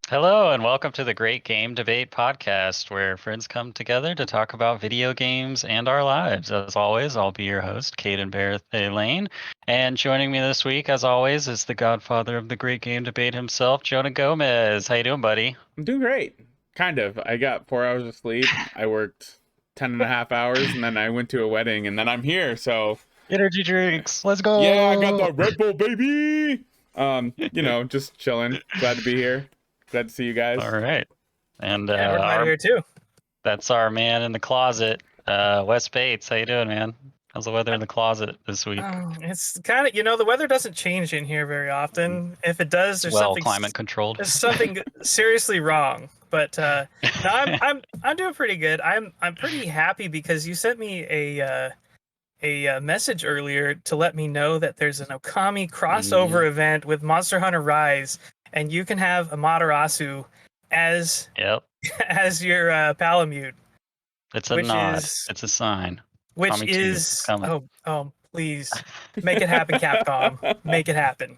Hello, and welcome to the Great Game Debate podcast, where friends come together to talk about video games and our lives. As always, I'll be your host, Caden Barrett Lane. And joining me this week, as always, is the godfather of the Great Game Debate himself, Jonah Gomez. How you doing, buddy? I'm doing great. Kind of. I got 4 hours of sleep. I worked 10 and a half hours, and then I went to a wedding, and then I'm here, so... Energy drinks. Let's go. Yeah, I got the Red Bull, baby! Just chilling. Glad to be here. Glad to see you guys. All right. And we're glad you're here too. That's our man in the closet, Wes Bates. How you doing, man? How's the weather in the closet this week? It's kind of, the weather doesn't change in here very often. If it does, there's something climate controlled. There's something seriously wrong. But no, I'm doing pretty good. I'm pretty happy because you sent me a message earlier to let me know that there's an Okami crossover event with Monster Hunter Rise, and you can have Amaterasu as as your Palamute. It's a nod. It's a sign. Which Okami is oh please make it happen, Capcom. Make it happen.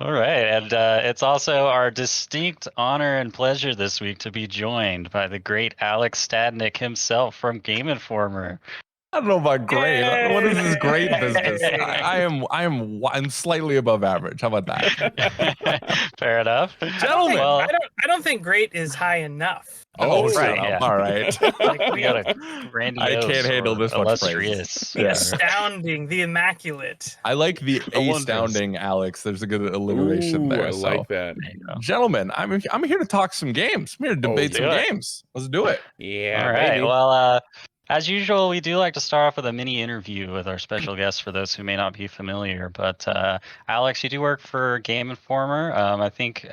All right, and it's also our distinct honor and pleasure this week to be joined by the great Alex Stadnik himself from Game Informer. I don't know about great. Yay! What is this great business? I'm slightly above average. How about that? Fair enough, gentlemen. I don't think great is high enough. Oh, right. Yeah. All right. Like we got a grandiose. I can't handle this much praise. The astounding, the immaculate. I like the astounding, Alex. There's a good alliteration there. I like that. Gentlemen, I'm here to talk some games. I'm here to debate some games. Let's do it. Yeah. All right. Baby. Well, as usual, we do like to start off with a mini interview with our special guests for those who may not be familiar. But Alex, you do work for Game Informer. I think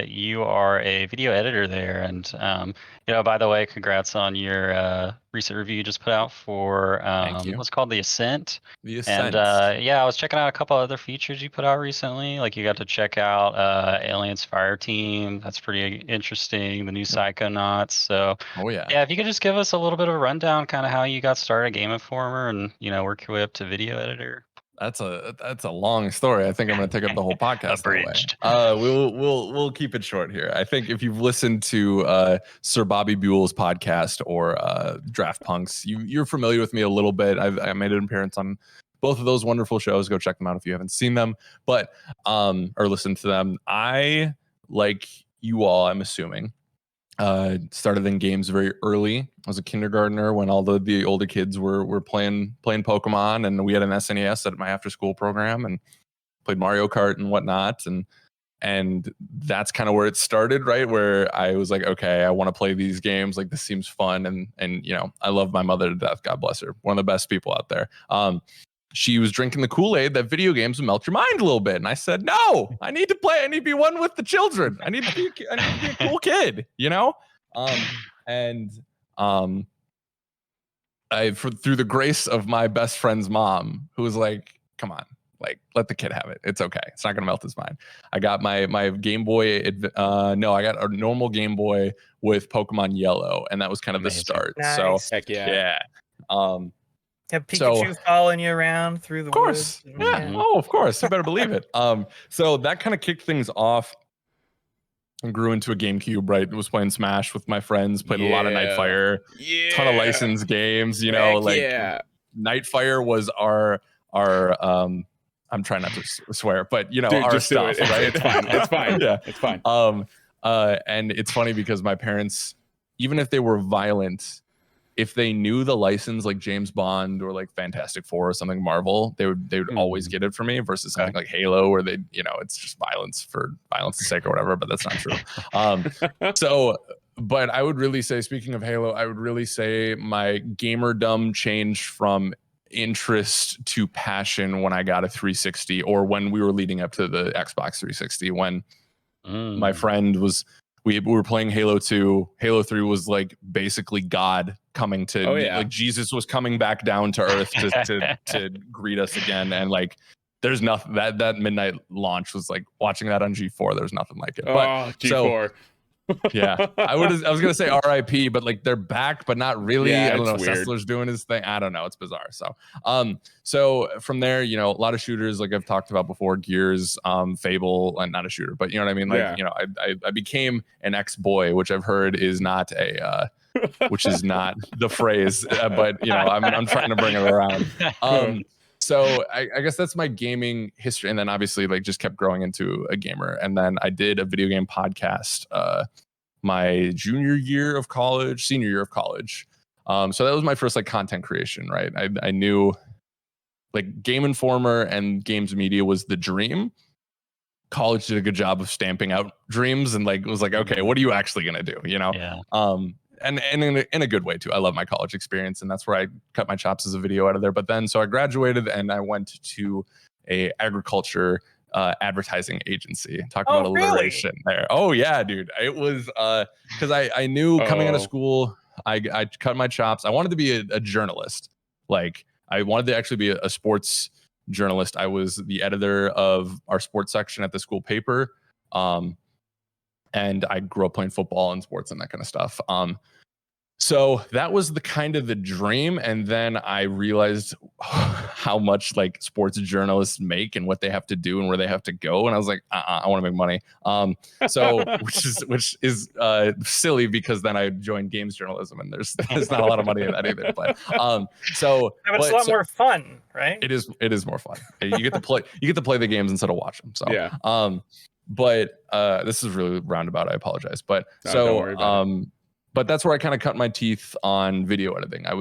you are a video editor there. And, by the way, congrats on your recent review you just put out for what's called The Ascent. The Ascent. And I was checking out a couple other features you put out recently. Like you got to check out Aliens Fire Team. That's pretty interesting. The new Psychonauts. So, if you could just give us a little bit of a rundown, kind of how you got started at Game Informer and, work your way up to video editor. That's a long story. I think I'm going to take up the whole podcast. Abridged. We'll keep it short here. I think if you've listened to Sir Bobby Buell's podcast or Draft Punks, you're familiar with me a little bit. I made an appearance on both of those wonderful shows. Go check them out if you haven't seen them, or listened to them. I, like you all, I'm assuming, started in games very early. I was a kindergartner when all the older kids were playing Pokemon, and we had an SNES at my after school program and played Mario Kart and whatnot, and that's kind of where it started, right? Where I was like, okay, I want to play these games. Like this seems fun, and I love my mother to death. God bless her, one of the best people out there. She was drinking the Kool-Aid that video games would melt your mind a little bit. And I said, no, I need to play. I need to be one with the children. I need to be a cool kid, through the grace of my best friend's mom, who was like, come on, like, let the kid have it. It's okay. It's not going to melt his mind. I got my Game Boy. I got a normal Game Boy with Pokemon Yellow. And that was kind of the start. Nice. So heck yeah. Have Pikachu following you around through the woods? Of course. Yeah. Oh, of course. You better believe it. So that kind of kicked things off and grew into a GameCube, right? I was playing Smash with my friends, played a lot of Nightfire, ton of licensed games, Nightfire was our I'm trying not to swear, but Dude, our stuff, right? It's fine. It's fine. Yeah. It's fine. And it's funny because my parents, even if they were violent, if they knew the license like James Bond or like Fantastic Four or something Marvel, they would always get it for me versus something like Halo where they, it's just violence for violence sake or whatever, but that's not true. But I would really say, speaking of Halo, I would really say my gamerdom changed from interest to passion when I got a 360 or when we were leading up to the Xbox 360, when my friend was, we were playing Halo 2. Halo 3 was like basically God coming to, like Jesus was coming back down to earth to greet us again. And like, there's nothing, that midnight launch was like watching that on G4. There's nothing like it. But G4. Yeah, I was gonna say R.I.P., but like they're back, but not really. Yeah, I don't know. it's weird. Sessler's doing his thing. I don't know. It's bizarre. So from there, a lot of shooters like I've talked about before, Gears, Fable, and not a shooter, but you know what I mean. Like I became an X-BOI, which I've heard is not a which is not the phrase, but I'm trying to bring it around. So I guess that's my gaming history, and then obviously like just kept growing into a gamer, and then I did a video game podcast my senior year of college. So that was my first like content creation, right? I knew like Game Informer and games media was the dream. College did a good job of stamping out dreams, and like was like, okay, what are you actually gonna do? Yeah. And in a good way too. I love my college experience, and that's where I cut my chops as a video editor. But then, so I graduated and I went to a agriculture advertising agency. Talk about alliteration there. Oh yeah, dude. It was because I knew coming out of school, I cut my chops. I wanted to be a journalist. Like I wanted to actually be a sports journalist. I was the editor of our sports section at the school paper. And I grew up playing football and sports and that kind of stuff. So that was the kind of the dream. And then I realized how much like sports journalists make and what they have to do and where they have to go. And I was like, I want to make money. So which is silly because then I joined games journalism and there's not a lot of money in that either. But but it's a lot more fun, right? It is more fun. You get to play the games instead of watch them. So yeah. But this is really roundabout. I apologize. But don't worry about it. But that's where I kind of cut my teeth on video editing. I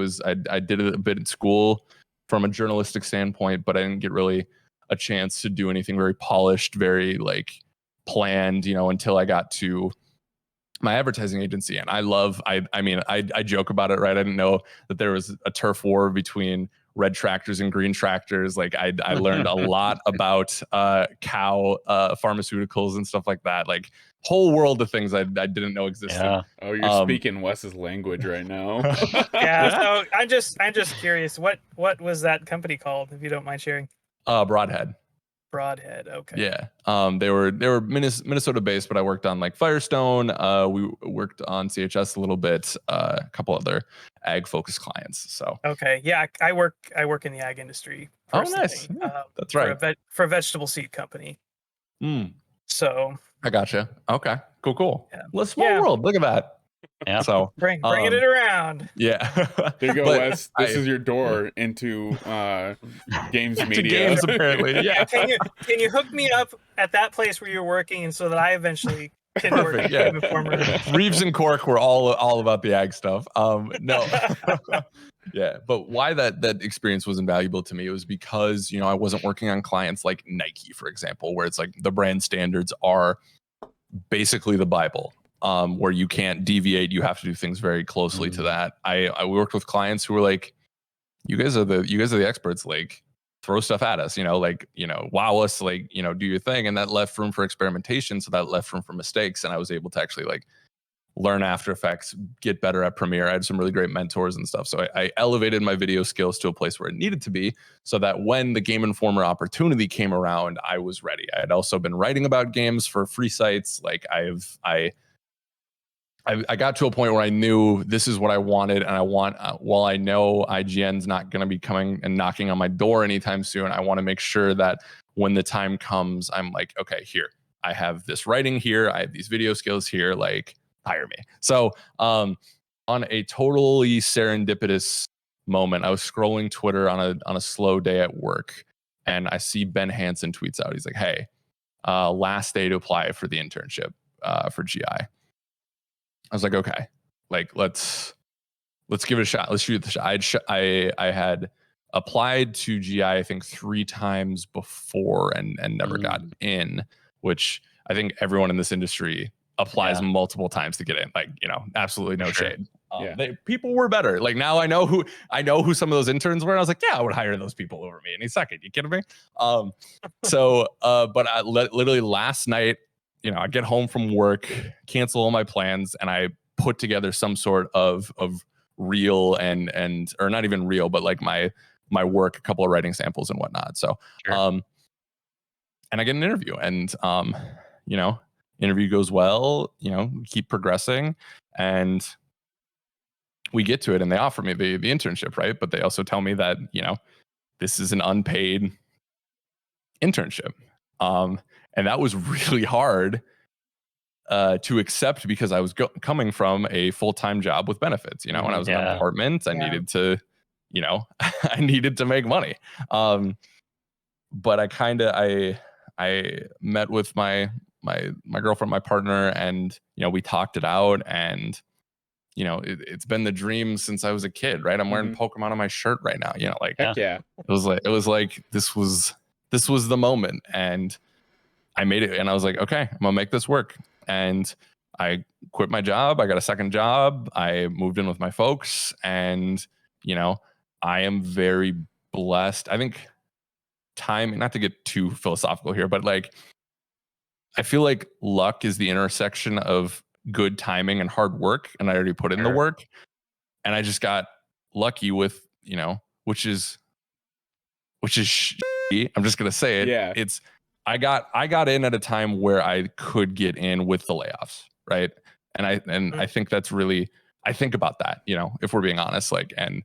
did it a bit in school from a journalistic standpoint, but I didn't get really a chance to do anything very polished, very like planned, until I got to my advertising agency. And I joke about it, right? I didn't know that there was a turf war between red tractors and green tractors. Like I learned a lot about cow pharmaceuticals and stuff like that. Like whole world of things I didn't know existed. Yeah. Oh, you're speaking Wes's language right now. Yeah. So I'm just curious. What was that company called, if you don't mind sharing? Broadhead. Broadhead. Okay. Yeah. They were Minnesota based, but I worked on like Firestone. We worked on CHS a little bit, a couple other ag focused clients. So okay. Yeah. I work in the ag industry. Oh, nice. That's right. For a vegetable seed company. So I gotcha. Okay. Cool. Yeah. Well, small world. Look at that. Yeah. So bringing it around. Yeah. There you go, Wes. This is your door into games media. Games, apparently. Yeah. Can you hook me up at that place where you're working, and so that I eventually can work at Game Informer? Reeves and Cork were all about the ag stuff. No. Yeah, but why that experience was invaluable to me was because I wasn't working on clients like Nike, for example, where it's like the brand standards are basically the Bible, where you can't deviate. You have to do things very closely to that. I worked with clients who were like, you guys are the experts. Like, throw stuff at us, wow us, like, do your thing. And that left room for experimentation. So that left room for mistakes. And I was able to actually like learn After Effects, get better at Premiere. I had some really great mentors and stuff. So I elevated my video skills to a place where it needed to be, so that when the Game Informer opportunity came around, I was ready. I had also been writing about games for free sites. Like I got to a point where I knew this is what I wanted. And while I know IGN's not going to be coming and knocking on my door anytime soon, I want to make sure that when the time comes, I'm like, okay, here, I have this writing here. I have these video skills here, like, hire me. So on a totally serendipitous moment, I was scrolling Twitter on a slow day at work, and I see Ben Hansen tweets out. He's like, hey, last day to apply for the internship for GI. I was like, okay, like let's give it a shot. Let's shoot the shot. I had applied to GI, I think 3 times before and never got in, which I think everyone in this industry applies multiple times to get in. Like, absolutely no shade. People were better. Like, now I know who some of those interns were. And I was like, yeah, I would hire those people over me any second. You kidding me? But I literally last night, I get home from work, cancel all my plans, and I put together some sort of reel and or not even real, but like my work, a couple of writing samples and whatnot. So, and I get an interview, and interview goes well, you know, keep progressing, and we get to it, and they offer me the internship, right? But they also tell me that, you know, this is an unpaid internship. And that was really hard to accept, because I was coming from a full-time job with benefits. You know, when I was in an apartment, I needed to, you know, I needed to make money. But I met with my girlfriend, my partner, and, you know, we talked it out, and, you know, it's been the dream since I was a kid, right? I'm wearing Pokemon on my shirt right now, you know, like, it was like this was the moment, and I made it, and I was like, okay, I'm gonna make this work. And I quit my job. I got a second job. I moved in with my folks, and, you know, I am very blessed. I think time, not to get too philosophical here, but like, I feel like luck is the intersection of good timing and hard work, and I already put in the work, and I just got lucky with, you know, which is shitty. I'm just gonna say it. Yeah. It's I got in at a time where I could get in with the layoffs, right? And I think that's really, I think about that, you know, if we're being honest, like, and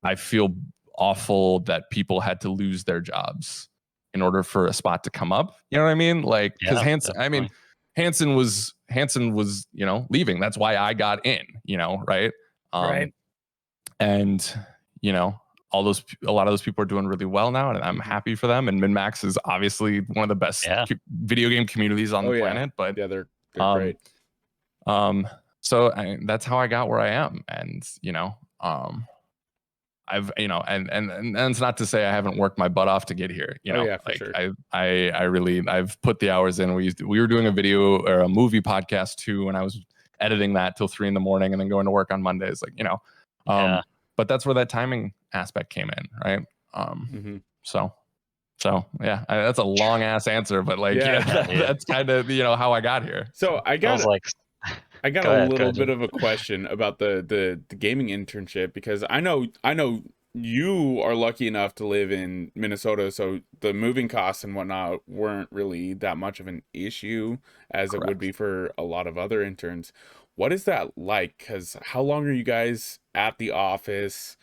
I feel awful that people had to lose their jobs in order for a spot to come up. You know what I mean? Like, because Hanson was, you know, leaving. That's why I got in, you know, right? Right. And, you know, a lot of those people are doing really well now, and I'm happy for them. And MinMax is obviously one of the best video game communities on the planet. But they're great. So that's how I got where I am. And, you know, I've, you know, and it's not to say I haven't worked my butt off to get here. You know, for sure. I really, I've put the hours in. We were doing a video or a movie podcast too, and I was editing that till 3 a.m. and then going to work on Mondays. Like, you know, but that's where that timing aspect came in, right? So yeah, that's a long ass answer, but like, that's kind of, you know, how I got here. So I got a little bit of a question about the gaming internship, because I know you are lucky enough to live in Minnesota, so the moving costs and whatnot weren't really that much of an issue as it would be for a lot of other interns. What is that like? Because how long are you guys at the office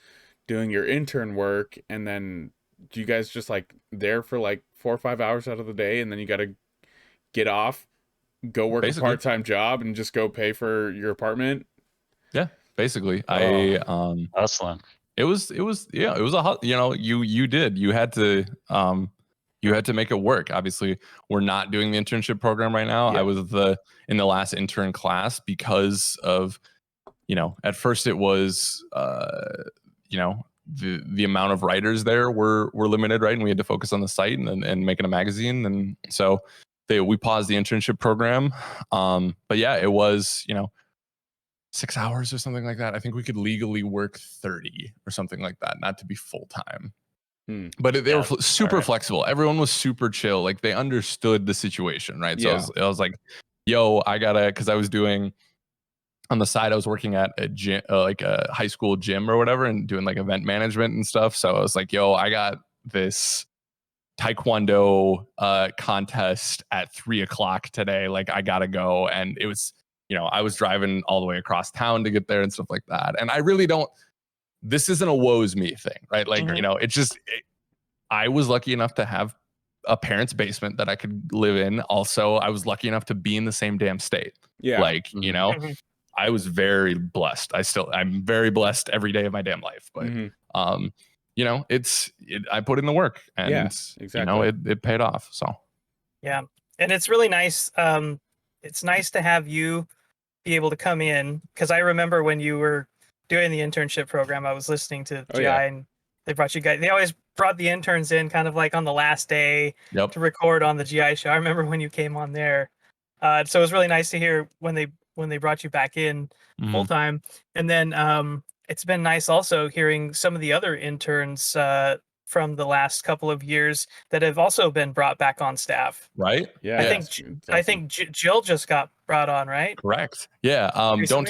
doing your intern work, and then do you guys just like there for like 4 or 5 hours out of the day, and then you got to get off, go work a part-time job, and just go pay for your apartment? Yeah, basically. Hustling. It was a, you know, you had to make it work. Obviously, we're not doing the internship program right now. I was in the last intern class because of, you know, at first it was you know, the amount of writers there were limited, right? And we had to focus on the site and making a magazine. And so we paused the internship program. But yeah, it was, you know, 6 hours or something like that. I think we could legally work 30 or something like that, not to be full time. But they were super flexible. Everyone was super chill. Like, they understood the situation, right? So I was like, yo, I gotta, because I was doing, on the side, I was working at a gym, like a high school gym or whatever, and doing like event management and stuff. So I was like, yo, I got this Taekwondo contest at 3:00 today. Like, I gotta go. And it was, you know, I was driving all the way across town to get there and stuff like that. And I really don't, this isn't a woe's me thing, right? Like, you know, it's just, I was lucky enough to have a parent's basement that I could live in. Also, I was lucky enough to be in the same damn state. Yeah. Like, you know, I was very blessed. I'm very blessed every day of my damn life. But, you know, I put in the work, and you know, it paid off. So, yeah. And it's really nice. It's nice to have you be able to come in, because I remember when you were doing the internship program, I was listening to GI, and they brought you guys. They always brought the interns in kind of like on the last day to record on the GI show. I remember when you came on there. So it was really nice to hear when they brought you back in full time. And then it's been nice also hearing some of the other interns from the last couple of years that have also been brought back on staff. Right. Yeah. I think Jill just got brought on, right? Correct. Yeah. Don't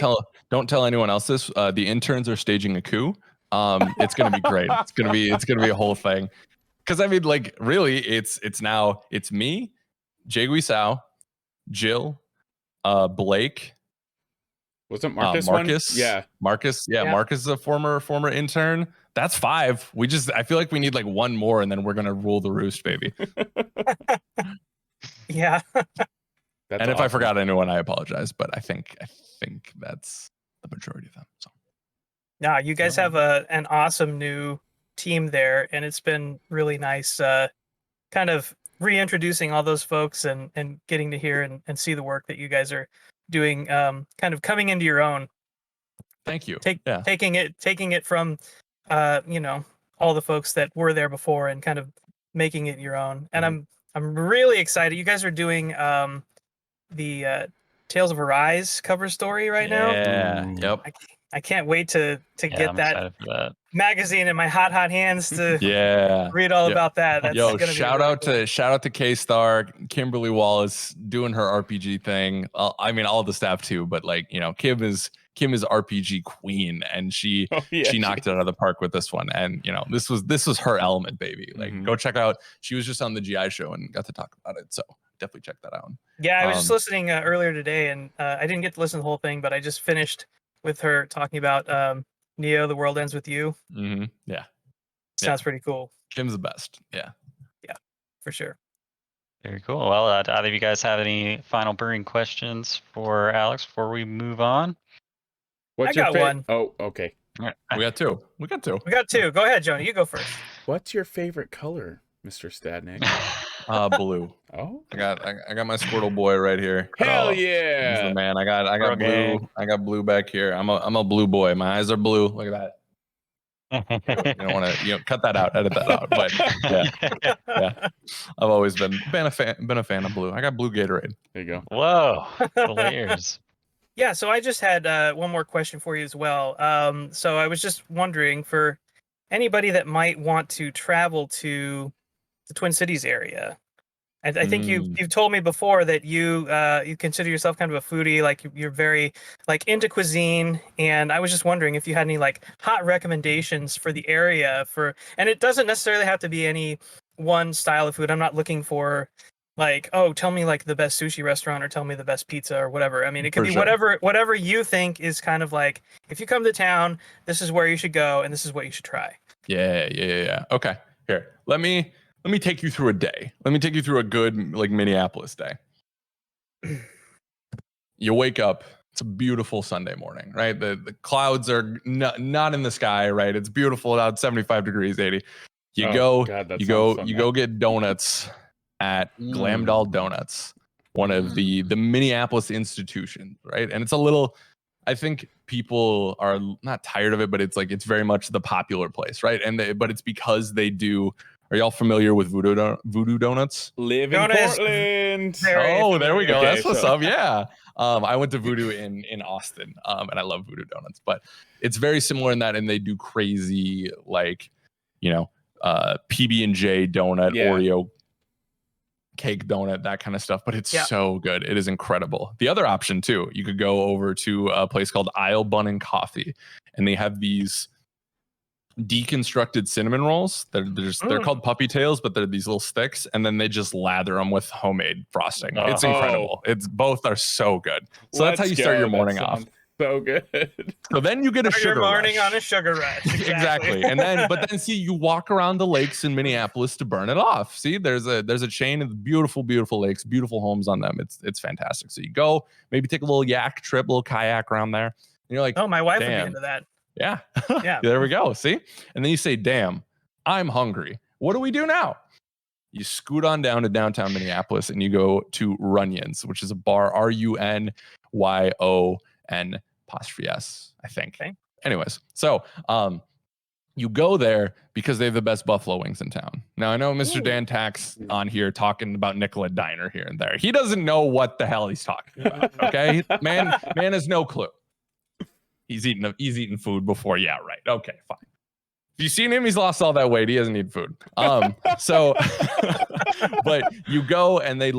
tell anyone else this. The interns are staging a coup. It's gonna be great. It's gonna be a whole thing. Because I mean, like, really, it's me, Jay Guisao, Jill, Blake. Wasn't Marcus Marcus? one? Yeah. Marcus. Yeah, Marcus is a former intern. That's 5. I feel like we need like one more, and then we're gonna rule the roost, baby. Yeah. That's and if awesome. I forgot anyone, I apologize. But I think that's the majority of them. So. No, you guys have an awesome new team there, and it's been really nice kind of reintroducing all those folks and getting to hear and see the work that you guys are doing, kind of coming into your own. Thank you. Taking it from all the folks that were there before and kind of making it your own. And I'm really excited. You guys are doing the Tales of Arise cover story right now. Yeah. Yep. I can't wait to get that magazine in my hot hands to read all about that. That's gonna shout out to K-Star, Kimberly Wallace doing her RPG thing. I mean, all the staff too, but like, Kim is RPG queen, and she knocked it out of the park with this one. And this was her element, baby. Like, go check out. She was just on the GI show and got to talk about it. So definitely check that out. Yeah, I was just listening earlier today, and I didn't get to listen to the whole thing, but I just finished with her talking about Neo, The World Ends With You. Yeah. Sounds pretty cool. Kim's the best. Yeah, for sure. Very cool. Well, do either of you guys have any final burning questions for Alex before we move on? I got one. Oh, okay. We got two. We got two. Go ahead, Jonah. You go first. What's your favorite color, Mr. Stadnik? Blue. Oh, I got my Squirtle boy right here. Hell yeah! He's the man. I got blue. I got blue back here. I'm a blue boy. My eyes are blue. Look at that. You don't want to cut that out, edit that out. But yeah. I've always been a fan of blue. I got blue Gatorade. There you go. Whoa, the layers. Yeah, so I just had one more question for you as well. So I was just wondering, for anybody that might want to travel to the Twin Cities area, and I think you've told me before that you consider yourself kind of a foodie, like you're very like into cuisine, and I was just wondering if you had any like hot recommendations for the area and it doesn't necessarily have to be any one style of food. I'm not looking for like, oh, tell me like the best sushi restaurant or tell me the best pizza or whatever. I mean, it could be whatever you think is kind of like, if you come to town, this is where you should go and this is what you should try. Yeah. Okay. Here, let me take you through a day. Let me take you through a good like Minneapolis day. You wake up. It's a beautiful Sunday morning, right? The clouds are not in the sky, right? It's beautiful out, 75 degrees, 80. You go get donuts at Glam Doll Donuts, one of the Minneapolis institutions, right? And it's a little, I think people are not tired of it, but it's very much the popular place, right? But it's because they do. Are y'all familiar with Voodoo Donuts? Live in Portland. Oh, there we go. Okay, that's what's up. Yeah. I went to Voodoo in Austin, and I love Voodoo Donuts. But it's very similar in that, and they do crazy PB&J donut, Oreo cake donut, that kind of stuff. But it's so good. It is incredible. The other option too, you could go over to a place called Isle Bun and Coffee, and they have these deconstructed cinnamon rolls. They're called puppy tails, but they're these little sticks, and then they just lather them with homemade frosting. It's incredible. Both are so good. So that's how you start your morning off. So good. So then you get a sugar morning rush. on a sugar rush. Exactly. And then see, you walk around the lakes in Minneapolis to burn it off. See, there's a chain of beautiful lakes, beautiful homes on them. It's fantastic. So you go, maybe take a little yak trip, little kayak around there. And you're like, oh, my wife would be into that. Yeah. There we go. See? And then you say, damn, I'm hungry. What do we do now? You scoot on down to downtown Minneapolis and you go to Runyon's, which is a bar, RUNYON ', I think. Okay. Anyways, so you go there because they have the best buffalo wings in town. Now, I know Mr. Dan Tax on here talking about Nicola Diner here and there. He doesn't know what the hell he's talking about. Okay? Man has no clue. He's eaten food before. Yeah, right. Okay, fine. If you've seen him, he's lost all that weight. He doesn't need food. But you go and they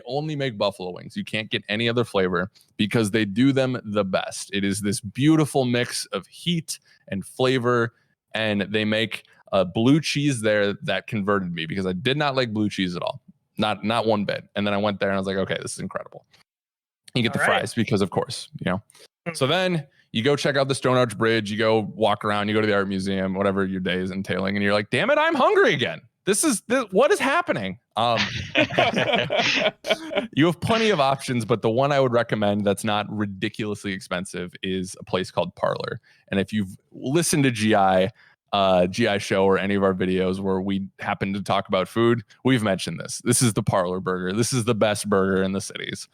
only make buffalo wings. You can't get any other flavor because they do them the best. It is this beautiful mix of heat and flavor, and they make a blue cheese there that converted me because I did not like blue cheese at all. Not one bit. And then I went there and I was like, okay, this is incredible. You get the fries because, of course, you know. So then you go check out the Stone Arch Bridge. You go walk around. You go to the art museum, whatever your day is entailing, and you're like, "Damn it, I'm hungry again. What is happening?" You have plenty of options, but the one I would recommend that's not ridiculously expensive is a place called Parlor. And if you've listened to GI show or any of our videos where we happen to talk about food, we've mentioned this. This is the Parlor burger. This is the best burger in the cities.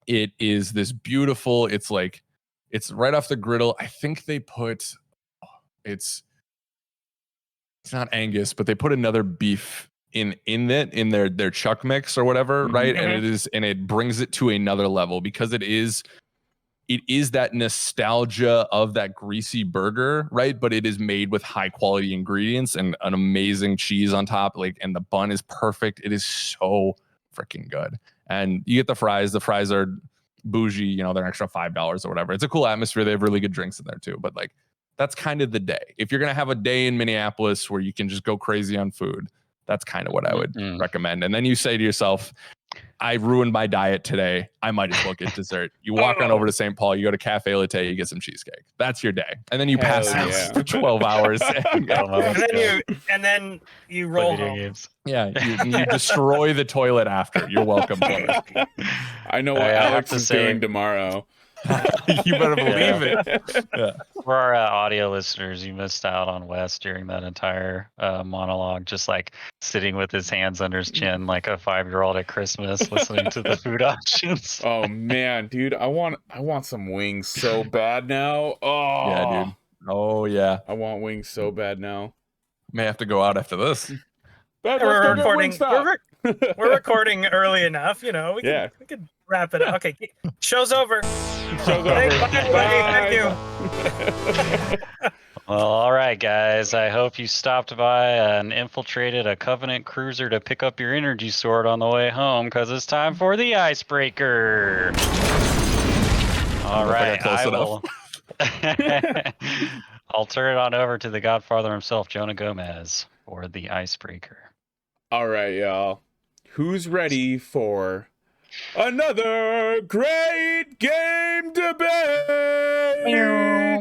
It is this beautiful, it's right off the griddle. I think they put, it's not Angus, but they put another beef in their chuck mix or whatever, right? And it brings it to another level because it is that nostalgia of that greasy burger, right? But it is made with high quality ingredients and an amazing cheese on top, and the bun is perfect. It is so freaking good. And you get the fries. The fries are bougie, you know, they're an extra $5 or whatever. It's a cool atmosphere. They have really good drinks in there too. But that's kind of the day. If you're gonna have a day in Minneapolis where you can just go crazy on food, that's kind of what I would recommend. And then you say to yourself, I ruined my diet today. I might as well get dessert. You walk on over to St. Paul, you go to Cafe Latte, you get some cheesecake. That's your day. And then you pass out for 12 hours. And then you roll home. Games. Yeah, you destroy the toilet after. You're welcome. I know what Alex is doing tomorrow. You better believe it. Yeah. For our audio listeners, you missed out on Wes during that entire monologue, just sitting with his hands under his chin like a 5-year-old at Christmas, listening to the food options. Oh man, dude, I want some wings so bad now. Oh yeah, dude. Oh yeah, I want wings so bad now. May have to go out after this. We're recording early enough, you know. We could wrap it up. Okay, show's over. Thank you. Well, all right, guys. I hope you stopped by and infiltrated a Covenant cruiser to pick up your energy sword on the way home, because it's time for the icebreaker. All right, I'll turn it on over to the Godfather himself, Jonah Gomez, for the icebreaker. All right, y'all. Who's ready for another great game debate?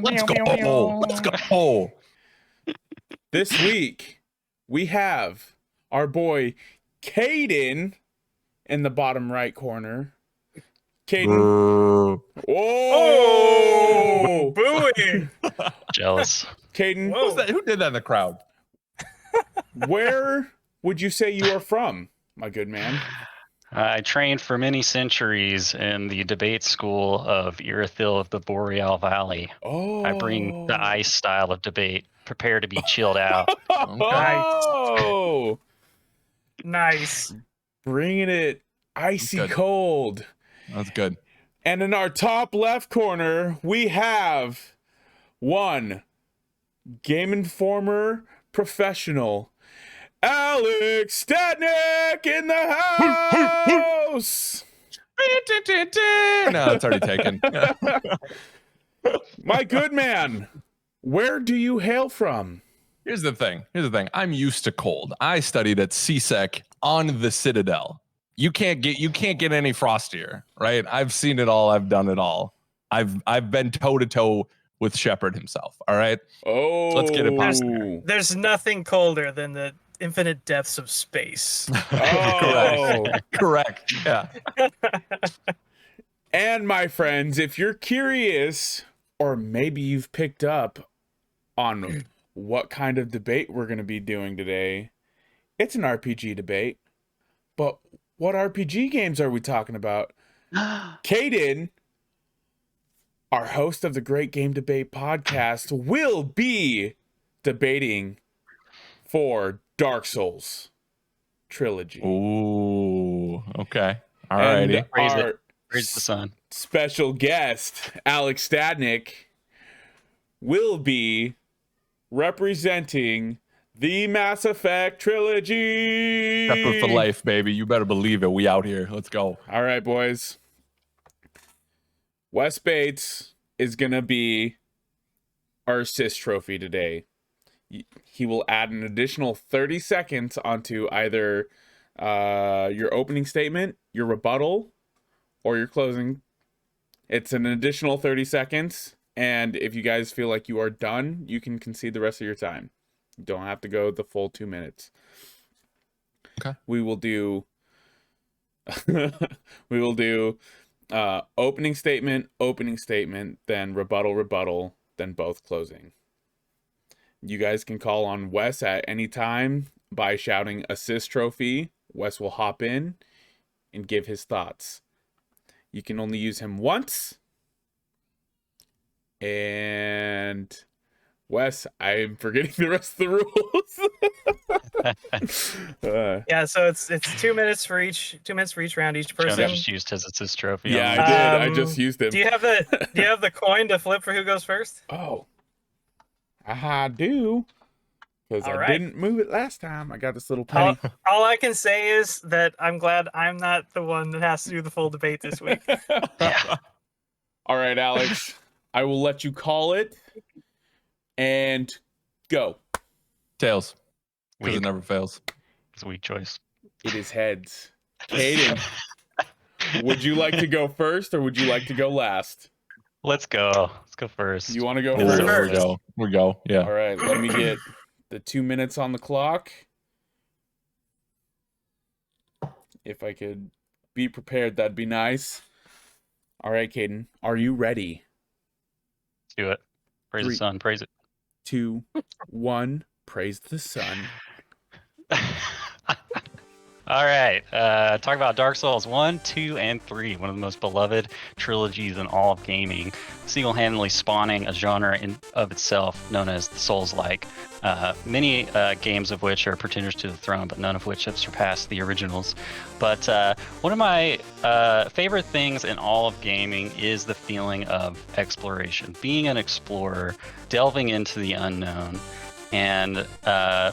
Let's go. Let's go. This week, we have our boy Caden in the bottom right corner. Caden. Oh, booing. Jealous. Caden. Who did that in the crowd? Where would you say you are from, my good man? I trained for many centuries in the debate school of Irithyll of the Boreal Valley. Oh. I bring the ice style of debate. Prepare to be chilled out. Oh. Nice. Bringing it icy cold. That's good. And in our top left corner, we have one Game Informer professional, Alex Stadnik in the house. No, it's already taken. My good man, where do you hail from? Here's the thing. I'm used to cold. I studied at CSEC on the Citadel. You can't get any frostier, right? I've seen it all. I've done it all. I've been toe to toe with Shepard himself. All right. Oh, let's get it possible. There's nothing colder than the infinite depths of space. Oh, correct. Yeah. And my friends, if you're curious, or maybe you've picked up on what kind of debate we're going to be doing today, it's an RPG debate. But what RPG games are we talking about? Caden, our host of the Great Game Debate podcast, will be debating for Dark Souls trilogy. Ooh, okay. All righty. Praise the sun. Special guest, Alex Stadnik, will be representing the Mass Effect trilogy. Pepper for life, baby. You better believe it. We out here. Let's go. All right, boys. Wes Bates is going to be our assist trophy today. He will add an additional 30 seconds onto either your opening statement, your rebuttal, or you're closing. It's an additional 30 seconds. And if you guys feel like you are done, you can concede the rest of your time. You don't have to go the full 2 minutes. Okay. We will do opening statement, then rebuttal, then both closing. You guys can call on Wes at any time by shouting assist trophy. Wes will hop in and give his thoughts. You can only use him once. And Wes, I'm forgetting the rest of the rules. Yeah, so it's 2 minutes for each round, each person. Jonah just used his assist trophy. Yeah, I did. I just used him. Do you have the coin to flip for who goes first? Oh, I do. Because I didn't move it last time. I got this little penny. All I can say is that I'm glad I'm not the one that has to do the full debate this week. Yeah. All right, Alex. I will let you call it. And go. Tails. Because Weak. it never fails. It's a weak choice. It is heads. Caden, would you like to go first or would you like to go last? Let's go. Let's go first. You want to go Let's first? go. We go. Yeah. All right, let me get the 2 minutes on the clock. If I could be prepared, that'd be nice. All right, Caden, are you ready? Let's do it. Praise 3, the sun. Praise it. 2, 1. Praise the sun. All right. Talk about Dark Souls 1, 2, and 3, one of the most beloved trilogies in all of gaming, single-handedly spawning a genre in of itself known as the Souls-like. Many games of which are pretenders to the throne, but none of which have surpassed the originals. But one of my favorite things in all of gaming is the feeling of exploration, being an explorer, delving into the unknown. And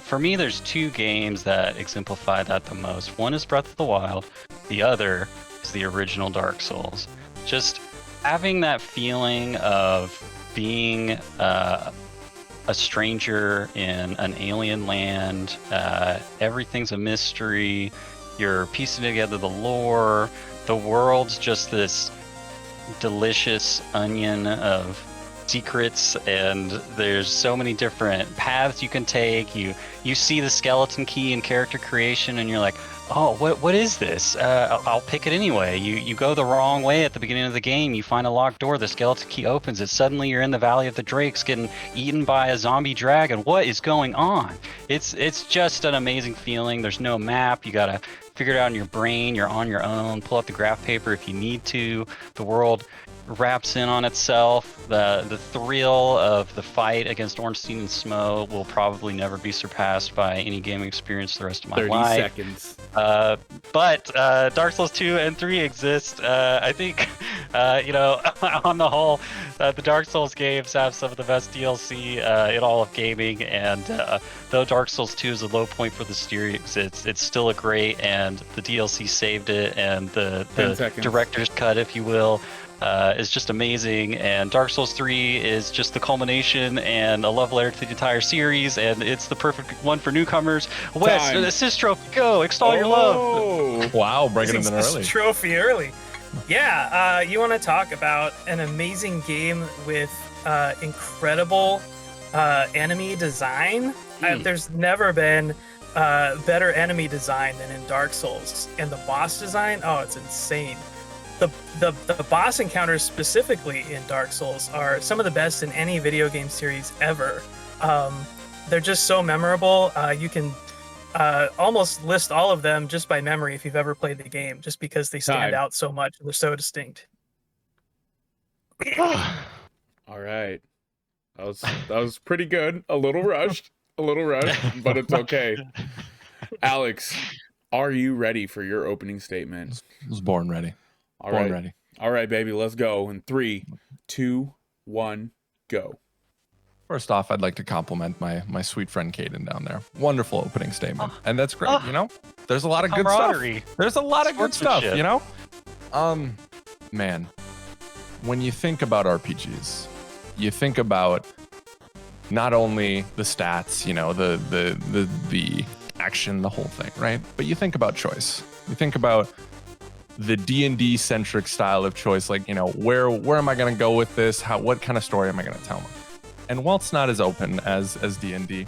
for me, there's 2 games that exemplify that the most. One is Breath of the Wild. The other is the original Dark Souls. Just having that feeling of being a stranger in an alien land. Everything's a mystery. You're piecing together the lore. The world's just this delicious onion of secrets, and there's so many different paths you can take. You see the skeleton key in character creation and you're like, oh, what is this? I'll pick it anyway. You go the wrong way at the beginning of the game, you find a locked door, the skeleton key opens it, suddenly you're in the Valley of the Drakes getting eaten by a zombie dragon. What is going on? It's just an amazing feeling. There's no map. You gotta figure it out in your brain. You're on your own. Pull up the graph paper if you need to. The world wraps in on itself. The thrill of the fight against Ornstein and Smo will probably never be surpassed by any gaming experience the rest of my 30 life. seconds. But Dark Souls 2 and 3 exist. I think, on the whole, the Dark Souls games have some of the best DLC in all of gaming. And though Dark Souls 2 is a low point for the series, it's still a great, and the DLC saved it, and the director's cut, if you will, is just amazing. And Dark Souls 3 is just the culmination and a love letter to the entire series, and it's the perfect one for newcomers. Wes, assist trophy, go, extol your love. Wow, breaking it in early. Trophy early. Yeah, you want to talk about an amazing game with incredible enemy design? There's never been better enemy design than in Dark Souls. And the boss design, oh, it's insane. The boss encounters specifically in Dark Souls are some of the best in any video game series ever. They're just so memorable. You can almost list all of them just by memory if you've ever played the game, just because they stand out so much. They're so distinct. All right. That was pretty good. A little rushed, but it's okay. Alex, are you ready for your opening statement? I was born ready. Ready. All right, baby, let's go. In 3, 2, 1, go. First off, I'd like to compliment my sweet friend Caden down there. Wonderful opening statement. And that's great, There's a lot of good stuff. There's a lot of good stuff, Man, when you think about RPGs, you think about not only the stats, the action, the whole thing, right? But you think about choice. You think about the D&D centric style of choice, like, you know, where am I going to go with this? What kind of story am I going to tell them? And while it's not as open as D&D,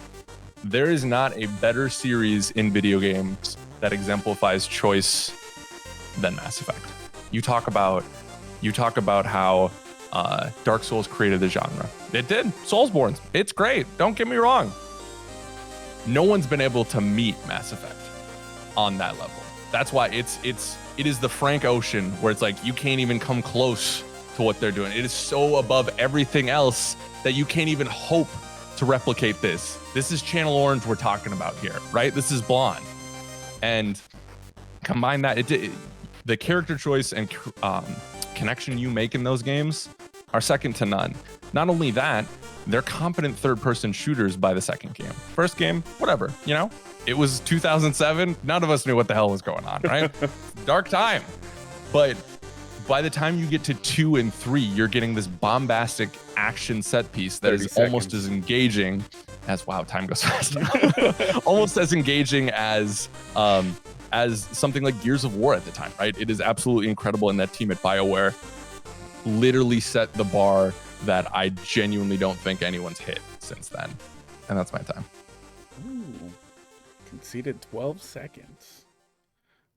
there is not a better series in video games that exemplifies choice than Mass Effect. You talk about how Dark Souls created the genre. It did. Soulsborne, it's great. Don't get me wrong. No one's been able to meet Mass Effect on that level. That's why it is the Frank Ocean, where it's like you can't even come close to what they're doing. It is so above everything else that you can't even hope to replicate this. This is Channel Orange we're talking about here, right? This is Blonde. And combine that, the character choice and connection you make in those games are second to none. Not only that, they're competent third-person shooters by the second game. First game, whatever, you know? It was 2007. None of us knew what the hell was going on, right? Dark time. But by the time you get to 2 and 3, you're getting this bombastic action set piece that is almost as engaging as, wow, time goes fast. Almost as engaging as something like Gears of War at the time, right? It is absolutely incredible. And that team at BioWare literally set the bar that I genuinely don't think anyone's hit since then. And that's my time. Ooh, conceded 12 seconds.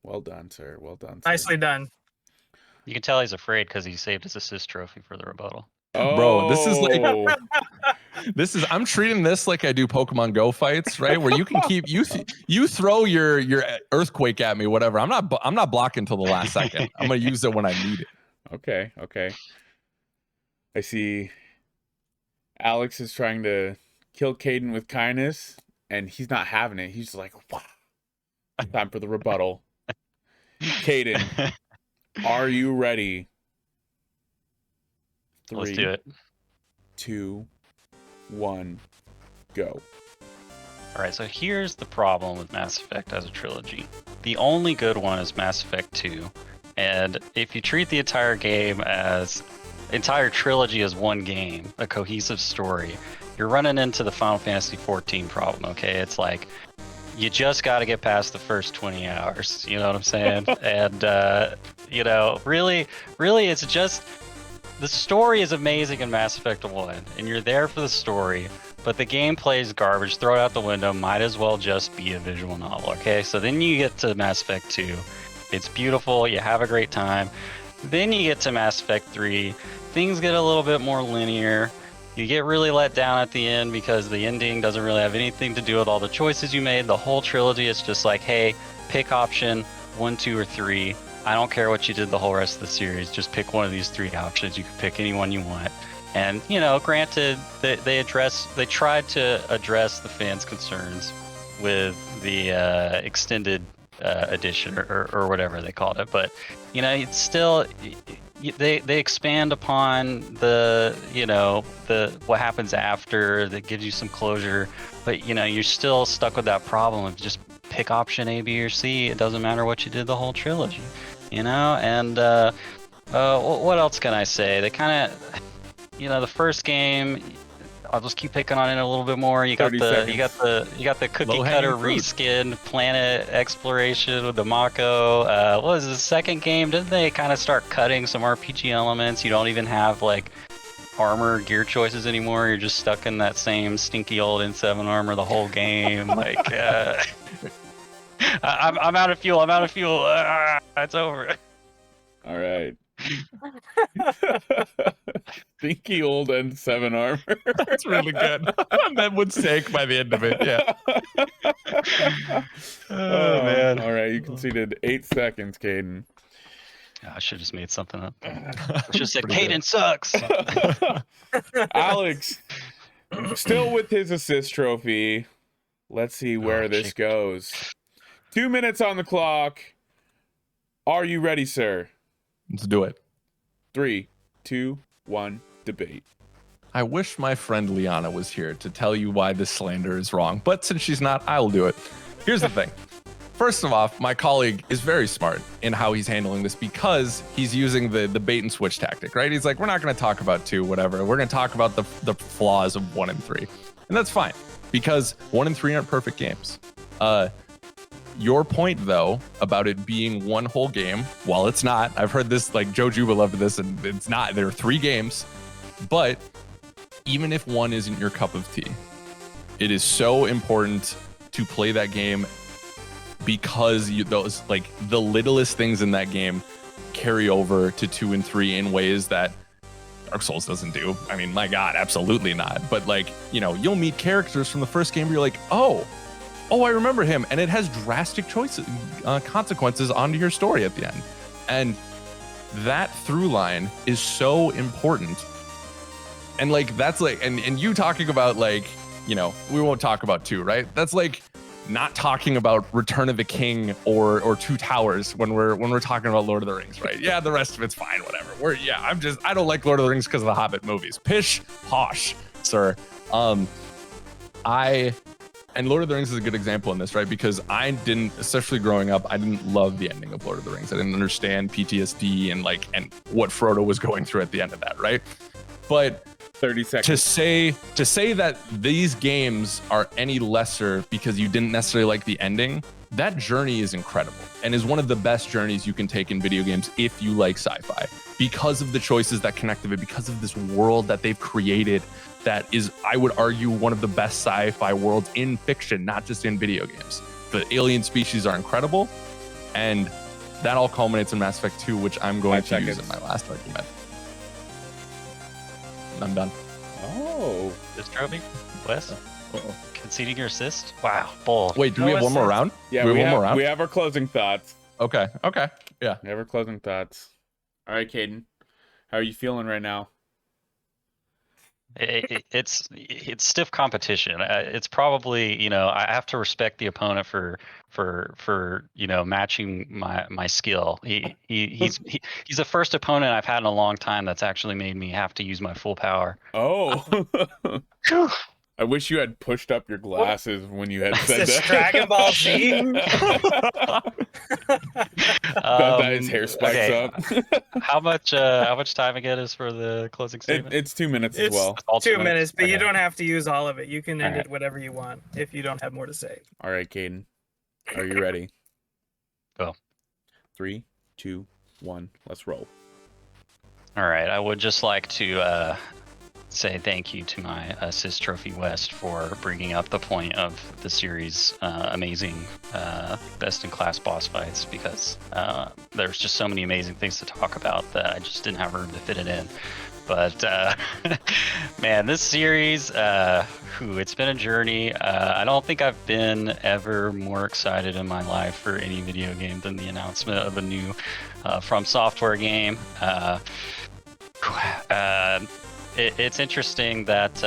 Well done, sir. Well done, sir. Nicely done. You can tell he's afraid because he saved his assist trophy for the rebuttal. Oh. Bro, this is like I'm treating this like I do Pokemon Go fights, right? Where you can keep you throw your earthquake at me, whatever. I'm not blocking till the last second. I'm gonna use it when I need it. Okay. I see Alex is trying to kill Caden with kindness, and he's not having it. He's like, wow. Time for the rebuttal. Caden, are you ready? 3, Let's do it. 2, 1, go. All right, so here's the problem with Mass Effect as a trilogy. The only good one is Mass Effect 2. And if you treat the entire trilogy as one game, a cohesive story, you're running into the Final Fantasy XIV problem, okay? It's like, you just got to get past the first 20 hours, you know what I'm saying? And, you know, really, it's just, the story is amazing in Mass Effect 1, and you're there for the story, but the gameplay is garbage, throw it out the window, might as well just be a visual novel, okay? So then you get to Mass Effect 2, it's beautiful, you have a great time. Then you get to Mass Effect 3, things get a little bit more linear, you get really let down at the end because the ending doesn't really have anything to do with all the choices you made. The whole trilogy is just like, hey, pick option 1, 2, or 3. I don't care what you did the whole rest of the series. Just pick one of these 3 options. You can pick any one you want. And, you know, granted, they tried to address the fans' concerns with the extended edition or whatever they called it. But, you know, it's still... They expand upon what happens after that gives you some closure, but you know you're still stuck with that problem of just pick option A, B, or C. It doesn't matter what you did the whole trilogy, you know. And what else can I say? They kind of, you know, the first game. I'll just keep picking on it a little bit more. You got the cookie cutter reskin planet exploration with the Mako. What was the second game? Didn't they kind of start cutting some RPG elements? You don't even have like armor gear choices anymore. You're just stuck in that same stinky old N7 armor the whole game. Like I'm out of fuel. It's over. All right. Stinky old N7 armor. That's really good. That would sink by the end of it. Yeah. Oh man. All right, you conceded 8 seconds, Caden. I should have just made something up. I just said Caden sucks. Alex, still with his assist trophy. Let's see where this goes. 2 minutes on the clock. Are you ready, sir? Let's do it. 3, 2, 1, debate. I wish my friend Liana was here to tell you why this slander is wrong, but since she's not, I will do it. Here's the thing. First of all, my colleague is very smart in how he's handling this because he's using the bait and switch tactic, right? He's like, we're not going to talk about 2, whatever. We're going to talk about the flaws of 1 and 3. And that's fine because 1 and 3 aren't perfect games. your point though about it being one whole game, while it's not, I've heard this, like Joe Juba loved this, and it's not. There are 3 games, but even if one isn't your cup of tea, it is so important to play that game because those, like, the littlest things in that game carry over to 2 and 3 in ways that Dark Souls doesn't do. I mean, my God, absolutely not. But like, you know, you'll meet characters from the first game where you're like, oh, I remember him. And it has drastic consequences onto your story at the end. And that through line is so important. And like, that's like, and you talking about, like, you know, we won't talk about 2, right? That's like not talking about Return of the King or Two Towers when we're talking about Lord of the Rings, right? Yeah, the rest of it's fine, whatever. I don't like Lord of the Rings because of the Hobbit movies. Pish posh, sir. And Lord of the Rings is a good example in this, right? Because I didn't, especially growing up, I didn't love the ending of Lord of the Rings. I didn't understand PTSD and what Frodo was going through at the end of that, right? But 30 seconds. To say that these games are any lesser because you didn't necessarily like the ending, that journey is incredible and is one of the best journeys you can take in video games if you like sci-fi, because of the choices that connect to it, because of this world that they've created that is, I would argue, one of the best sci-fi worlds in fiction, not just in video games. The alien species are incredible, and that all culminates in Mass Effect 2, which I'm going to use in my last argument. I'm done. Oh. This trophy? Wes? Conceding your assist? Wow, bull. Wait, do we have one more round? Yeah, we have our closing thoughts. Okay. Yeah. We have our closing thoughts. All right, Caden. How are you feeling right now? It's stiff competition. It's probably, you know, I have to respect the opponent for you know, matching my skill. He's the first opponent I've had in a long time that's actually made me have to use my full power. Oh. I wish you had pushed up your glasses when you had said that. Dragon Ball Z. That his hair spikes up. How much time again is for the closing statement? It's 2 minutes as well. It's 2 minutes, but okay. you don't have to use all of it. You can end right. it whatever you want if you don't have more to say. All right, Caden. Are you ready? Go. 3, 2, 1. Let's roll. All right. I would just like to say thank you to my assist trophy West for bringing up the point of the series' amazing best-in-class boss fights, because there's just so many amazing things to talk about that I just didn't have room to fit it in. But man, this series, it's been a journey. I don't think I've been ever more excited in my life for any video game than the announcement of a new From Software game. It's interesting that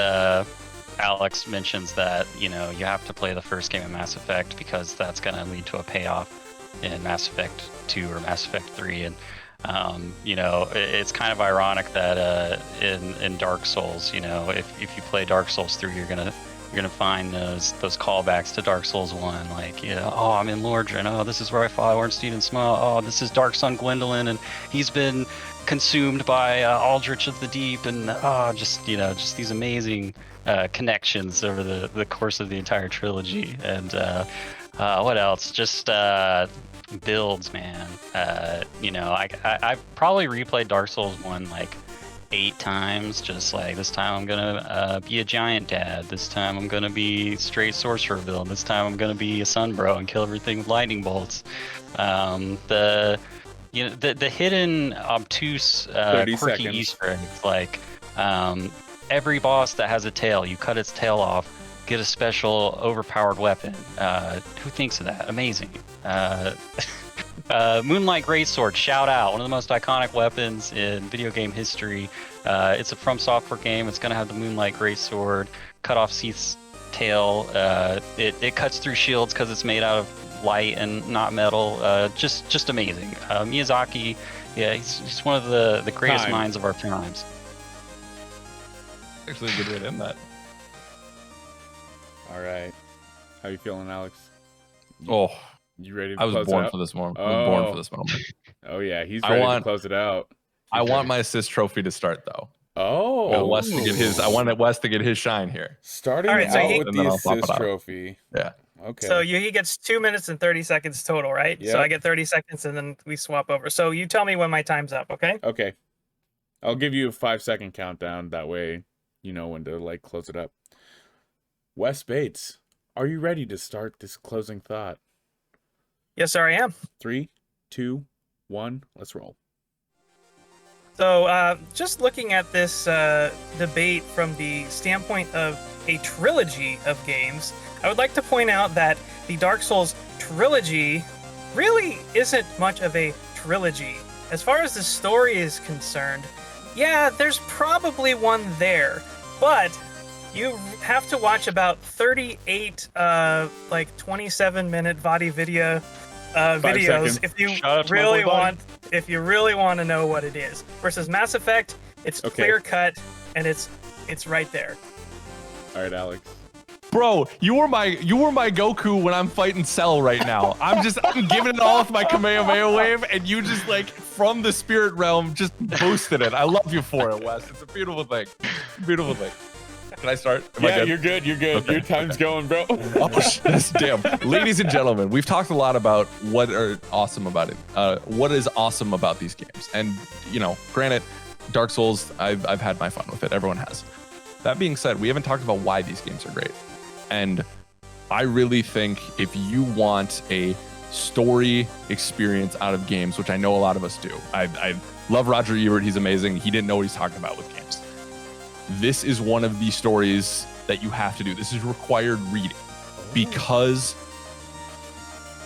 Alex mentions that, you know, you have to play the first game of Mass Effect because that's going to lead to a payoff in Mass Effect 2 or Mass Effect 3. And you know, it's kind of ironic that in Dark Souls, you know, if you play Dark Souls 3, you're gonna find those callbacks to Dark Souls 1, like, you know, oh, I'm in Lordran, oh, this is where I fought Ornstein and Small, oh, this is Dark Sun Gwendolyn, and he's been consumed by Aldrich of the Deep, and just these amazing connections over the course of the entire trilogy. And what else? Just builds, man. You know, I've probably replayed Dark Souls 1 like 8 times, just like, this time I'm gonna be a giant dad, this time I'm gonna be straight sorcerer build, this time I'm gonna be a sunbro and kill everything with lightning bolts. The hidden obtuse quirky Easter eggs, like every boss that has a tail, you cut its tail off, get a special overpowered weapon. Who thinks of that? Amazing. Moonlight Greatsword, shout out, one of the most iconic weapons in video game history. It's a From Software game. It's going to have the Moonlight Greatsword, cut off Seath's tail. It cuts through shields because it's made out of light and not metal. Just amazing. Miyazaki, yeah, he's one of the greatest minds of our times. Actually a good way to end that. All right. How you feeling, Alex? You ready to I was close born it out? for this moment. I was born for this moment. Oh yeah, he's ready to close it out. I want my assist trophy to start though. Oh, I wanted Wes to get his shine here. Starting out with the assist trophy. Yeah. Okay. So he gets 2 minutes and 30 seconds total, right? Yep. So I get 30 seconds and then we swap over. So you tell me when my time's up, okay? Okay. I'll give you a 5-second countdown. That way you know when to, like, close it up. Wes Bates, are you ready to start this closing thought? Yes, sir, I am. 3, 2, 1, let's roll. So just looking at this debate from the standpoint of a trilogy of games, I would like to point out that the Dark Souls trilogy really isn't much of a trilogy. As far as the story is concerned, yeah, there's probably one there, but you have to watch about 38 like 27-minute VOD video videos seconds. if you really want to know what it is. Versus Mass Effect, it's clear cut and it's right there. All right, Alex. Bro, you were my Goku when I'm fighting Cell right now. I'm giving it all with my Kamehameha wave, and you just like from the spirit realm just boosted it. I love you for it, Wes. It's a beautiful thing. Beautiful thing. Can I start? Yeah, you're good. You're good. Okay. Your time's going, bro. Oh, damn. Ladies and gentlemen, we've talked a lot about what are awesome about it. What is awesome about these games? And, you know, granted, Dark Souls, I've had my fun with it. Everyone has. That being said, we haven't talked about why these games are great. And I really think if you want a story experience out of games, which I know a lot of us do. I love Roger Ebert. He's amazing. He didn't know what he's talking about with games. This is one of the stories that you have to do. This is required reading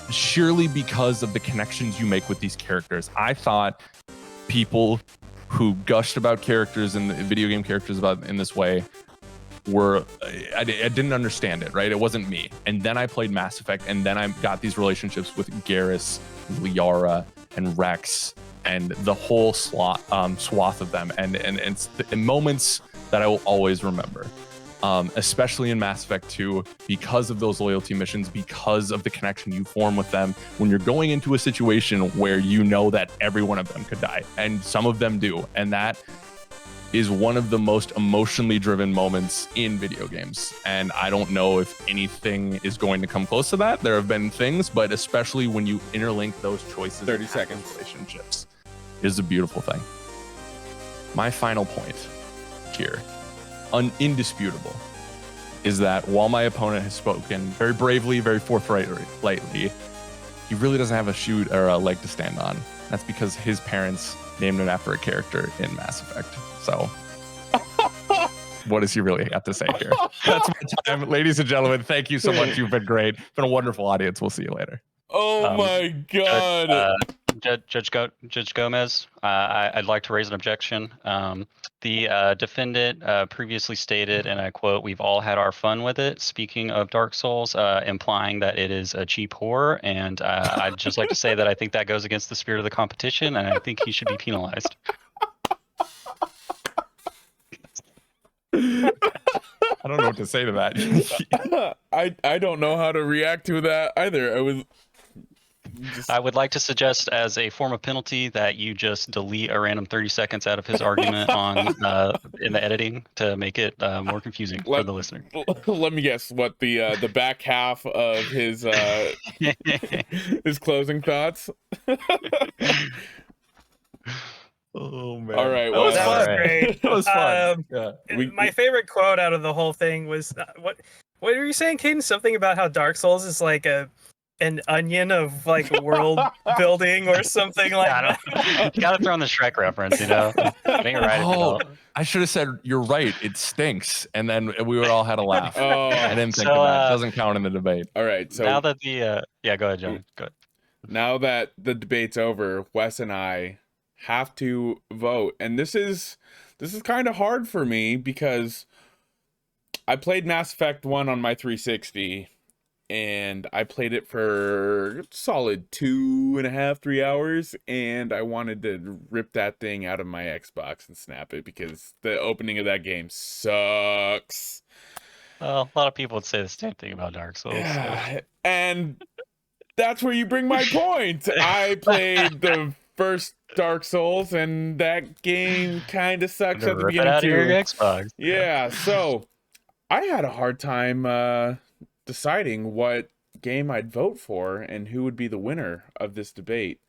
surely because of the connections you make with these characters. I thought people who gushed about characters and video game characters in this way I didn't understand it, right? It wasn't me. And then I played Mass Effect, and then I got these relationships with Garrus, Liara, and Rex, and the whole swath of them, and it's the moments that I will always remember, especially in Mass Effect 2, because of those loyalty missions, because of the connection you form with them when you're going into a situation where you know that every one of them could die, and some of them do, and that is one of the most emotionally driven moments in video games. And I don't know if anything is going to come close to that. There have been things, but especially when you interlink those choices, 30 seconds relationships is a beautiful thing. My final point here, indisputable, is that while my opponent has spoken very bravely, very forthrightly, he really doesn't have a shoot or a leg to stand on. That's because his parents named him after a character in Mass Effect. So, what does he really have to say here? That's my time. Ladies and gentlemen, thank you so much. You've been great. Been a wonderful audience. We'll see you later. Oh my God. Judge Gomez, I'd like to raise an objection. The defendant previously stated, and I quote, "We've all had our fun with it," speaking of Dark Souls, implying that it is a cheap horror. And I'd just like to say that I think that goes against the spirit of the competition, and I think he should be penalized. I don't know what to say to that. I don't know how to react to that either. I would like to suggest as a form of penalty that you just delete a random 30 seconds out of his argument in the editing to make it more confusing for the listener. Let me guess what the back half of his his closing thoughts. Oh man! All right, that was great. That was fun. Yeah. My favorite quote out of the whole thing was what were you saying, Caden? Something about how Dark Souls is like an onion of like world building or something like that. You gotta throw in the Shrek reference, you know. I should have said you're right. It stinks, and then we would all had a laugh. I didn't think of that. It doesn't count in the debate. All right. So now that go ahead, John. Go ahead. Now that the debate's over, Wes and I have to vote, and this is kind of hard for me because I played Mass Effect 1 on my 360, and I played it for a solid 2.5-3 hours, and I wanted to rip that thing out of my Xbox and snap it because the opening of that game sucks. Well, a lot of people would say the same thing about Dark Souls. Yeah. And that's where you bring my point. I played the first Dark Souls, and that game kind of sucks at the beginning out too. Of your Xbox. Yeah, so I had a hard time deciding what game I'd vote for and who would be the winner of this debate.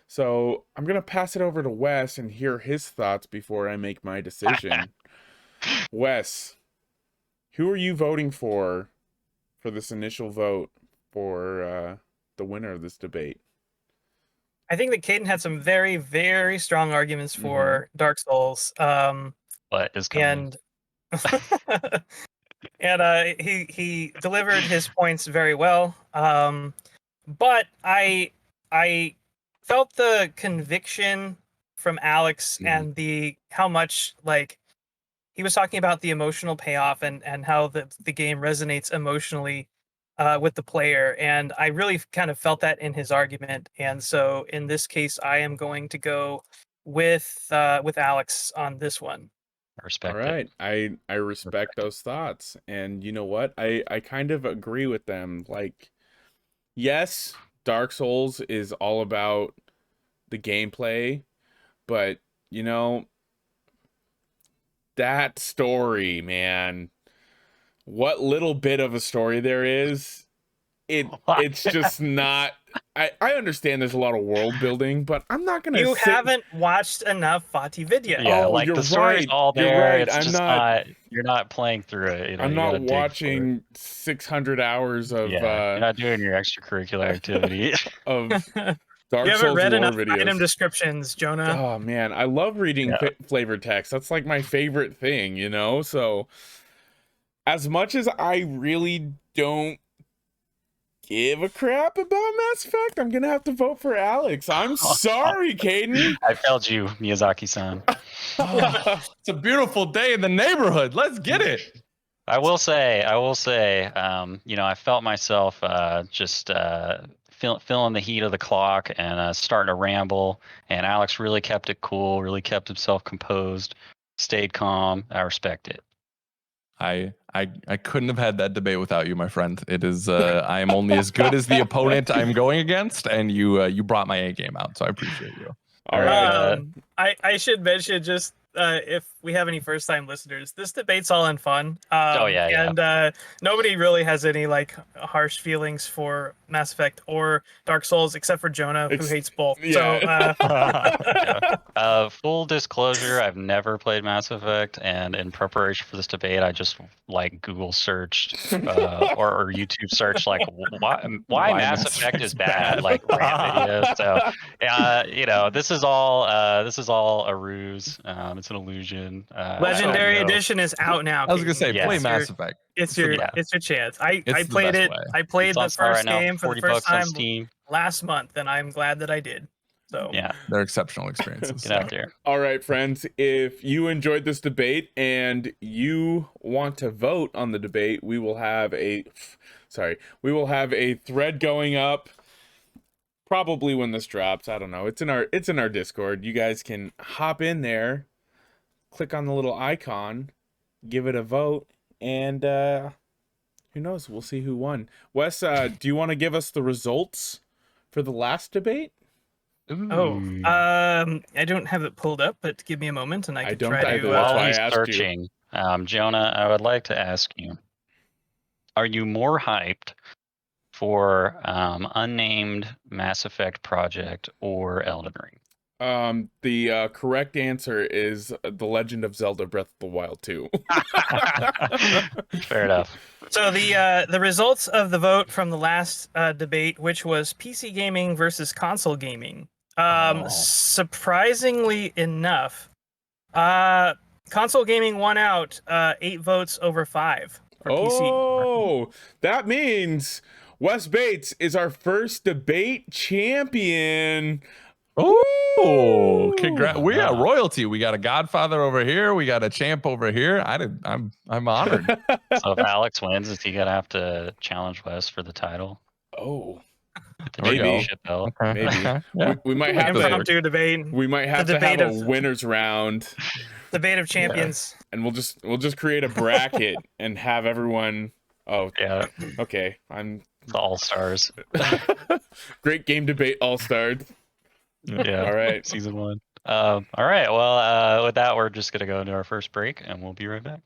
So I'm going to pass it over to Wes and hear his thoughts before I make my decision. Wes, who are you voting for this initial vote for the winner of this debate? I think that Caden had some very, very strong arguments for Dark Souls. What is coming? And he delivered his points very well. But I felt the conviction from Alex and how much he was talking about the emotional payoff and how the game resonates emotionally with the player, and I really kind of felt that in his argument. And so in this case, I am going to go with Alex on this one. I respect All right. I respect those thoughts. And you know what? I kind of agree with them. Like, yes, Dark Souls is all about the gameplay, but you know, that story, man, what little bit of a story there is, it's just not. I understand there's a lot of world building, but I'm not gonna. You haven't watched enough Fati video. Yeah, Oh, like you're the story's right. all there. You're right. It's just not. You're not playing through it. You know, I'm you not gotta dig for it. watching 600 hours of. You're not doing your extracurricular activity. Of Dark You haven't Souls read lore enough videos. item descriptions, Jonah. Oh man, I love reading flavored text. That's like my favorite thing, you know? So as much as I really don't give a crap about Mass Effect, I'm gonna have to vote for Alex. I'm sorry, Caden. I failed you, Miyazaki-san. It's a beautiful day in the neighborhood. Let's get it. I will say, you know, I felt myself just feeling the heat of the clock and starting to ramble. And Alex really kept it cool, really kept himself composed, stayed calm. I respect it. I couldn't have had that debate without you, my friend. It is I am only as good as the opponent I'm going against, and you brought my A game out, so I appreciate you. All right. I should mention just if we have any first time listeners, this debate's all in fun. And nobody really has any harsh feelings for Mass Effect or Dark Souls except for Jonah, who hates both. Yeah. So full disclosure, I've never played Mass Effect, and in preparation for this debate, I just Google searched or YouTube searched why Mass Effect is bad, rant videos. So you know, this is all a ruse. It's an illusion. Legendary Edition is out now. I was gonna say, play Mass Effect. It's your chance. I played it. I played the first game for the first time last month, and I'm glad that I did. So yeah, they're exceptional experiences. Get out there. All right, friends. If you enjoyed this debate and you want to vote on the debate, we will have a thread going up. Probably when this drops. I don't know. It's in our Discord. You guys can hop in there, click on the little icon, give it a vote, and who knows? We'll see who won. Wes, do you want to give us the results for the last debate? I don't have it pulled up, but give me a moment and I can try to. While he's searching, Jonah, I would like to ask you: are you more hyped for unnamed Mass Effect project or Elden Ring? The correct answer is The Legend of Zelda: Breath of the Wild 2. Fair enough. So the results of the vote from the last debate, which was PC gaming versus console gaming, surprisingly enough, console gaming won out 8 votes over 5 for PC. Oh, that means Wes Bates is our first debate champion. Oh, congrats! We got royalty. We got a Godfather over here. We got a champ over here. I'm honored. So if Alex wins, is he gonna have to challenge Wes for the title? Oh, maybe. Maybe. Yeah. We might have impromptu debate. We might have to have a winners round. Debate of champions. Yeah. And we'll just create a bracket and have everyone. Oh yeah. Okay. I'm the All Stars. Great game debate All Stars. Yeah. All right. Season 1. All right. Well, with that, we're just gonna go into our first break, and we'll be right back.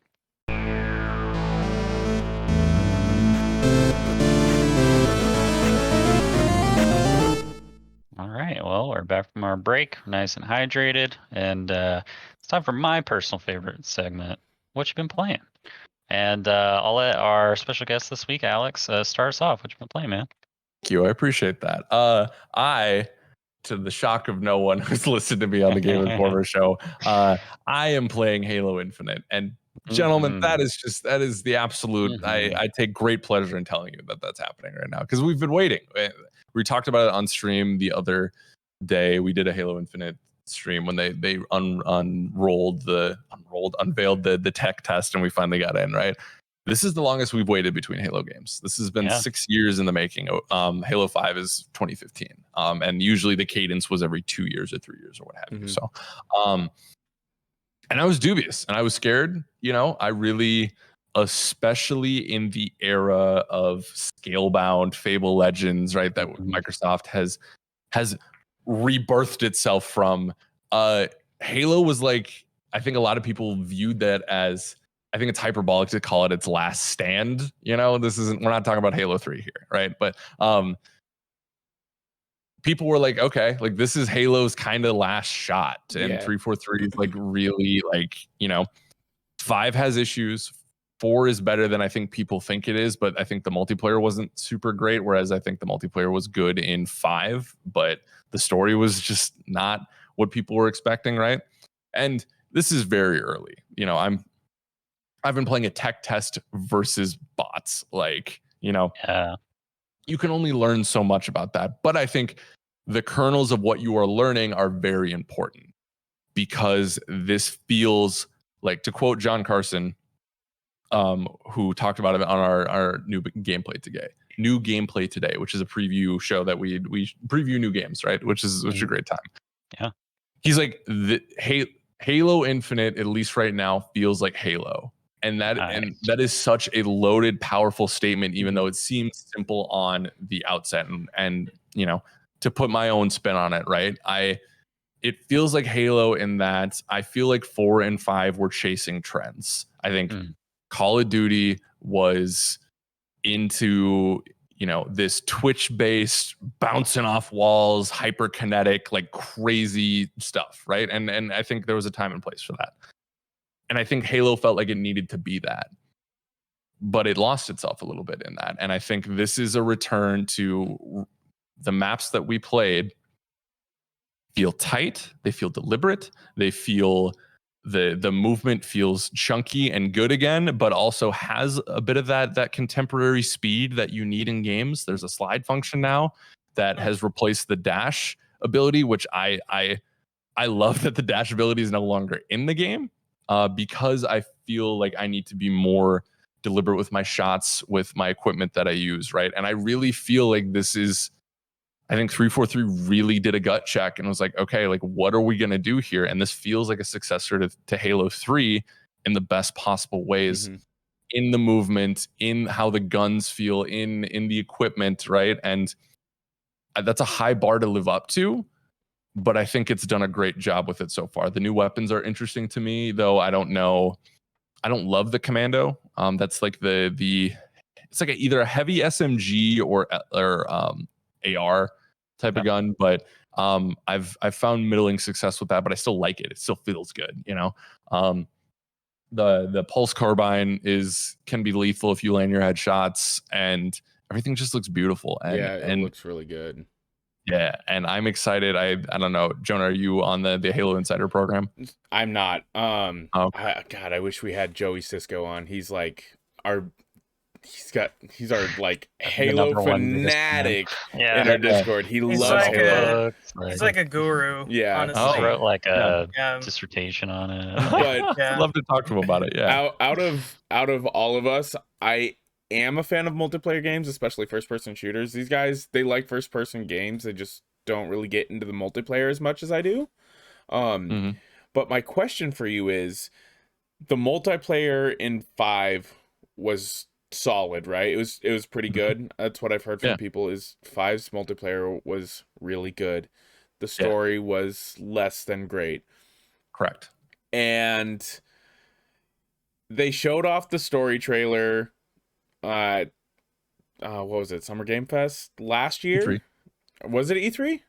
All right. Well, we're back from our break, nice and hydrated, and it's time for my personal favorite segment. What you been playing? And I'll let our special guest this week, Alex, start us off. What you been playing, man? Thank you. I appreciate that. I, to the shock of no one who's listened to me on the Game Informer show, I am playing Halo Infinite. And gentlemen, that is the absolute. I take great pleasure in telling you that that's happening right now because we've been waiting. We talked about it on stream the other day. We did a Halo Infinite stream when they unveiled the tech test and we finally got in, right? This is the longest we've waited between Halo games. This has been 6 years in the making. Halo 5 is 2015. And usually the cadence was every 2 years or 3 years or what have you. So, and I was dubious and I was scared. I really, especially in the era of Scalebound, Fable Legends, right? That Microsoft has rebirthed itself from. Halo was like, I think a lot of people viewed that as, I think it's hyperbolic to call it its last stand. We're not talking about Halo 3 here, right? But people were like, okay, like this is Halo's kind of last shot. And 343 is like really like, 5 has issues. 4 is better than I think people think it is, but I think the multiplayer wasn't super great, whereas I think the multiplayer was good in 5, but the story was just not what people were expecting, right? And this is very early. I've been playing a tech test versus bots. You can only learn so much about that. But I think the kernels of what you are learning are very important because this feels like, to quote John Carson, who talked about it on our new gameplay today, which is a preview show that we preview new games, right? Which is a great time. Yeah. He's like, Halo Infinite, at least right now, feels like Halo. And that is such a loaded, powerful statement, even though it seems simple on the outset. And to put my own spin on it, right? It feels like Halo in that I feel like 4 and 5 were chasing trends. I think Call of Duty was into this Twitch-based bouncing off walls, hyperkinetic, like crazy stuff, right? And I think there was a time and place for that. And I think Halo felt like it needed to be that. But it lost itself a little bit in that. And I think this is a return to the maps that we played feel tight, they feel deliberate, they feel the movement feels chunky and good again, but also has a bit of that contemporary speed that you need in games. There's a slide function now that has replaced the dash ability, which I love that the dash ability is no longer in the game. Because I feel like I need to be more deliberate with my shots, with my equipment that I use, right? And I really feel like I think 343 really did a gut check and was like, okay, like what are we going to do here? And this feels like a successor to Halo 3 in the best possible ways, in the movement, in how the guns feel, in the equipment, right? And that's a high bar to live up to. But I think it's done a great job with it so far. The new weapons are interesting to me, though. I don't love the Commando. That's like it's like either a heavy SMG or AR type of gun. But I've found middling success with that. But I still like it. It still feels good. The pulse carbine can be lethal if you land your headshots, and everything just looks beautiful. And it looks really good. Yeah, and I'm excited. I don't know, Jonah, are you on the Halo Insider program? I'm not. Okay. God, I wish we had Joey Cisco on. He's like he's our like Halo fanatic in our Discord. He loves Halo. He's like a guru. Yeah, honestly. He wrote like a dissertation on it. But I'd love to talk to him about it. Yeah. Out of all of us, I am a fan of multiplayer games, especially first-person shooters. These guys, they like first-person games. They just don't really get into the multiplayer as much as I do. But my question for you is, the multiplayer in 5 was solid, right? It was pretty good. That's what I've heard from people, is 5's multiplayer was really good. The story was less than great. Correct. And they showed off the story trailer what was it, Summer Game Fest last year? E3. Was it E3?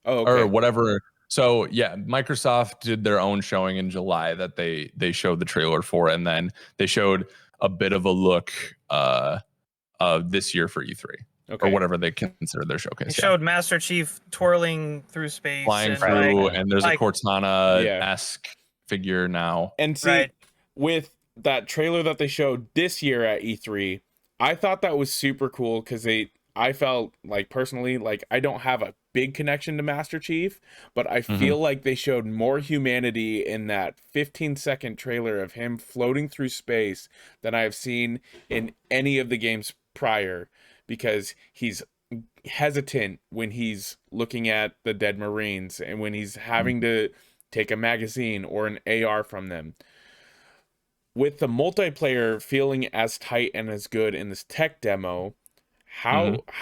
or whatever. So yeah, Microsoft did their own showing in July that they showed the trailer for, and then they showed a bit of a look this year for E3 or whatever they consider their showcase. They showed Master Chief twirling through space, flying and through, and there's a Cortana-esque figure now. And see, with that trailer that they showed this year at E3, I thought that was super cool because I felt like personally, like I don't have a big connection to Master Chief, but I feel like they showed more humanity in that 15-second trailer of him floating through space than I have seen in any of the games prior, because he's hesitant when he's looking at the dead Marines and when he's having to take a magazine or an AR from them. With the multiplayer feeling as tight and as good in this tech demo,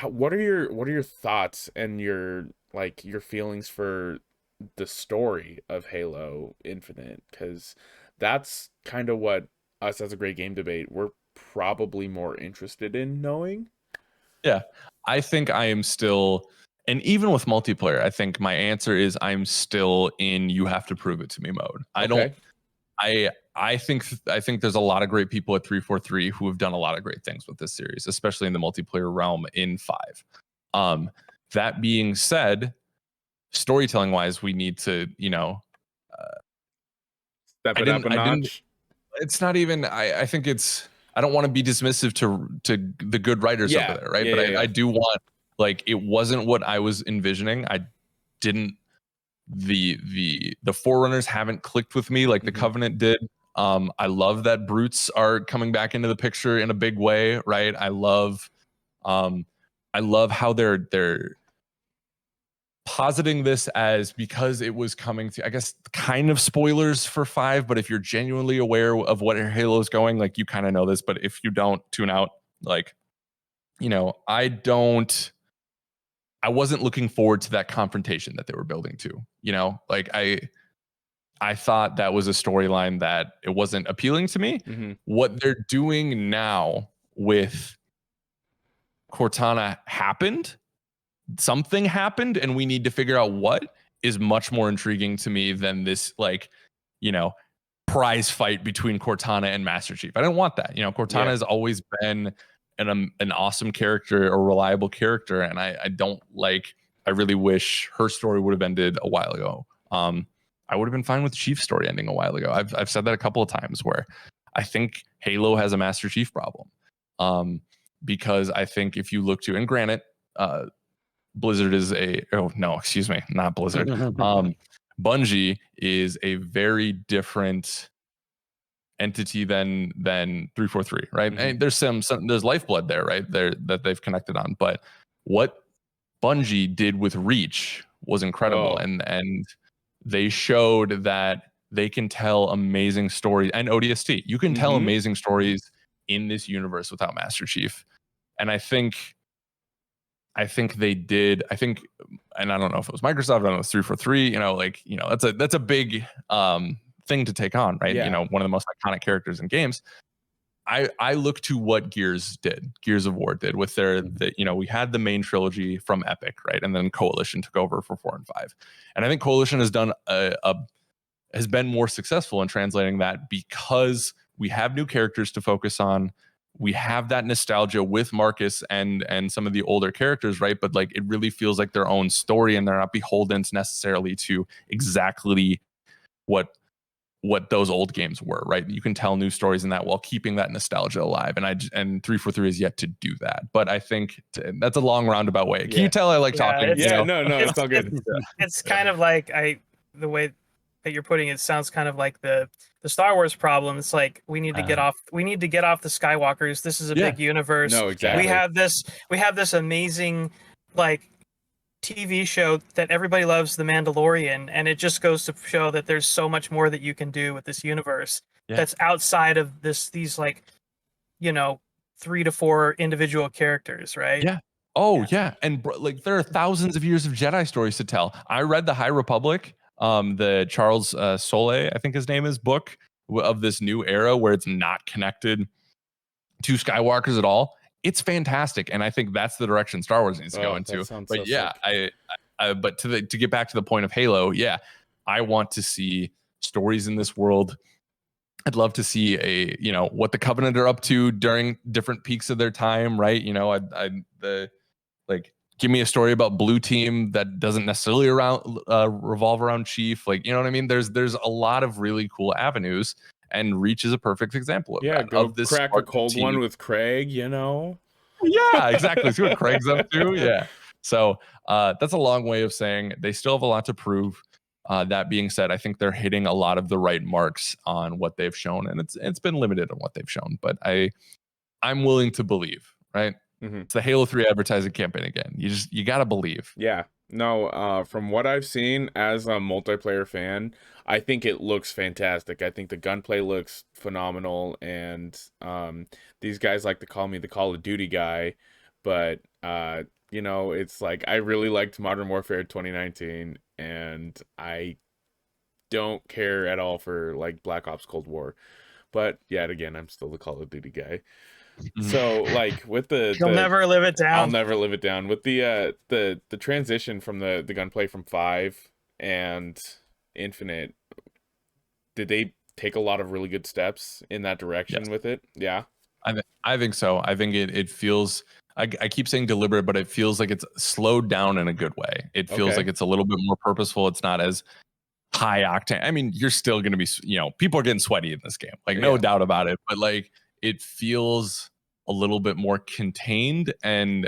what are your thoughts and your feelings for the story of Halo Infinite? Because that's kind of what us as a Great Game Debate, we're probably more interested in knowing. Yeah, I think I am still, and even with multiplayer, I think my answer is I'm still in you have to prove it to me mode. I think there's a lot of great people at 343 who have done a lot of great things with this series, especially in the multiplayer realm in 5. That being said, storytelling wise, we need to, step it up a notch. It's not even, I think it's, I don't want to be dismissive to the good writers over there, right? I do want, like, it wasn't what I was envisioning. I didn't, the Forerunners haven't clicked with me like the Covenant did. I love that brutes are coming back into the picture in a big way, right? I love how they're positing this as, because it was coming to, I guess, kind of spoilers for 5, but if you're genuinely aware of what Halo's going, like, you kind of know this, but if you don't, tune out. Like, I wasn't looking forward to that confrontation that they were building to, like, I thought that was a storyline that it wasn't appealing to me. What they're doing now with Cortana happened. Something happened, and we need to figure out what is much more intriguing to me than this, like, prize fight between Cortana and Master Chief. I don't want that. Cortana has always been an awesome character, a reliable character, and I really wish her story would have ended a while ago. I would have been fine with Chief's story ending a while ago. I've said that a couple of times, where I think Halo has a Master Chief problem, because I think if you look to, and granted, Blizzard is not Blizzard. Bungie is a very different entity than 343, right? And there's there's lifeblood there, right? That they've connected on. But what Bungie did with Reach was incredible, and they showed that they can tell amazing stories, and ODST. You can tell amazing stories in this universe without Master Chief, and I think they did. And I don't know if it was Microsoft, I don't know if it was 343. That's a big thing to take on, right? One of the most iconic characters in games. I look to what Gears of War did with we had the main trilogy from Epic, right? And then Coalition took over for 4 and 5. And I think Coalition has done has been more successful in translating that, because we have new characters to focus on. We have that nostalgia with Marcus and some of the older characters, right? But like, it really feels like their own story, and they're not beholden necessarily to exactly what those old games were, right? You can tell new stories in that while keeping that nostalgia alive. And 343 is yet to do that. But I think that's a long roundabout way. Can you tell I like talking? No, it's all good. It's kind of like the way that you're putting it sounds kind of like the Star Wars problem. It's like, we need to get off the Skywalkers. This is a big universe. No, exactly. We have this amazing, like, TV show that everybody loves, The Mandalorian, and it just goes to show that there's so much more that you can do with this universe that's outside of these 3 to 4 individual characters, right? Yeah. Yeah. And like, there are thousands of years of Jedi stories to tell. I read the High Republic, the Charles Soule, I think his name is, book of this new era where it's not connected to Skywalkers at all. it's fantastic, and I think that's the direction Star Wars needs to go into. But yeah, but to get back to the point of Halo, yeah, I want to see stories in this world. I'd love to see what the Covenant are up to during different peaks of their time, right? Give me a story about Blue Team that doesn't necessarily revolve around Chief. Like, you know what I mean? There's a lot of really cool avenues, and Reach is a perfect example of that. Go of this crack a cold one with Craig, Yeah, exactly. See what Craig's up to. Yeah. So that's a long way of saying they still have a lot to prove. That being said, I think they're hitting a lot of the right marks on what they've shown, and it's been limited on what they've shown. But I'm willing to believe, right? Mm-hmm. It's the Halo 3 advertising campaign again. You gotta believe. Yeah. No, from what I've seen as a multiplayer fan, I think it looks fantastic. I think the gunplay looks phenomenal, and these guys like to call me the Call of Duty guy, but it's like I really liked Modern Warfare 2019, and I don't care at all for like Black Ops Cold War. But yet again, I'm still the Call of Duty guy. So like with you'll never live it down. I'll never live it down. With the transition from the gunplay from 5 and Infinite, did they take a lot of really good steps in that direction with it? Yeah. I think so. I think it feels, I keep saying deliberate, but it feels like it's slowed down in a good way. It feels like it's a little bit more purposeful. It's not as high octane. I mean, you're still going to be, people are getting sweaty in this game. Like, no doubt about it. But like, it feels a little bit more contained and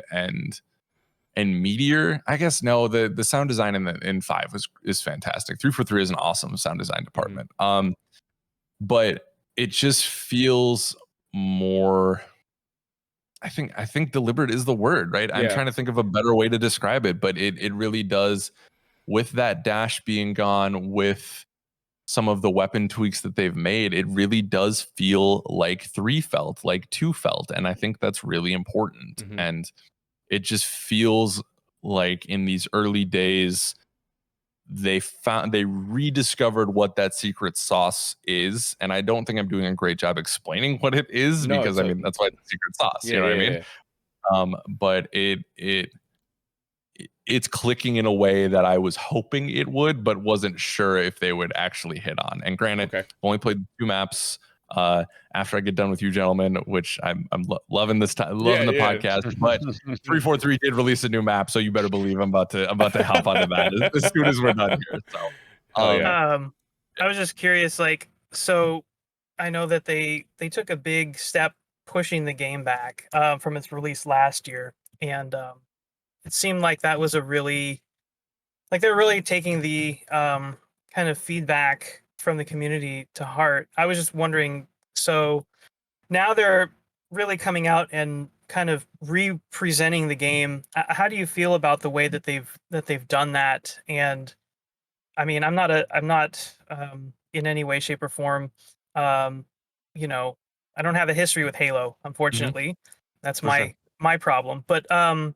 meatier. I guess no, the sound design in 5 is fantastic. 343 is an awesome sound design department. But it just feels more, I think deliberate is the word, right? I'm trying to think of a better way to describe it, but it really does, with that dash being gone, with some of the weapon tweaks that they've made, it really does feel like 3 felt, like 2 felt. And I think that's really important. Mm-hmm. And it just feels like in these early days, they rediscovered what that secret sauce is. And I don't think I'm doing a great job explaining what it is, because that's why it's a secret sauce. You know what I mean? But it's clicking in a way that I was hoping it would, but wasn't sure if they would actually hit on. And granted, I've only played 2 maps after I get done with you gentlemen, which I'm loving this time, loving the podcast. But 343 did release a new map, so you better believe I'm about to hop onto that as soon as we're done here. So, I was just curious, like, so I know that they took a big step pushing the game back from its release last year, and it seemed like that was they're really taking the kind of feedback from the community to heart. I was just wondering, so now they're really coming out and kind of re-presenting the game. How do you feel about the way that they've done that? And I mean, I'm not in any way, shape, or form, I don't have a history with Halo, unfortunately. Mm-hmm. That's my problem. But how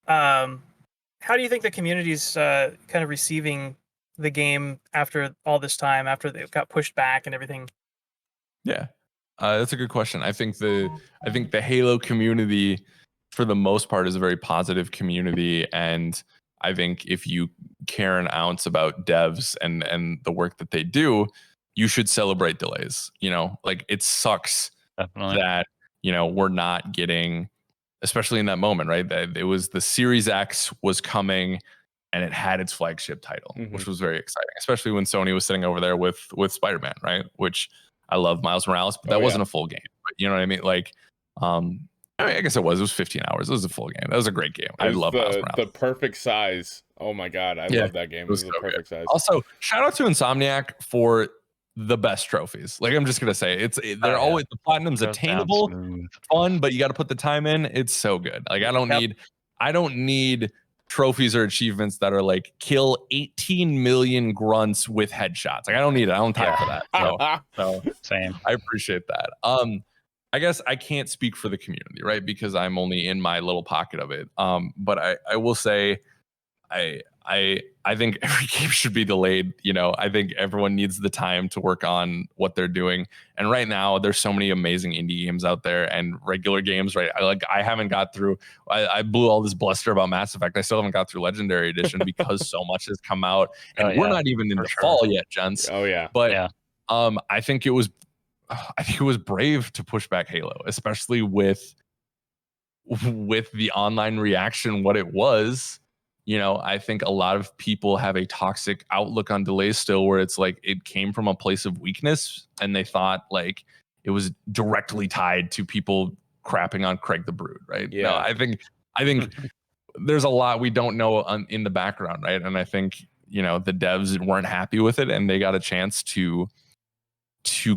do you think the community's kind of receiving the game after all this time, after they got pushed back and everything? Yeah, that's a good question. I think the Halo community, for the most part, is a very positive community, and I think if you care an ounce about devs and the work that they do, you should celebrate delays. Like, it sucks that we're not getting, especially in that moment, right? That it was the Series X was coming, and it had its flagship title, which was very exciting, especially when Sony was sitting over there with Spider-Man, right? Which I love Miles Morales, but that wasn't a full game. But you know what I mean? Like, I guess it was 15 hours. It was a full game. That was a great game. I love Miles Morales. The perfect size. Oh my God. I love that game. It was the perfect size. Also, shout out to Insomniac for the best trophies. Like, I'm just going to say they're always, the platinum's attainable, fun, but you got to put the time in. It's so good. Like, I don't need trophies or achievements that are like kill 18 million grunts with headshots. Like, I don't need it. I don't have time for that. So same. I appreciate that. I guess I can't speak for the community, right? Because I'm only in my little pocket of it. But I will say, I I think every game should be delayed. You know, I think everyone needs the time to work on what they're doing. And right now, there's so many amazing indie games out there and regular games. Right, I haven't got through. I blew all this bluster about Mass Effect. I still haven't got through Legendary Edition because so much has come out, and we're not even into fall yet, gents. Oh yeah, but I think it was brave to push back Halo, especially with the online reaction. What it was. You know, I think a lot of people have a toxic outlook on delays still, where it's like it came from a place of weakness and they thought like it was directly tied to people crapping on Craig the Brood, right? Yeah. No, I think there's a lot we don't know in the background, right? And I think, you know, the devs weren't happy with it and they got a chance to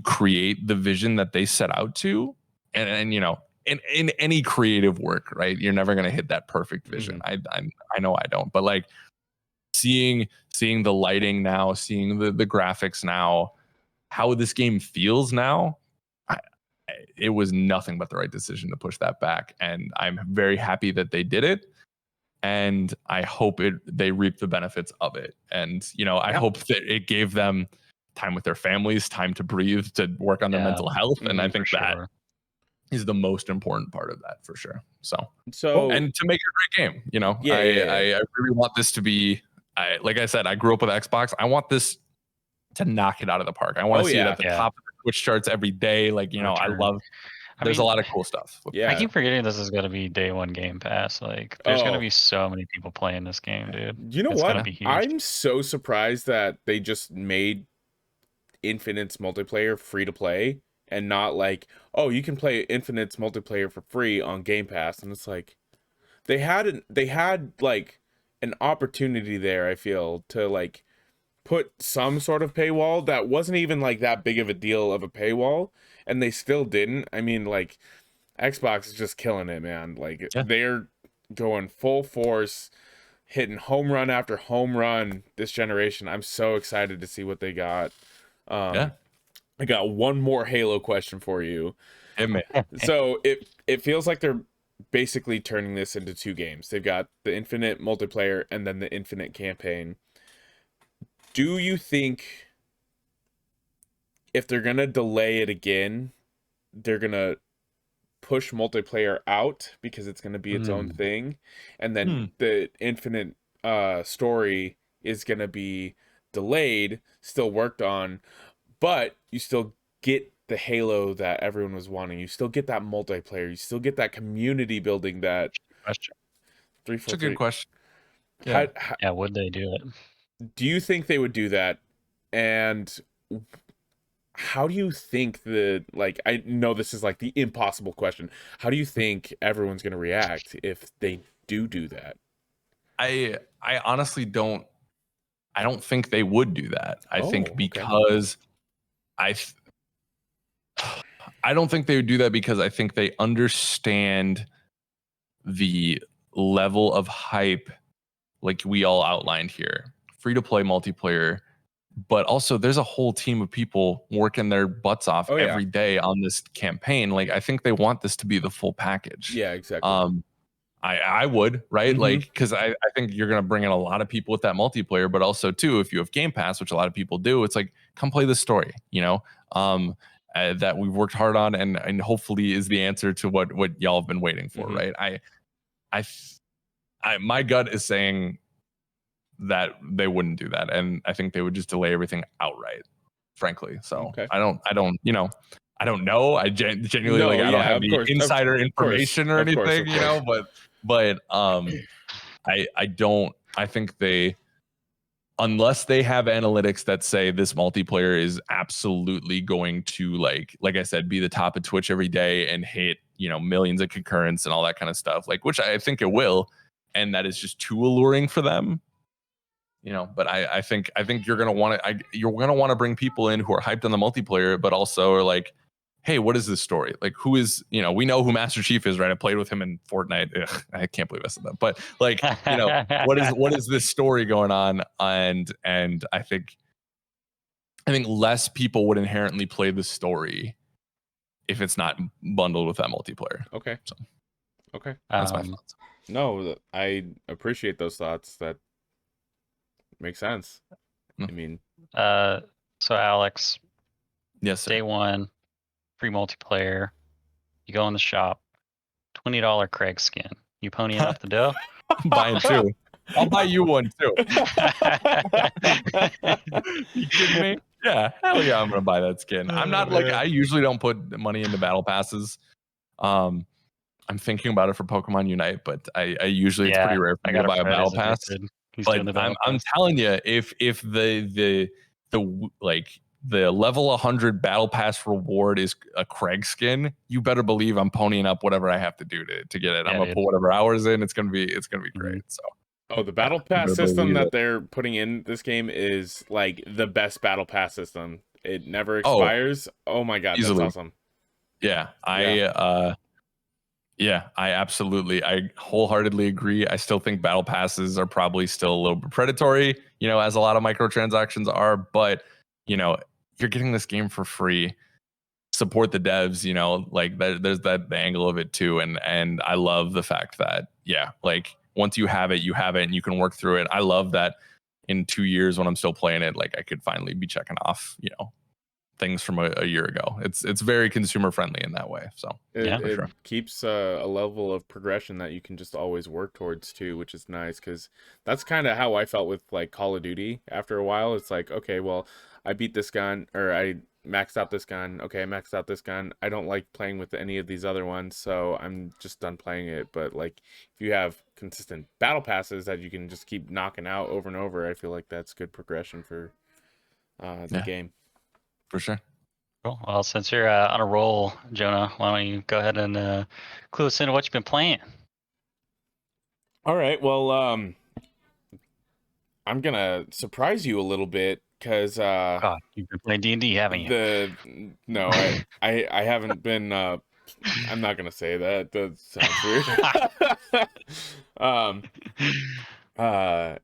create the vision that they set out to. And you know, in any creative work, right? You're never going to hit that perfect vision. I know I don't, but like seeing the lighting now, seeing the graphics now, how this game feels now, it was nothing but the right decision to push that back. And I'm very happy that they did it. And I hope they reap the benefits of it. And, you know, I hope that it gave them time with their families, time to breathe, to work on their mental health. And I think that is the most important part of that for sure. So and to make it a great game, you know, I really want this to be, like I said, I grew up with Xbox. I want this to knock it out of the park. I want to see it at the top of the Twitch charts every day. Like, you know, there's a lot of cool stuff. I keep forgetting this is going to be day one Game Pass. Like, there's going to be so many people playing this game, dude. You know what? I'm so surprised that they just made Infinite's multiplayer free to play. And not like, oh, you can play Infinite's multiplayer for free on Game Pass. And it's like, they had like an opportunity there, I feel, to like put some sort of paywall that wasn't even like that big of a deal of a paywall. And they still didn't. I mean, like, Xbox is just killing it, man. Like, they're going full force, hitting home run after home run this generation. I'm so excited to see what they got. I got one more Halo question for you. So it feels like they're basically turning this into two games. They've got the Infinite multiplayer and then the Infinite campaign. Do you think if they're going to delay it again, they're going to push multiplayer out because it's going to be its own thing? And then the Infinite story is going to be delayed, still worked on, but you still get the Halo that everyone was wanting. You still get that multiplayer. You still get that community building. That question. That's a good question. Yeah, would they do it? Do you think they would do that? And how do you think I know this is like the impossible question. How do you think everyone's going to react if they do that? I honestly don't. I don't think they would do that. I think because I don't think they would do that because I think they understand the level of hype, like we all outlined here. Free to play multiplayer, but also there's a whole team of people working their butts off every day on this campaign. Like, I think they want this to be the full package. Yeah, exactly. I would, right? Like, because I think you're going to bring in a lot of people with that multiplayer, but also too, if you have Game Pass, which a lot of people do, it's like, come play the story, you know, that we've worked hard on and hopefully is the answer to what y'all have been waiting for, right? My gut is saying that they wouldn't do that. And I think they would just delay everything outright, frankly. So I don't, you know, I don't know. I genuinely I don't have the insider information or anything, you know, but I think they, unless they have analytics that say this multiplayer is absolutely going to like I said, be the top of Twitch every day and hit, you know, millions of concurrents and all that kind of stuff, like, which I think it will. And that is just too alluring for them, you know, but I think you're going to want to bring people in who are hyped on the multiplayer, but also are like, hey, what is this story? Like, who is, you know, we know who Master Chief is, right? I played with him in Fortnite. Ugh, I can't believe I said that. But like, you know, what is this story going on? And I think less people would inherently play the story if it's not bundled with that multiplayer. Okay. So, okay. That's my thoughts. No, I appreciate those thoughts. That Makes sense. I mean, so Alex, Yes, sir. day one, free multiplayer. You go in the shop, $20 Craig skin. You ponying up the dough? I'm buying two. I'll buy you one too. You kidding me? Yeah, hell yeah, I'm gonna buy that skin. I'm not like, I usually don't put money into battle passes. I'm thinking about it for Pokemon Unite, but I usually it's pretty rare for me to buy a battle pass. But I'm telling you, if the like the level 100 battle pass reward is a Craig skin, you better believe I'm ponying up whatever I have to do to get it. I'm gonna put whatever hours in. It's gonna be great. So. Oh, the battle pass system that they're putting in this game is like the best battle pass system. It never expires. Oh my god, easily. That's awesome. Yeah, I absolutely, I wholeheartedly agree. I still think battle passes are probably still a little bit predatory, you know, as a lot of microtransactions are, but you know, you're getting this game for free. Support the devs, you know, like there's the angle of it too. And I love the fact that, like once you have it, and you can work through it. I love that in 2 years when I'm still playing it, like I could finally be checking off, you know, things from a year ago. It's very consumer friendly in that way. So it keeps a level of progression that you can just always work towards too, which is nice, because that's kind of how I felt with like Call of Duty. After a while, it's like, okay, well, I beat this gun, or I maxed out this gun. Okay, I maxed out this gun. I don't like playing with any of these other ones, so I'm just done playing it. But like, if you have consistent battle passes that you can just keep knocking out over and over, I feel like that's good progression for the game. For sure. Cool. Well, since you're on a roll, Jonah, why don't you go ahead and clue us into what you've been playing? All right. Well, I'm gonna surprise you a little bit because God, you've been playing D&D, haven't you? No, I haven't been. I'm not gonna say that. That sounds weird.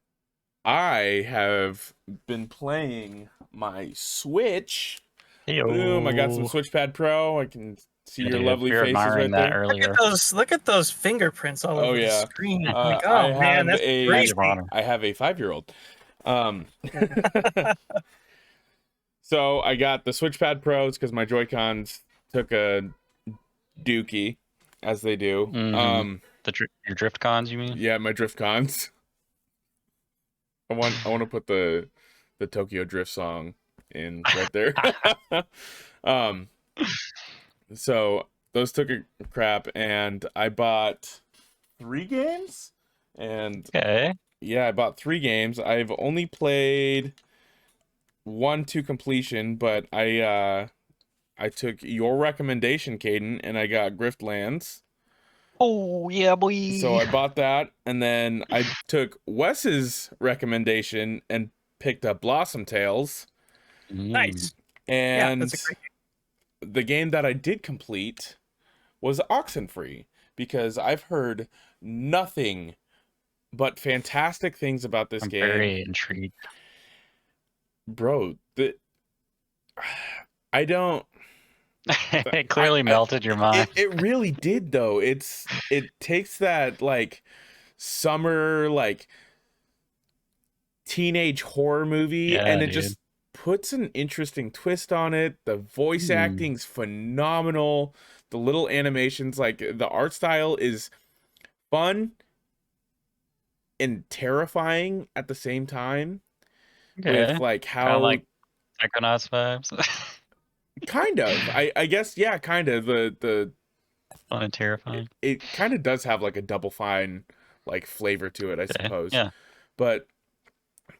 I have been playing my Switch. Hey-o. Boom! I got some Switchpad Pro. I can see your lovely faces right there. Earlier. Look at those fingerprints all over the screen. Like, oh man, that's crazy. I have a 5-year-old. So I got the Switchpad Pros because my Joy-Cons took a dookie, as they do. Mm-hmm. Your Drift Cons, you mean? Yeah, my Drift Cons. I want to put the Tokyo Drift song in right there. So those took a crap, and I bought 3 games. And yeah, I bought 3 games. I've only played 1 to completion, but I took your recommendation, Caden, and I got Griftlands. Oh yeah, boy. So I bought that, and then I took Wes's recommendation and picked up Blossom Tales. Nice. And that's a great game. The game that I did complete was Oxenfree, because I've heard nothing but fantastic things about this game. I'm very intrigued. Bro, I don't... It clearly melted your mind. It really did, though. It takes that like summer like teenage horror movie, and it just puts an interesting twist on it. The voice acting's phenomenal. The little animations, like the art style, is fun and terrifying at the same time. With like how like Psychonauts vibes. Kind of. I guess, yeah, kind of. The fun and terrifying. It kind of does have like a Double Fine like flavor to it, I suppose. Yeah. But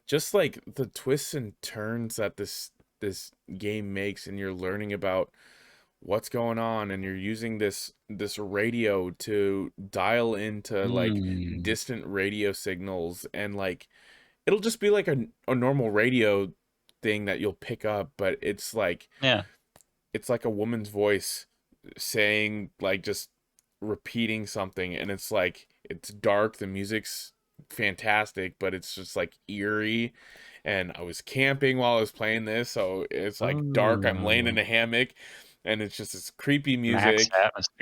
just like the twists and turns that this game makes, and you're learning about what's going on, and you're using this radio to dial into like distant radio signals, and like it'll just be like a normal radio thing that you'll pick up, but it's like it's like a woman's voice saying, like, just repeating something, and it's like, it's dark, the music's fantastic, but it's just like eerie. And I was camping while I was playing this, so it's like dark, I'm laying in a hammock, and it's just this creepy music.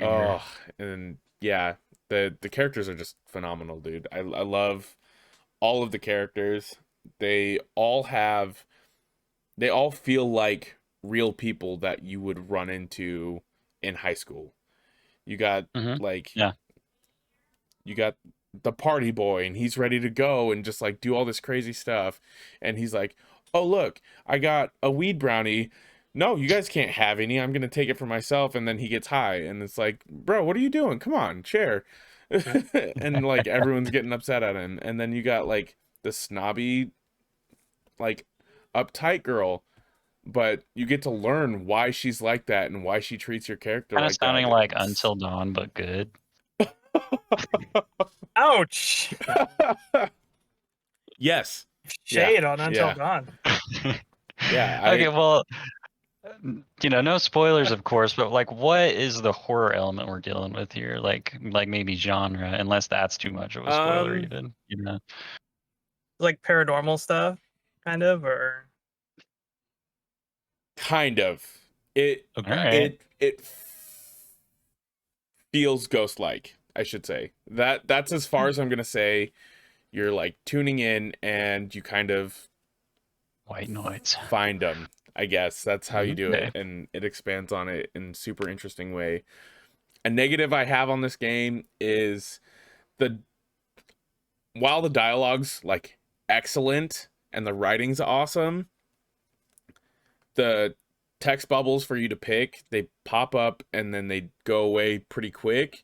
Oh, and yeah, the characters are just phenomenal, dude. I love all of the characters. they all feel like real people that you would run into in high school. You got like, yeah, you got the party boy, and he's ready to go and just like do all this crazy stuff. And he's like, oh, look, I got a weed brownie. No, you guys can't have any. I'm going to take it for myself. And then he gets high, and it's like, bro, what are you doing? Come on, share. And like everyone's getting upset at him. And then you got like the snobby, like uptight girl, but you get to learn why she's like that and why she treats your character kind of like sounding that. like Until Dawn, but good. Ouch! Yes. Shade on Until Dawn. Yeah. Okay, well, no spoilers, of course, but like, what is the horror element we're dealing with here? Like maybe genre, unless that's too much of a spoiler, even. Like paranormal stuff, kind of, or kind of. It feels ghost-like, I should say. That's as far as I'm gonna say. You're like tuning in, and you kind of white noise find them. I guess that's how you do it, and it expands on it in a super interesting way. A negative I have on this game is while the dialogue's like excellent and the writing's awesome, the text bubbles for you to pick, they pop up and then they go away pretty quick.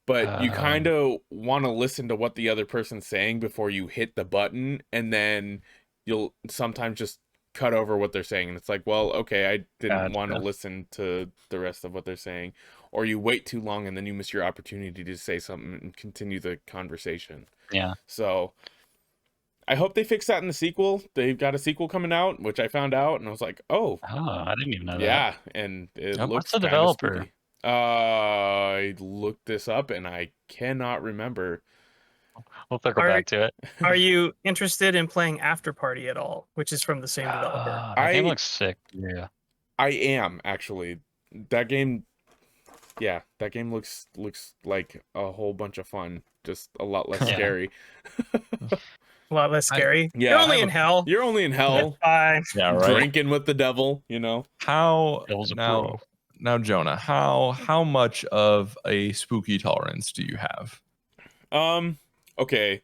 But you kind of want to listen to what the other person's saying before you hit the button, and then you'll sometimes just cut over what they're saying, and it's like, well, okay, I didn't want to listen to the rest of what they're saying. Or you wait too long and then you miss your opportunity to say something and continue the conversation. Yeah. So I hope they fix that in the sequel. They've got a sequel coming out, which I found out, and I was like, oh, I didn't even know that. Yeah, and it looks what's the developer? Spooky. I looked this up and I cannot remember. We'll circle back to it. Are you interested in playing After Party at all, which is from the same developer? That game looks sick. Yeah, I am actually. That game looks like a whole bunch of fun, just a lot less scary. A lot less scary. Yeah, You're only in hell. You're only in hell. Fine. Yeah, right. Drinking with the devil, How now, Jonah, how much of a spooky tolerance do you have? Okay.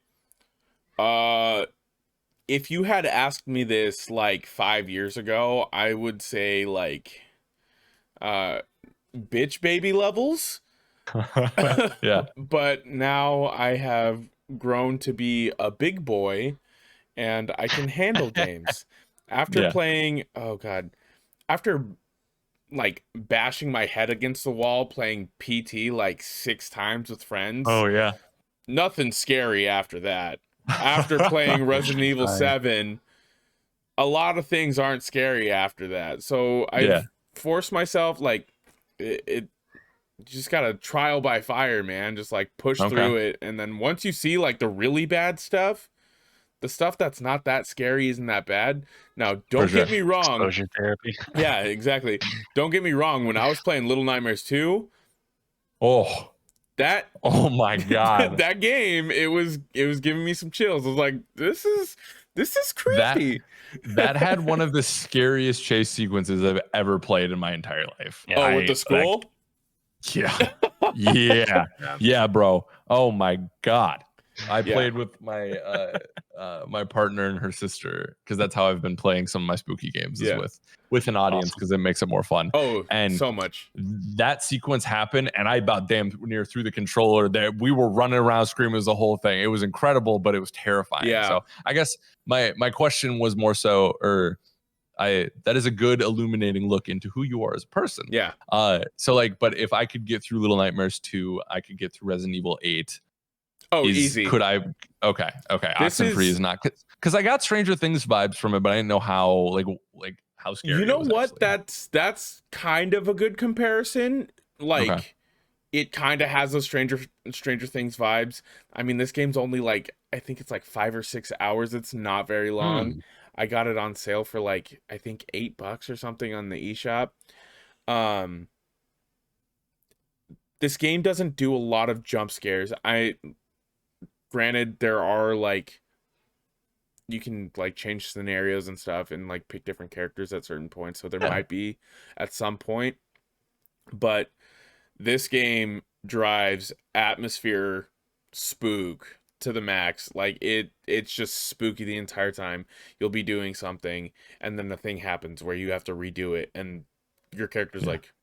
If you had asked me this like 5 years ago, I would say like bitch baby levels. Yeah. But now I have grown to be a big boy and I can handle games. After playing, after like bashing my head against the wall playing PT like 6 times with friends. Oh yeah. Nothing scary after that. After playing Resident Evil 7, a lot of things aren't scary after that. So I forced myself, like, it just got a trial by fire, man. Just like push through it. And then once you see like the really bad stuff, the stuff that's not that scary isn't that bad. Now, don't get me wrong. Exposure therapy. Yeah, exactly. Don't get me wrong. When I was playing Little Nightmares 2, oh my god, that game, it was giving me some chills. I was like, this is creepy. That had one of the scariest chase sequences I've ever played in my entire life. Yeah, with the school? Yeah, bro. Oh my god. I played with my my partner and her sister, because that's how I've been playing some of my spooky games, is with an audience, because it makes it more fun. Oh, and so much. That sequence happened, and I about damn near threw the controller. There, we were running around screaming. It was the whole thing. It was incredible, but it was terrifying. Yeah. So I guess my question was more so, that is a good illuminating look into who you are as a person. Yeah. So like, but if I could get through Little Nightmares 2, I could get through Resident Evil 8. Oh, easy. Could I? Okay. Oxenfree is not, because I got Stranger Things vibes from it, but I didn't know how how scary. You know it was, what? actually. That's kind of a good comparison. Like, it kind of has those Stranger Things vibes. I mean, this game's only like, I think it's like 5 or 6 hours. It's not very long. I got it on sale for like, I think $8 or something on the eShop. This game doesn't do a lot of jump scares. Granted, there are like you can like change scenarios and stuff and like pick different characters at certain points. So there Yeah. might be at some point, but this game drives atmosphere spook to the max. Like it's just spooky the entire time. You'll be doing something and then the thing happens where you have to redo it and your character's like,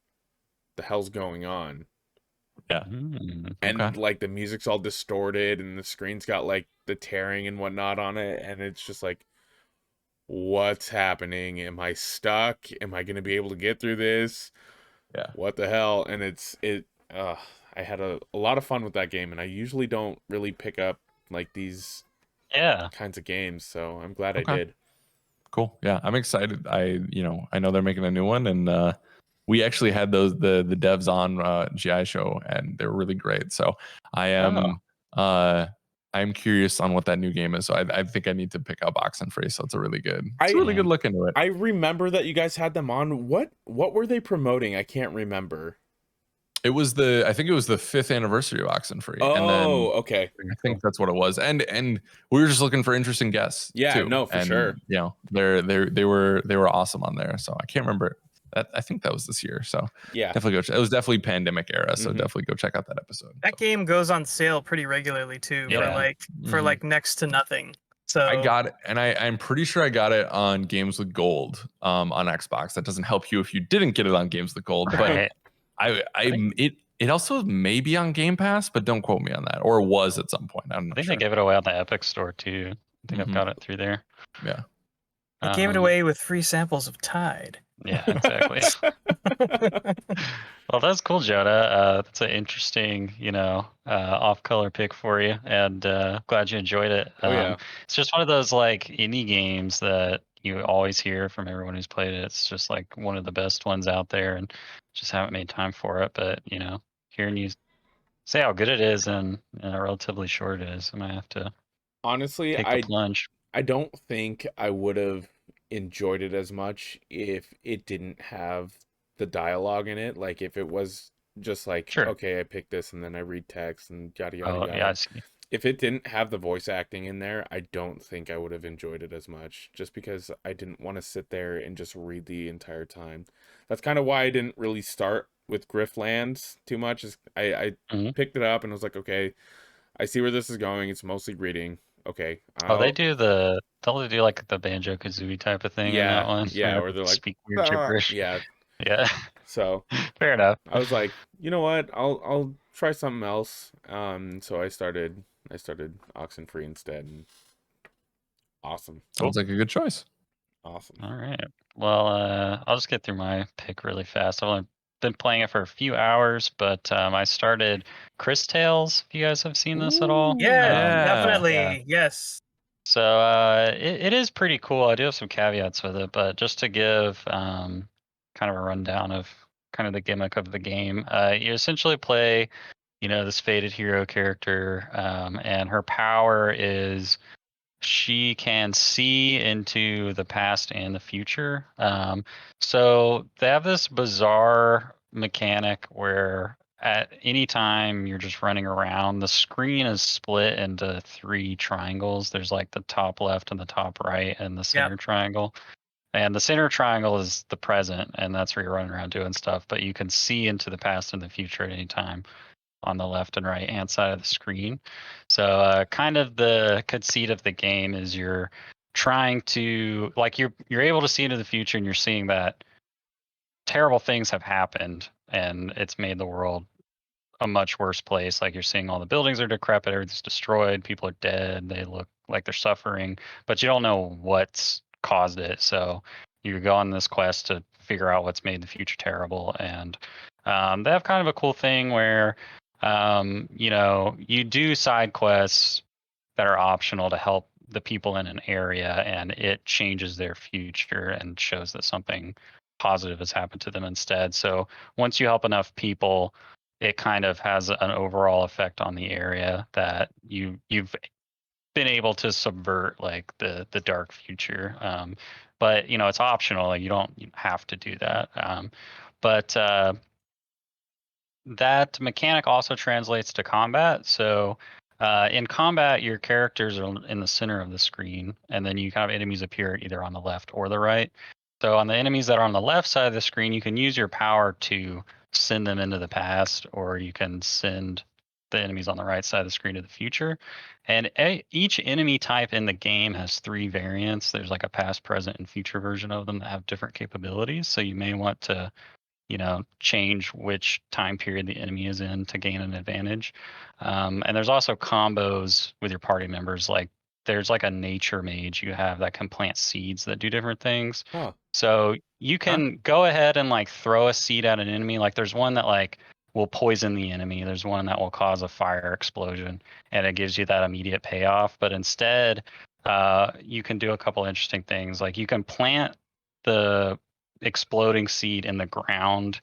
the hell's going on? Yeah. And like the music's all distorted and the screen's got like the tearing and whatnot on it, and it's just like, what's happening? Am I stuck? Am I gonna be able to get through this? Yeah. What the hell? And I had a lot of fun with that game, and I usually don't really pick up like these kinds of games, so I'm glad I did. Cool. Yeah, I'm excited. I know they're making a new one, and we actually had the devs on GI show, and they're really great. So I am I'm curious on what that new game is. So I think I need to pick up Oxenfree. So it's a really good look into it. I remember that you guys had them on. What were they promoting? I can't remember. I think it was the 5th anniversary of Oxenfree. Oh, and then okay. I think that's what it was. And we were just looking for interesting guests. Yeah, too. no, for sure. You know, they were awesome on there. So I can't remember. I think that was this year. So yeah, definitely go. It was definitely pandemic era. So definitely go check out that episode. That game goes on sale pretty regularly too, for like next to nothing. So I got it, and I'm pretty sure I got it on Games with Gold on Xbox. That doesn't help you if you didn't get it on Games with Gold, but it also may be on Game Pass, but don't quote me on that. Or was at some point. I'm not I think sure. they gave it away on the Epic Store too. I think I've got it through there. Yeah. I gave it away with free samples of Tide. Yeah, exactly. Well, that's cool, Jonah. That's an interesting, off-color pick for you, and glad you enjoyed it. Yeah. It's just one of those like indie games that you always hear from everyone who's played it. It's just like one of the best ones out there, and just haven't made time for it. But hearing you say how good it is and how relatively short it is, I might have to honestly take the plunge. I don't think I would have enjoyed it as much if it didn't have the dialogue in it. Like if it was just like, okay, I pick this and then I read text and yada yada yada. Yeah, I see. If it didn't have the voice acting in there, I don't think I would have enjoyed it as much, just because I didn't want to sit there and just read the entire time. That's kind of why I didn't really start with Griftlands too much. Is I picked it up and was like, okay, I see where this is going. It's mostly reading. Okay. They do like the Banjo Kazooie type of thing in that one. Yeah, where they're like speak weird gibberish. Yeah. Yeah. So fair enough. I was like, you know what? I'll try something else. So I started Oxenfree instead. And awesome. Sounds like a good choice. Awesome. All right. Well, I'll just get through my pick really fast. I've only been playing it for a few hours, but I started Cris Tales. If you guys have seen this at all? Yeah, definitely. Yes. So it is pretty cool. I do have some caveats with it, but just to give kind of a rundown of kind of the gimmick of the game, you essentially play, this faded hero character, and her power is she can see into the past and the future. So they have this bizarre mechanic where at any time you're just running around, the screen is split into 3 triangles. There's like the top left and the top right and the center triangle. And the center triangle is the present, and that's where you're running around doing stuff. But you can see into the past and the future at any time on the left and right hand side of the screen. So kind of the conceit of the game is you're trying to, like, you're able to see into the future, and you're seeing that terrible things have happened and it's made the world a much worse place. Like you're seeing all the buildings are decrepit, everything's destroyed, people are dead, they look like they're suffering, but you don't know what's caused it. So you go on this quest to figure out what's made the future terrible. And they have kind of a cool thing where you do side quests that are optional to help the people in an area, and it changes their future and shows that something positive has happened to them instead. So once you help enough people, it kind of has an overall effect on the area that you've been able to subvert, like the dark future. But it's optional. Like you don't have to do that. But that mechanic also translates to combat. So In combat, your characters are in the center of the screen, and then you kind of enemies appear either on the left or the right. So on the enemies that are on the left side of the screen, you can use your power to send them into the past, or you can send the enemies on the right side of the screen to the future. And each enemy type in the game has 3 variants. There's like a past, present, and future version of them that have different capabilities. So you may want to change which time period the enemy is in to gain an advantage. And there's also combos with your party members. Like there's like a nature mage you have that can plant seeds that do different things. Huh. So you can go ahead and like throw a seed at an enemy. Like there's one that like will poison the enemy. There's one that will cause a fire explosion, and it gives you that immediate payoff. But instead, you can do a couple interesting things. Like you can plant the exploding seed in the ground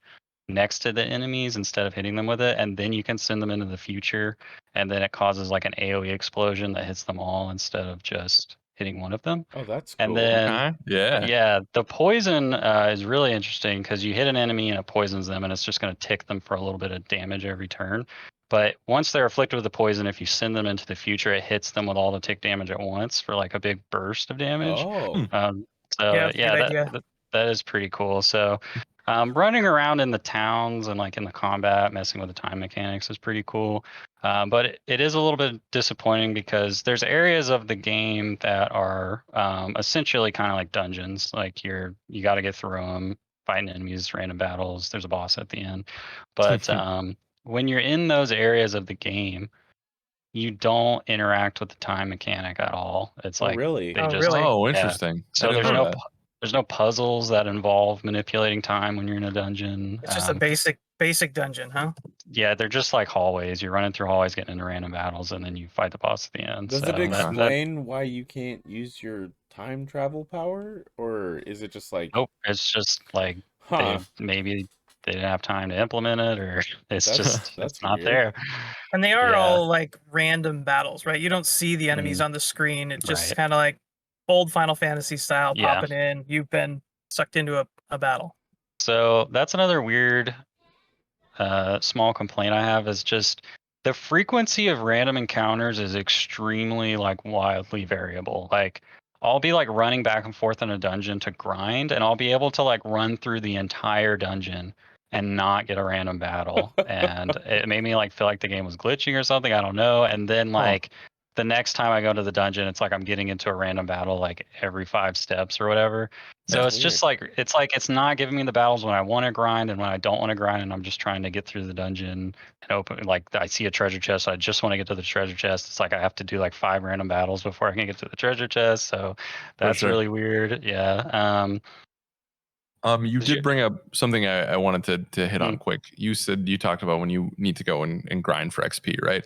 next to the enemies instead of hitting them with it, and then you can send them into the future, and then it causes like an AoE explosion that hits them all instead of just hitting one of them. Oh, that's cool. And then yeah, the poison is really interesting because you hit an enemy and it poisons them, and it's just going to tick them for a little bit of damage every turn. But once they're afflicted with the poison, if you send them into the future, it hits them with all the tick damage at once for like a big burst of damage. Oh. So Yeah, good idea. that is pretty cool. So running around in the towns and like in the combat, messing with the time mechanics is pretty cool. But it is a little bit disappointing because there's areas of the game that are essentially kind of like dungeons. Like you got to get through them, fighting enemies, random battles. There's a boss at the end. But when you're in those areas of the game, you don't interact with the time mechanic at all. It's like really? they Oh, just really? Oh, yeah. interesting. So there's no puzzles that involve manipulating time when you're in a dungeon. It's just a basic dungeon, huh? Yeah, they're just like hallways. You're running through hallways, getting into random battles, and then you fight the boss at the end. Does so it explain why you can't use your time travel power, or is it just like? Nope. It's just like maybe they didn't have time to implement it, or it's not there. And they are all like random battles, right? You don't see the enemies on the screen. It's just kind of like old Final Fantasy style, popping in. You've been sucked into a battle. So that's another weird small complaint I have is just the frequency of random encounters is extremely like wildly variable. Like I'll be like running back and forth in a dungeon to grind, and I'll be able to like run through the entire dungeon and not get a random battle. And it made me like feel like the game was glitching or something. I don't know. And then like the next time I go to the dungeon, it's like I'm getting into a random battle like every 5 steps or whatever. So it's just like it's not giving me the battles when I want to grind and when I don't want to grind, and I'm just trying to get through the dungeon and open. Like I see a treasure chest, so I just want to get to the treasure chest. It's like I have to do like 5 random battles before I can get to the treasure chest. So that's really weird. Yeah. You did bring up something I wanted to hit on quick. You said you talked about when you need to go and grind for XP, right?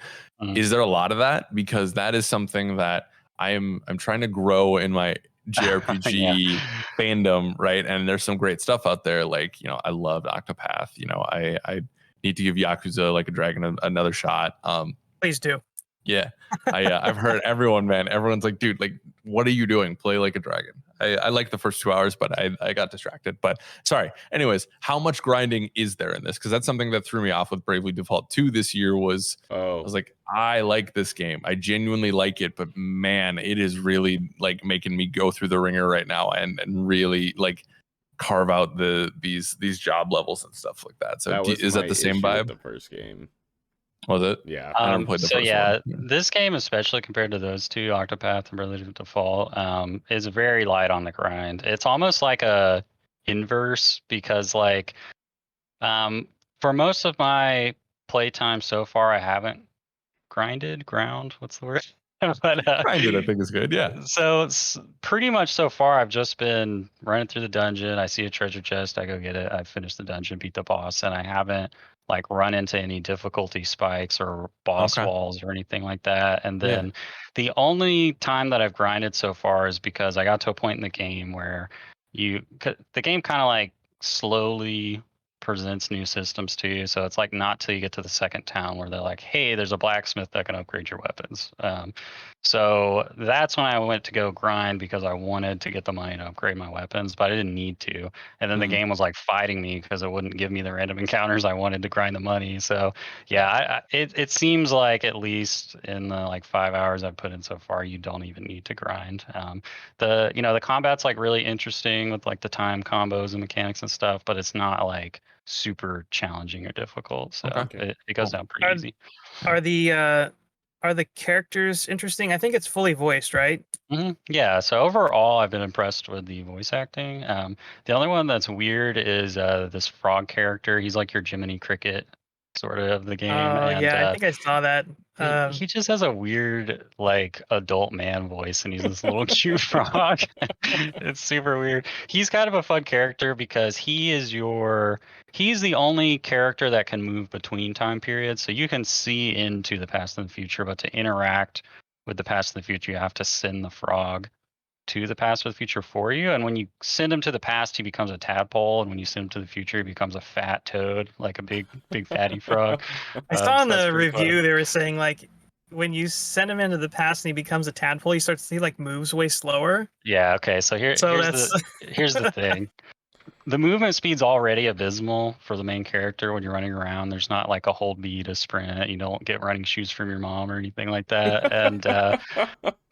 Is there a lot of that? Because that is something that I'm trying to grow in my JRPG fandom, right? And there's some great stuff out there. Like, I loved Octopath. I need to give Yakuza Like a Dragon another shot. Please do. Yeah, I've heard everyone's like, dude, like, what are you doing? Play Like a Dragon. I like the first 2 hours, but I got distracted. But sorry. Anyways, how much grinding is there in this? Because that's something that threw me off with Bravely Default 2 this year was, I was like, I like this game. I genuinely like it, but man, it is really like making me go through the ringer right now and really like carve out these job levels and stuff like that. So is that the same vibe? The first game. Was it? Yeah. I never played the first one. This game, especially compared to those two, Octopath and Bravely Default, is very light on the grind. It's almost like a inverse because, like, for most of my playtime so far, I haven't ground. What's the word? But, grinded, I think is good. Yeah. So pretty much so far, I've just been running through the dungeon. I see a treasure chest, I go get it. I finish the dungeon, beat the boss, and I haven't like run into any difficulty spikes or boss walls or anything like that. And then the only time that I've grinded so far is because I got to a point in the game where the game kind of like slowly presents new systems to you. So it's like not till you get to the second town where they're like, hey, there's a blacksmith that can upgrade your weapons. So that's when I went to go grind because I wanted to get the money to upgrade my weapons, but I didn't need to. And then the game was like fighting me because it wouldn't give me the random encounters I wanted to grind the money. So yeah, it seems like at least in the like 5 hours I've put in so far, you don't even need to grind. The combat's like really interesting with like the time combos and mechanics and stuff, but it's not like super challenging or difficult. So it goes down pretty easy. Are the characters interesting? I think it's fully voiced, right? Yeah. So overall, I've been impressed with the voice acting. The only one that's weird is this frog character. He's like your Jiminy Cricket sort of the game. Oh And yeah, I think I saw that. he just has a weird like adult man voice, and he's this little cute frog. It's super weird. He's kind of a fun character because he's the only character that can move between time periods. So you can see into the past and the future, but to interact with the past and the future, you have to send the frog to the past or the future for you. And when you send him to the past, he becomes a tadpole, and when you send him to the future, he becomes a fat toad, like a big fatty frog. I saw in so that's the pretty review fun. they were saying like when you send him into the past and he becomes a tadpole, he like moves way slower. Yeah. Okay. So here's the thing. The movement speed's already abysmal for the main character when you're running around. There's not like a hold B to sprint. You don't get running shoes from your mom or anything like that. And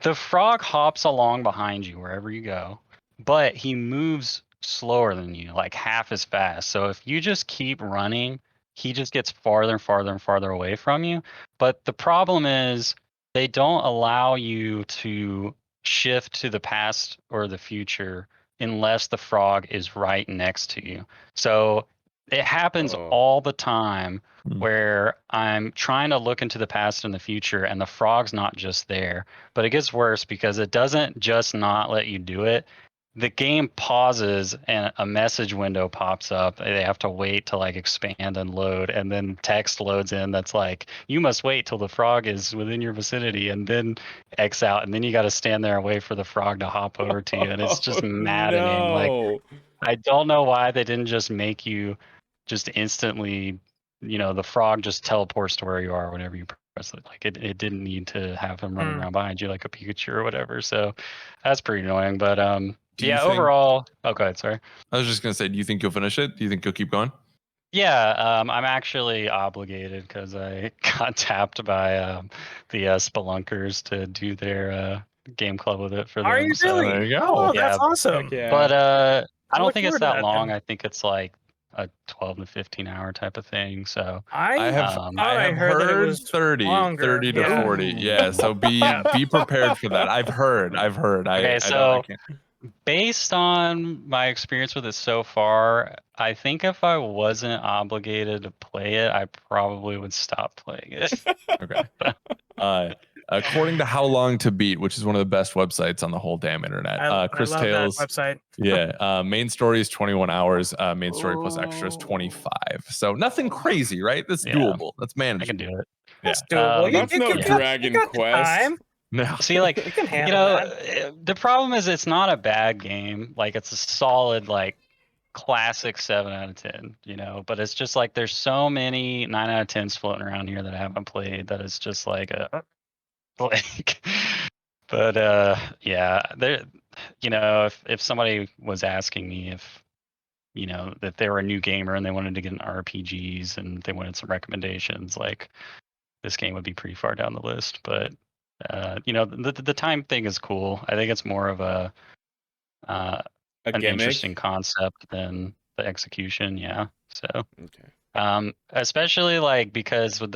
the frog hops along behind you wherever you go, but he moves slower than you, like half as fast. So if you just keep running, he just gets farther and farther and farther away from you. But the problem is they don't allow you to shift to the past or the future unless the frog is right next to you. So it happens all the time where I'm trying to look into the past and the future, and the frog's not just there. But it gets worse because it doesn't just not let you do it. The game pauses and a message window pops up. They have to wait to like expand and load, and then text loads in that's like, you must wait till the frog is within your vicinity, and then X out, and then you got to stand there and wait for the frog to hop over to you, and it's just maddening. No. Like, I don't know why they didn't just make you just instantly, the frog just teleports to where you are whenever you press it. Like it didn't need to have him running around behind you like a Pikachu or whatever. So that's pretty annoying. But overall. Oh, go ahead. Sorry. I was just gonna say, do you think you'll finish it? Do you think you'll keep going? Yeah, I'm actually obligated because I got tapped by the Spelunkers to do their game club with it for them. Are you so, really? There you go. Oh, Yeah. that's awesome. Yeah. But I don't look think it's forward to that that long. then. I think it's like a 12 to 15 hour type of thing. So I have heard that it was 30 longer. to Yeah. 40. Yeah, so be prepared for that. I've heard. Okay, I can't. based on my experience with it so far, I think if I wasn't obligated to play it, I probably would stop playing it. Okay. According to How Long to Beat, which is one of the best websites on the whole damn internet, Cris I love Tales that website. Yeah, main story is 21 hours. Main story plus extra is 25. So nothing crazy, right? That's doable. That's manageable. I can do it. That's doable. That's no Dragon Quest. No. See, like, You can handle that. the problem is it's not a bad game. Like, it's a solid, like, classic 7 out of 10, but it's just like there's so many 9 out of 10s floating around here that I haven't played that it's just like but yeah, there, if somebody was asking me if that they were a new gamer and they wanted to get into RPGs and they wanted some recommendations, like this game would be pretty far down the list. But the time thing is cool. I think it's more of an interesting concept than the execution. Yeah. So especially like because with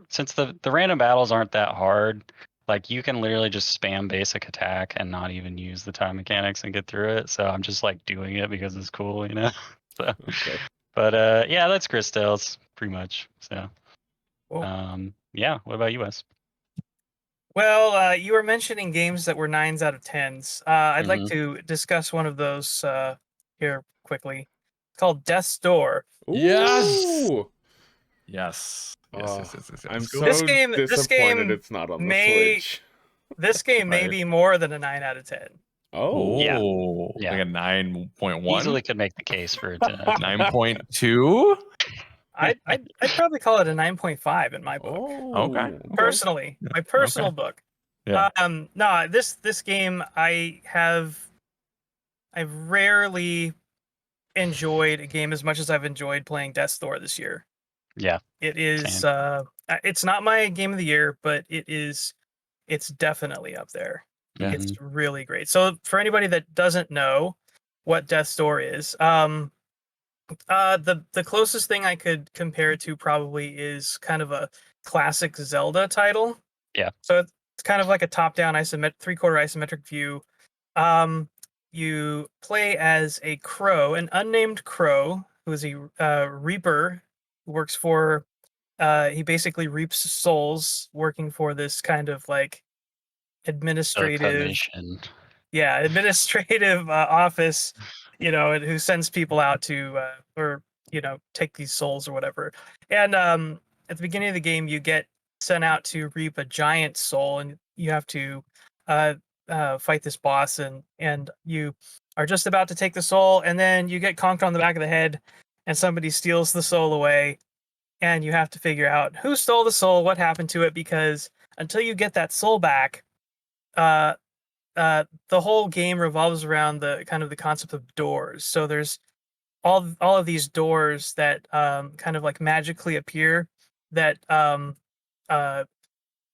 since the random battles aren't that hard, like you can literally just spam basic attack and not even use the time mechanics and get through it. So I'm just like doing it because it's cool, So, but yeah, that's Cris Tales pretty much. So, yeah. What about you, Wes? Well, you were mentioning games that were 9s out of 10s. I'd like to discuss one of those here quickly. It's called Death's Door. Yes. I'm so this game disappointed it's not on the Switch. This game may be more than a 9 out of 10. Oh, Yeah. Like a 9.1, Easily could make the case for it. 9.2. I'd probably call it a 9.5 in my book. Oh, Okay. Personally, my personal Okay. book. Yeah. No, this game I've rarely enjoyed a game as much as I've enjoyed playing Death's Door this year. Yeah. It is Same. it's not my game of the year, but it's definitely up there. Yeah. It's really great. So for anybody that doesn't know what Death's Door is, the closest thing I could compare it to probably is kind of a classic Zelda title. Yeah. So it's kind of like a top-down three-quarter isometric view. You play as a crow, an unnamed crow, who is a reaper who works for. He basically reaps souls, working for this kind of like administrative office, and who sends people out to or take these souls or whatever. And at the beginning of the game you get sent out to reap a giant soul, and you have to fight this boss, and you are just about to take the soul, and then you get conked on the back of the head and somebody steals the soul away, and you have to figure out who stole the soul, what happened to it, because until you get that soul back, the whole game revolves around the kind of the concept of doors. So there's all of these doors that kind of like magically appear that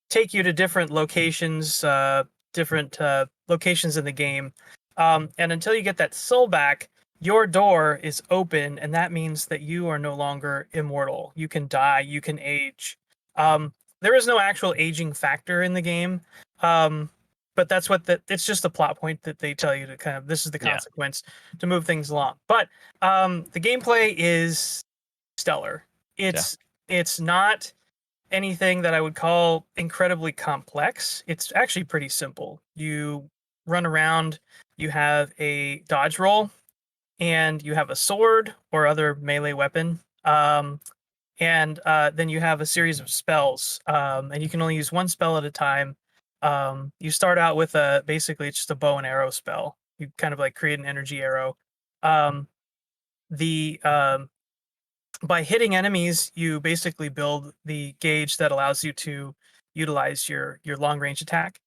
take you to different locations, locations in the game. And until you get that soul back, your door is open, and that means that you are no longer immortal. You can die, you can age. There is no actual aging factor in the game. But that's it's just a plot point that they tell you to kind of, this is the consequence to move things along. But the gameplay is stellar. It's not anything that I would call incredibly complex. It's actually pretty simple. You run around, you have a dodge roll, and you have a sword or other melee weapon. And then you have a series of spells, and you can only use one spell at a time. You start out with basically it's just a bow and arrow spell. You kind of like create an energy arrow. By hitting enemies, you basically build the gauge that allows you to utilize your long range attack.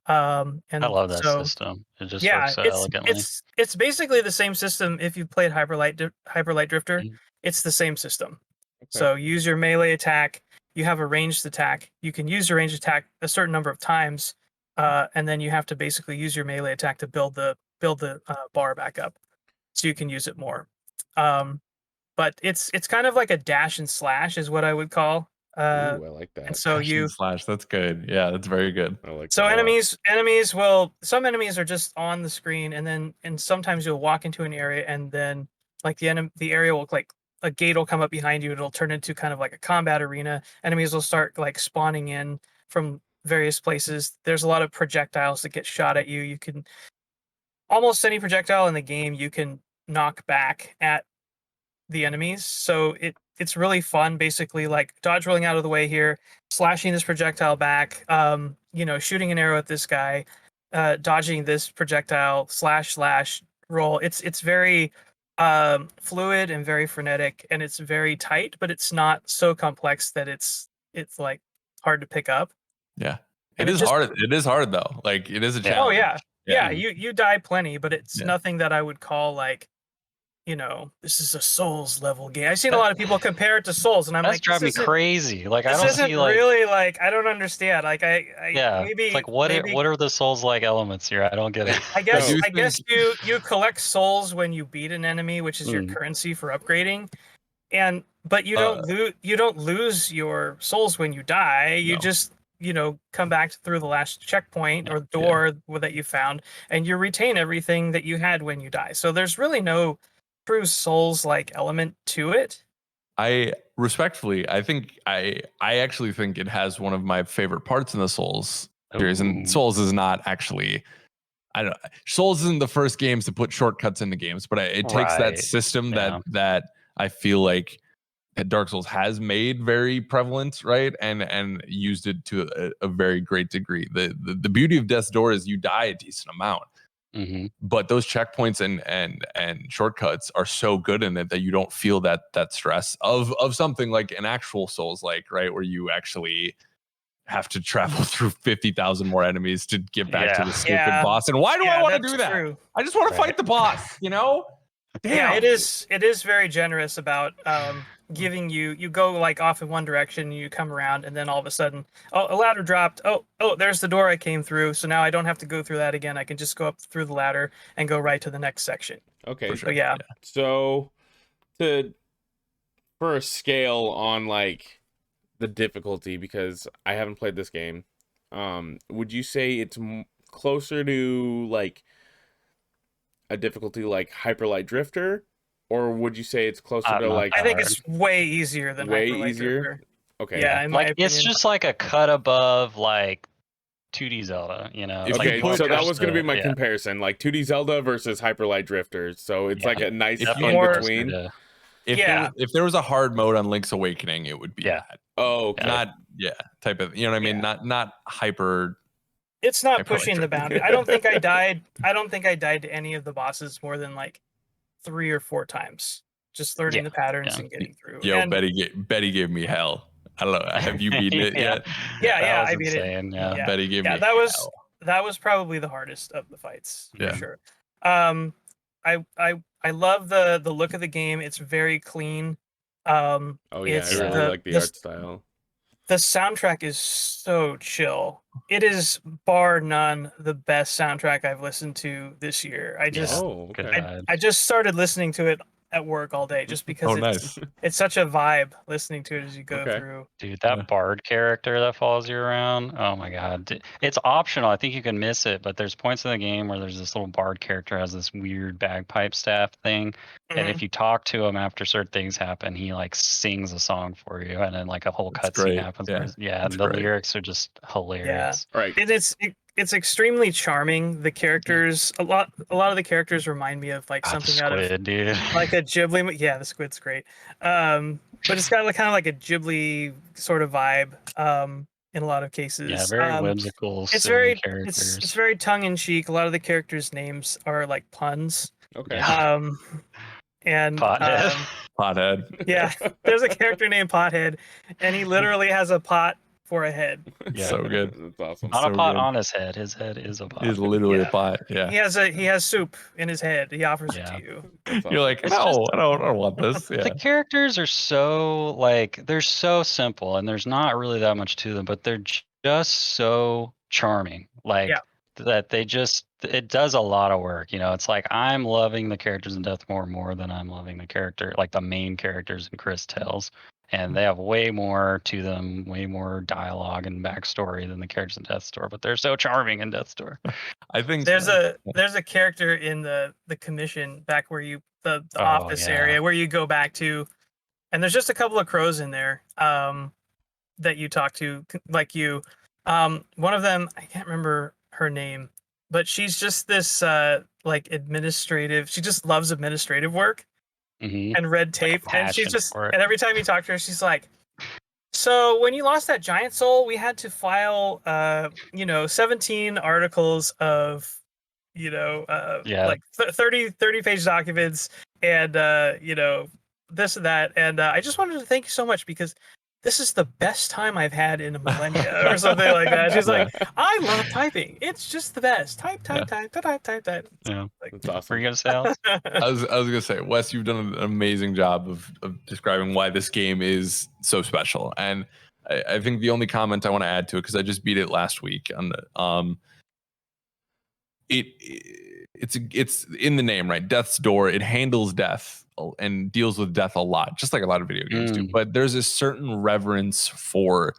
And I love that system. It just works so it's elegantly. it's basically the same system. If you played Hyperlight Drifter, it's the same system. Okay. So use your melee attack. You have a ranged attack. You can use your ranged attack a certain number of times, and then you have to basically use your melee attack to build the bar back up, so you can use it more. But it's kind of like a dash and slash is what I would call. Ooh, I like that. And so dash and slash, that's good. Yeah, that's very good. I like so enemies some enemies are just on the screen, and sometimes you'll walk into an area, and then like the area will like a gate will come up behind you. It'll turn into kind of like a combat arena. Enemies will start like spawning in from various places. There's a lot of projectiles that get shot at you. You can almost any projectile in the game you can knock back at the enemies. So it's really fun, basically like dodge rolling out of the way here, slashing this projectile back, shooting an arrow at this guy, dodging this projectile, slash roll. It's very fluid and very frenetic, and it's very tight, but it's not so complex that it's like hard to pick up. Yeah. It is hard. It is hard though. Like it is a challenge. Oh yeah. You die plenty, but it's nothing that I would call like, this is a Souls level game. I've seen a lot of people compare it to Souls, and I'm that's like, driving me crazy. Like I don't see like really like I don't understand. Like maybe it's like what are the Souls like elements here? I don't get it. I guess you collect souls when you beat an enemy, which is your currency for upgrading, but you don't lose your souls when you die. You just come back through the last checkpoint or door that you found, and you retain everything that you had when you die. So there's really no true Souls-like element to it. I think I actually think it has one of my favorite parts in the Souls series, and Souls is not actually. Souls isn't the first games to put shortcuts into games, but it takes that system that I feel like Dark Souls has made very prevalent, right, and used it to a very great degree. The beauty of Death's Door is you die a decent amount, But those checkpoints and shortcuts are so good in it that you don't feel that stress of something like an actual Souls-like, right, where you actually have to travel through 50,000 more enemies to get back to the stupid boss. And why do I want to do that? True. I just want to fight the boss, you know? Damn. Yeah, it is very generous about giving you go like off in one direction, you come around, and then all of a sudden, oh, a ladder dropped. Oh, there's the door I came through. So now I don't have to go through that again. I can just go up through the ladder and go right to the next section. Okay. For sure. So yeah. So for a scale on like the difficulty, because I haven't played this game, would you say it's closer to like a difficulty like Hyper Light Drifter, or would you say it's closer to like? I think it's way easier than way Hyper Light easier. Drifter. Okay. Yeah, in my opinion. It's just like a cut above like 2D Zelda, you know. Okay, like, so that was going to be my comparison, like 2D Zelda versus Hyper Light Drifter. So it's like a nice in between. If there was a hard mode on Link's Awakening, it would be that. Oh, okay. Not type of, you know what I mean? Not hyper. It's not pushing the boundary. I don't think I died to any of the bosses more than like 3 or 4 times. Just learning the patterns and getting through. Yo, and Betty gave me hell. I don't know. Have you beaten it yet? Yeah, I beat it. Yeah. Betty gave me hell. That was probably the hardest of the fights for sure. I love the look of the game. It's very clean. I really like the art style. The soundtrack is so chill. It is bar none the best soundtrack I've listened to this year. I just started listening to it at work all day just because it's such a vibe listening to it as you go through. Dude, that bard character that follows you around, oh my god. It's optional. I think you can miss it, but there's points in the game where there's this little bard character has this weird bagpipe staff thing. And if you talk to him after certain things happen, he like sings a song for you, and then like a whole cutscene happens. And the lyrics are just hilarious. Yeah. Right. And it's extremely charming. The characters, a lot of the characters remind me of like something out of dude. like a Ghibli. Yeah, the squid's great. But it's got like kind of like a Ghibli sort of vibe. In a lot of cases. Yeah, very whimsical. It's very characters. It's very tongue in cheek. A lot of the characters' names are like puns. Okay. And Pothead. Yeah, there's a character named Pothead, and he literally has a pot for a head. Yeah, so good. That's awesome. Not a pot on his head. His head is a pot. He's literally a pot. Yeah. He has soup in his head. He offers it to you. You're like, no, I don't want this. Yeah. The characters are so like they're so simple, and there's not really that much to them, but they're just so charming. Like that it does a lot of work. You know, it's like I'm loving the characters in Deathmore more than I'm loving the main characters in Cris Tales. And they have way more to them, way more dialogue and backstory than the characters in Death's Door, but they're so charming in Death's Door. I think there's a character in the commission back where the office area where you go back to, and there's just a couple of crows in there that you talk to, like one of them, I can't remember her name, but she's just this like administrative. She just loves administrative work. And red tape, like and she's just, and every time you talk to her, she's like, so when you lost that giant soul, we had to file 17 articles of like 30 page documents, and this and that, and I just wanted to thank you so much because this is the best time I've had in a millennia, or something like that. She's like, I love typing. It's just the best. Type. Yeah. Like, that's awesome. Were you gonna say, Alex? I was gonna say, Wes, you've done an amazing job of describing why this game is so special. And I think the only comment I want to add to it, because I just beat it last week, on it's in the name, right? Death's Door. It handles death and deals with death a lot, just like a lot of video games do. But there's a certain reverence for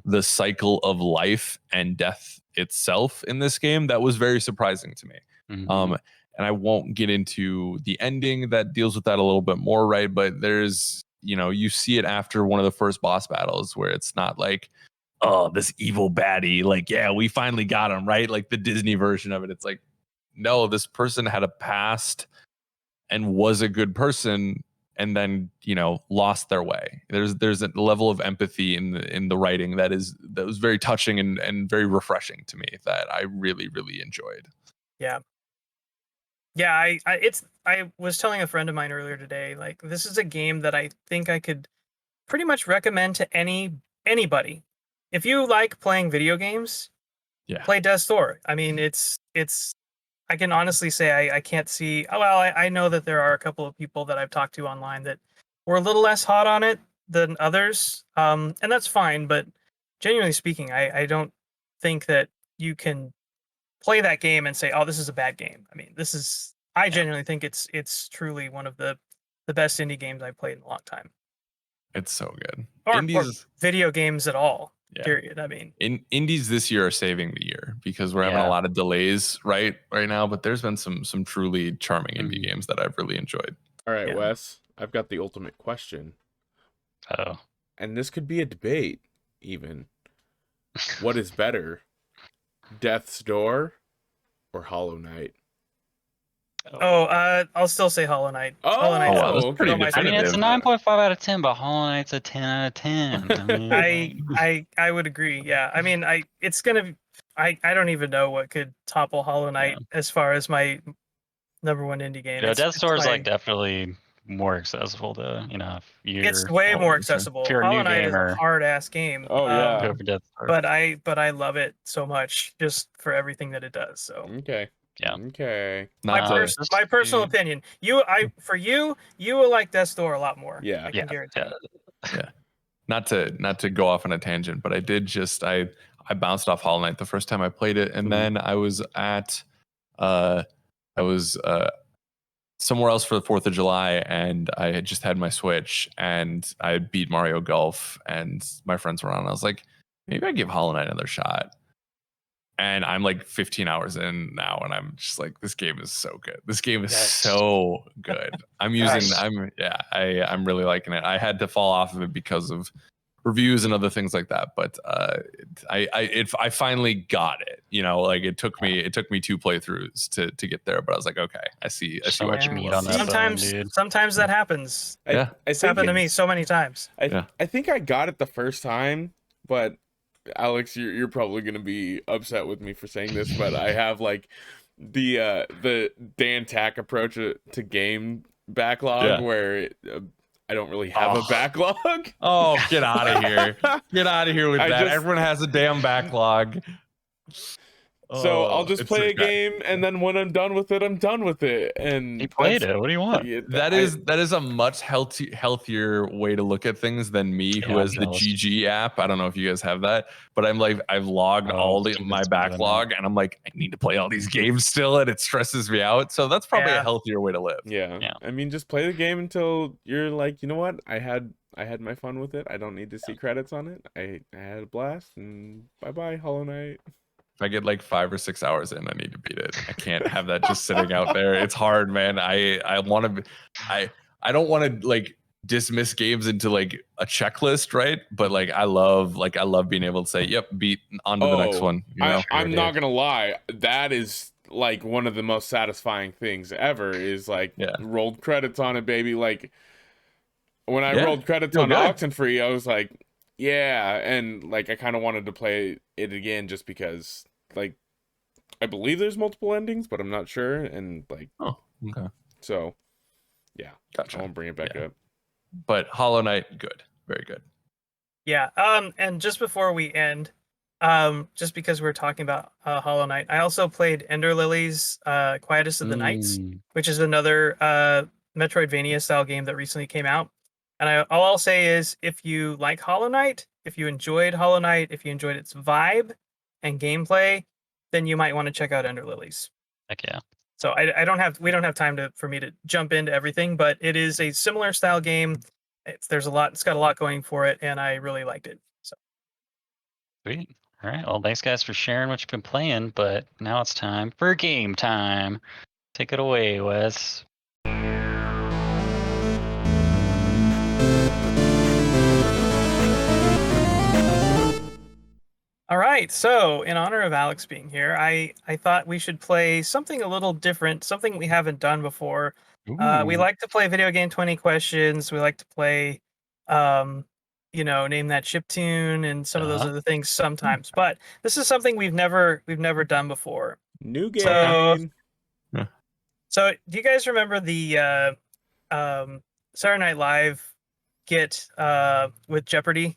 the cycle of life and death itself in this game that was very surprising to me. And I won't get into the ending that deals with that a little bit more, right? But there's, you see it after one of the first boss battles where it's not like, oh, this evil baddie, like, yeah, we finally got him, right? Like the Disney version of it. It's like, no, this person had a past and was a good person, and then lost their way. There's a level of empathy in the writing that was very touching and very refreshing to me that I really, really enjoyed. Yeah, Yeah, I was telling a friend of mine earlier today, like this is a game that I think I could pretty much recommend to anybody. If you like playing video games, Yeah. play Death's Door. I mean, it's I can honestly say I can't see. Oh, well, I know that there are a couple of people that I've talked to online that were a little less hot on it than others, and that's fine. But genuinely speaking, I don't think that you can play that game and say, "Oh, this is a bad game." I mean, this is. I genuinely think it's truly one of the best indie games I've played in a long time, It's so good. or Indies, video games at all. Yeah. Period. I mean, indies this year are saving the year because we're having a lot of delays right now. But there's been some truly charming indie games that I've really enjoyed. All right, Wes, I've got the ultimate question. Oh, and this could be a debate. Even, what is better, Death's Door or Hollow Knight? I'll still say Hollow Knight. Hollow Knight's okay. I mean, it's a 9.5 out of 10, but Hollow Knight's a 10 out of 10. I would agree. Yeah, I mean, it's gonna. I don't even know what could topple Hollow Knight as far as my number one indie game. Death's Door is like definitely more accessible to if you're. It's way more accessible. If you're a Hollow new Knight gamer, is a hard ass game. Oh yeah. Go for Death's Door. But I love it so much just for everything that it does. So okay. Yeah. Okay. My personal opinion. You will like Death's Door a lot more. Yeah. I can guarantee. Yeah. Not to go off on a tangent, but I did just I bounced off Hollow Knight the first time I played it, and then I was at somewhere else for the 4th of July, and I had just had my Switch, and I had beat Mario Golf, and my friends were on. I was like, maybe I give Hollow Knight another shot. And I'm like 15 hours in now, and I'm just like, this game is so good. This game is so good. I'm really liking it. I had to fall off of it because of reviews and other things like that, but I finally got it. Like it took me 2 playthroughs to get there, but I was like, okay, I see what you mean on that. Sometimes that happens. It's happened to me so many times. I think I got it the first time, but Alex, you're probably gonna be upset with me for saying this, but I have like the Dan Tack approach to game backlog where I don't really have a backlog. Oh, get out of here! Get out of here with that. Everyone has a damn backlog. So I'll just play a game, and then when I'm done with it, I'm done with it. And he played it. What do you want? That is a much healthier way to look at things than me, who has the GG app. I don't know if you guys have that, but I'm like, I've logged my backlog, and I'm like, I need to play all these games still, and it stresses me out. So that's probably a healthier way to live. Yeah. I mean, just play the game until you're like, you know what? I had my fun with it. I don't need to see credits on it. I had a blast, and bye Hollow Knight. If I get like 5 or 6 hours in, I need to beat it. I can't have that just sitting out there. It's hard, man. I want to. I don't want to like dismiss games into like a checklist, right? But like I love being able to say, "Yep, beat on to the next one." I'm not gonna lie. That is like one of the most satisfying things ever. Is like rolled credits on it, baby. Like when I rolled credits on Oxenfree, I was like, yeah, and like I kind of wanted to play it again just because. Like, I believe there's multiple endings, but I'm not sure. And like, so yeah, gotcha. I won't bring it back up. But Hollow Knight, good, very good. Yeah. And just before we end, just because we're talking about Hollow Knight, I also played Ender Lilies, Quietus of the Nights, which is another Metroidvania style game that recently came out. And all I'll say is, if you like Hollow Knight, if you enjoyed Hollow Knight, if you enjoyed its vibe and gameplay, then you might want to check out Ender Lilies. Heck yeah. So we don't have time for me to jump into everything, but it is a similar style game. It's got a lot going for it, and I really liked it. So sweet. All right. Well, thanks guys for sharing what you've been playing, but now it's time for game time. Take it away, Wes. All right, so in honor of Alex being here, I thought we should play something a little different, something we haven't done before. We like to play video game 20 questions. We like to play, name that chiptune and some of those other things sometimes. But this is something we've never done before. New game. So, do you guys remember the Saturday Night Live skit with Jeopardy?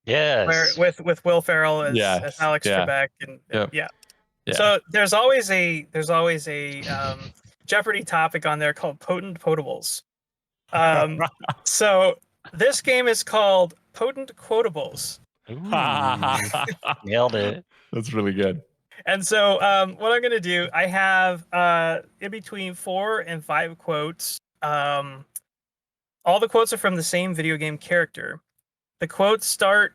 Yes. Where with Will Ferrell as Alex Trebek and yeah. So there's always a Jeopardy topic on there called Potent Quotables. So this game is called Potent Quotables. Nailed it. That's really good. And so what I'm gonna do, I have in between 4 and 5 quotes. All the quotes are from the same video game character. The quotes start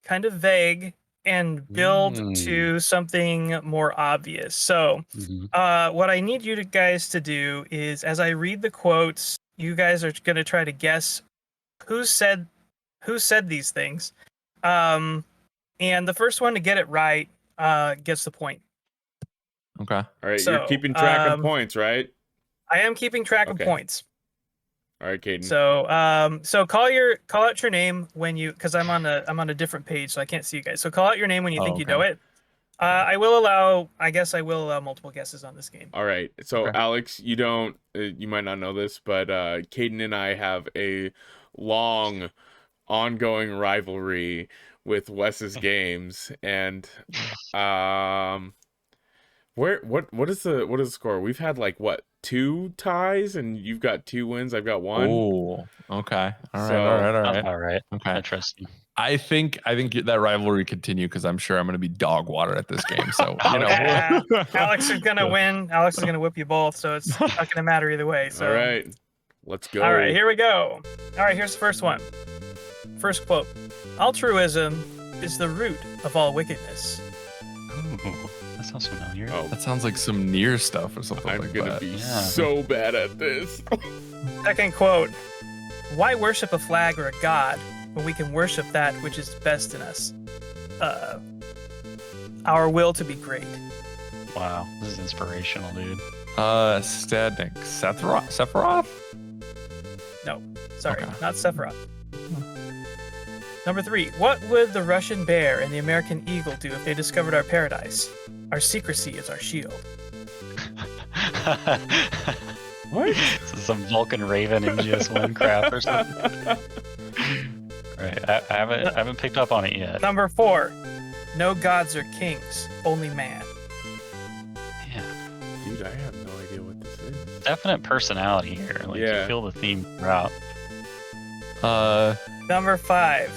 kind of vague and build to something more obvious. So what I need you guys to do is, as I read the quotes, you guys are going to try to guess who said these things. And the first one to get it right gets the point. Okay. All right, So, you're keeping track of points, right? I am keeping track of points. All right, Caden. So call out your name when you, because I'm on a different page, so I can't see you guys. So call out your name when you think you know it. I will allow multiple guesses on this game. All right. So Alex, you might not know this, but Caden and I have a long, ongoing rivalry with Wes's games, and what is the score? We've had like 2 ties, and you've got 2 wins. I've got 1. Oh, okay. All right. Okay. Interesting. I think that rivalry continue because I'm sure I'm going to be dog water at this game. So Alex is going to win. Alex is going to whip you both, so it's not going to matter either way. So. All right, let's go. All right, here we go. All right, here's the first one. First quote: "Altruism is the root of all wickedness." Ooh, that sounds familiar. Oh, that sounds like some near stuff or something. I'm like gonna that. be so bad at this. Second quote: "Why worship a flag or a god when we can worship that which is best in us? Our will to be great." Wow, this is inspirational, dude. Stadnik, Sephiroth? No, sorry, not Sephiroth. Number 3, what would the Russian bear and the American eagle do if they discovered our paradise? Our secrecy is our shield. What? This is some Vulcan Raven and GS1 crap or something. Right, I haven't picked up on it yet. Number 4, no gods or kings, only man. Yeah. Dude, I have no idea what this is. Definite personality here. Like, you feel the theme throughout. Number 5,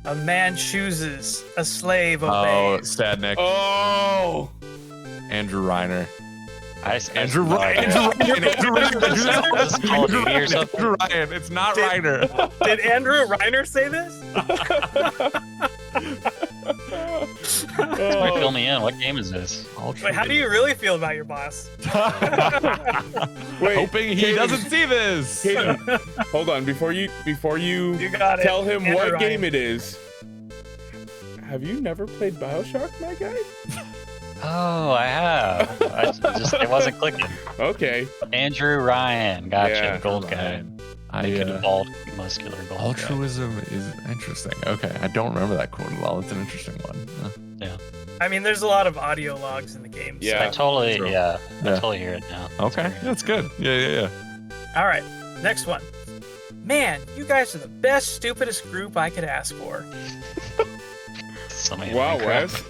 a man chooses, a slave obeys. Oh, Stadnik. Oh! Andrew Reiner. Andrew Ryan. It's not Reiner. Did Andrew Reiner say this? Somebody fill me in. What game is this? Wait, how do you really feel about your boss? Wait, hoping he doesn't see this. Caden, hold on. Before you tell him Andrew what Ryan. game it is, have you never played BioShock, my guy? Oh, I have. It wasn't clicking. Okay. Andrew Ryan. Gotcha. Yeah. Gold guy. Bald, muscular gold altruism guy. is interesting. Okay, I don't remember that quote at all. It's an interesting one. Yeah. I mean, there's a lot of audio logs in the game. So. Yeah. I totally hear it now. Okay, that's good. Yeah. All right, next one. Man, you guys are the best, stupidest group I could ask for. Wow, Wes.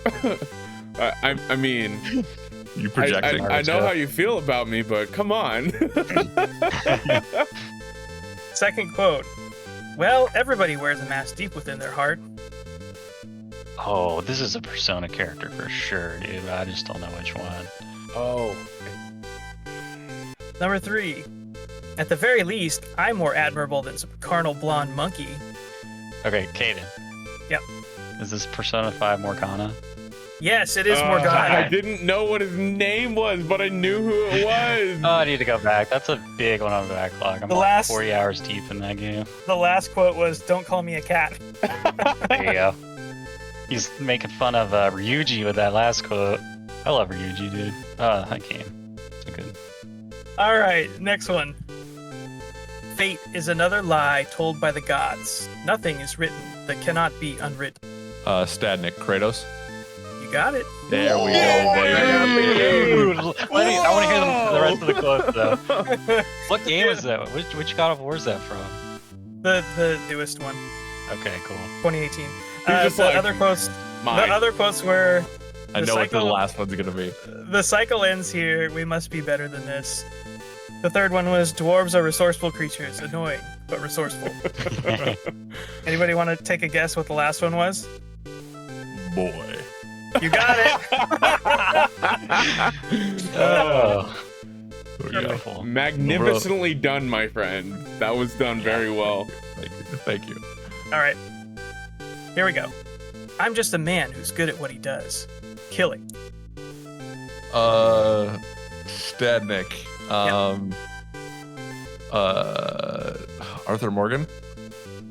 I mean, you projecting. I know how you feel about me, but come on. Second quote. Well, everybody wears a mask deep within their heart. Oh, this is a Persona character for sure, dude. I just don't know which one. Oh. Number 3. At the very least, I'm more admirable than some carnal blonde monkey. Okay, Caden. Yep. Is this Persona 5 Morgana? Yes, it is Morgana. I didn't know what his name was, but I knew who it was. Oh, I need to go back. That's a big one on the backlog. I'm like 40 hours deep in that game. The last quote was, "Don't call me a cat." There you go. He's making fun of Ryuji with that last quote. I love Ryuji, dude. That game. It's good. All right, next one. Fate is another lie told by the gods. Nothing is written that cannot be unwritten. Stadnik, Kratos. You got it. There we go, baby. Dude, I want to hear the rest of the quote though. What game is that? Which God of War is that from? The newest one, Okay, cool. 2018. just The like, other quotes. Mine. The other quotes were. I know what the last one's gonna be. The cycle ends here. We must be better than this. The third one was dwarves are resourceful creatures, annoying but resourceful. Anybody want to take a guess what the last one was? Boy. You got it. Oh, There we go. beautiful. Magnificently done, my friend. That was done very well. Thank you. All right. Here we go. I'm just a man who's good at what he does. Killing. Stadnik. Arthur Morgan?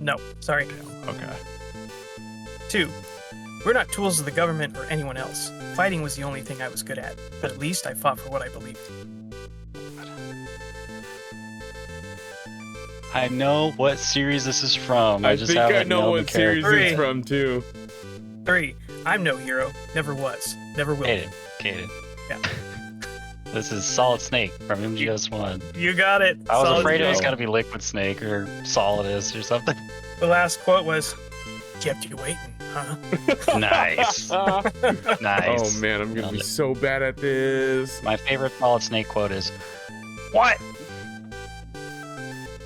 No, sorry. Okay. 2. We're not tools of the government or anyone else. Fighting was the only thing I was good at, but at least I fought for what I believed. I know what series this is from. I just think I haven't know known the what series character. it's from too. 3. I'm no hero. Never was. Never will. Kaden. Yeah. This is Solid Snake from MGS1. You got it. I was Solid afraid it was Snake. gonna be Liquid Snake or Solidus or something. The last quote was, kept you waiting, huh? Nice. Nice. Oh man, I'm gonna Nailed be it. so bad at this. My favorite Solid Snake quote is, "What?"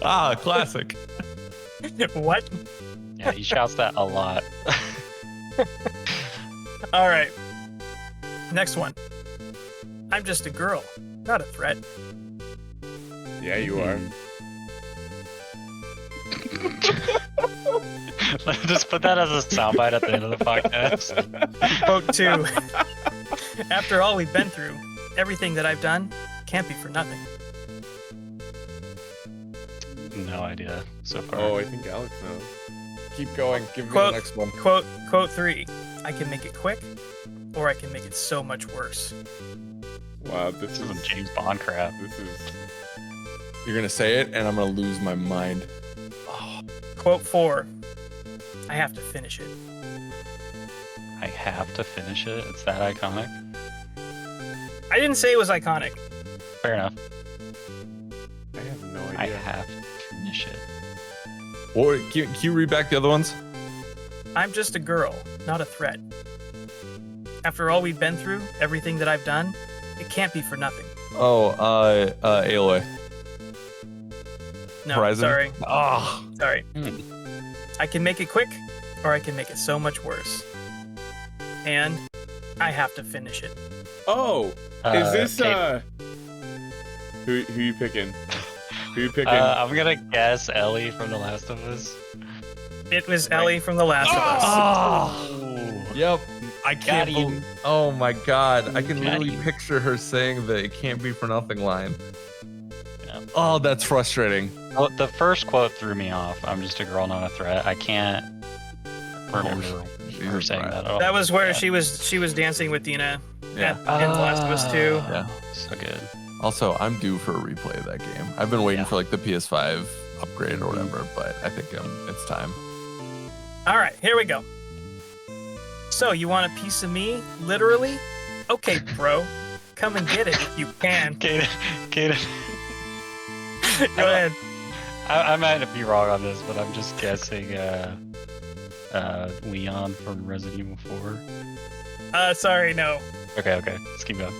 Ah, classic. What? Yeah, he shouts that a lot. All right. Next one. I'm just a girl, not a threat. Yeah, you are. Just put that as a soundbite at the end of the podcast. Quote 2. After all we've been through, everything that I've done can't be for nothing. No idea so far. Oh, I think Alex knows. Keep going. Give me Quote- the next one. Quote 3. I can make it quick, or I can make it so much worse. Wow, this This is some is James Bond crap. this is You're gonna say it, and I'm gonna lose my mind. Quote 4. I have to finish it. I have to finish it. It's that iconic. I didn't say it was iconic. Fair enough. I have no I idea. have to finish it. Or can you read back the other ones? I'm just a girl, not a threat. After all we've been through, everything that I've done, it can't be for nothing. Oh, Aloy. No, Horizon? sorry. Oh, Sorry. Hmm. I can make it quick, or I can make it so much worse. And I have to finish it. Oh, is this Kaden. who you picking? Who you picking? I'm gonna guess Ellie from The Last of Us. It was Ellie from The Last of Us. Oh, yep. I can't. you. Oh my god! I can Got literally you. picture her saying the "it can't be for nothing" line. Yeah. Oh, that's frustrating. Well, the first quote threw me off. I'm just a girl, not a threat. I can't remember her saying right. that at all. That was where Yeah. she was dancing with Dina Yeah. in The Last of Us 2. Yeah. So good. Also, I'm due for a replay of that game. I've been waiting Yeah. for like the PS5 upgrade or whatever, but I think it's time. All right, here we go. So, you want a piece of me? Literally? Okay, bro. Come and get it if you can. Kaden, Go ahead. I might be wrong on this, but I'm just guessing Leon from Resident Evil 4. Sorry, no. Okay, let's keep going.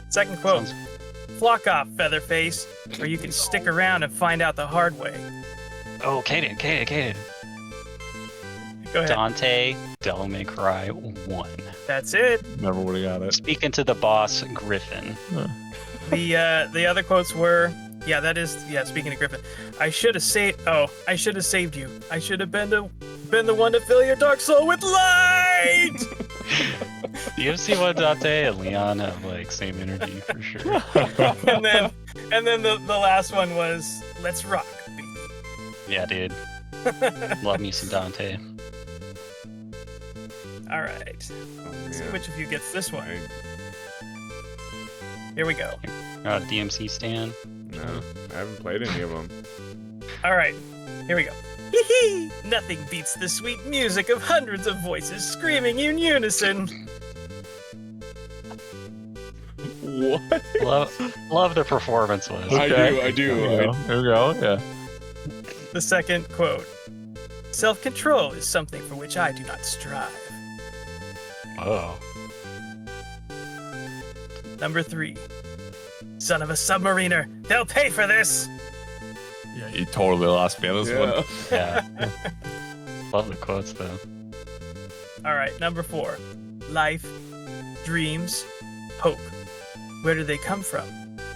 Second quote. Sounds- Flock off, Featherface, or you can stick around and find out the hard way. Oh, Kaden. Go ahead. Dante, Devil May Cry 1. That's it. Never would have got it. Speaking to the boss, Griffin. The other quotes were, speaking of Griffin, I should have saved you. I should have been the one to fill your dark soul with light. Do you ever see what Dante and Leon have like same energy for sure? and then the last one was, let's rock, baby. Yeah, dude. Love me some Dante. All right. Oh, Let's see man. which of you gets this one. I- Here we go. DMC stand. No, I haven't played any of them. All right. Here we go. Hee-hee! Nothing beats the sweet music of hundreds of voices screaming in unison. What? Love the performance was. Okay. I do. There we go. Yeah. The second quote. Self-control is something for which I do not strive. Oh. Number 3. Son of a submariner. They'll pay for this. Yeah, you totally lost me on this one. Yeah. Love the quotes though. All right, number 4. Life, dreams, hope. Where do they come from?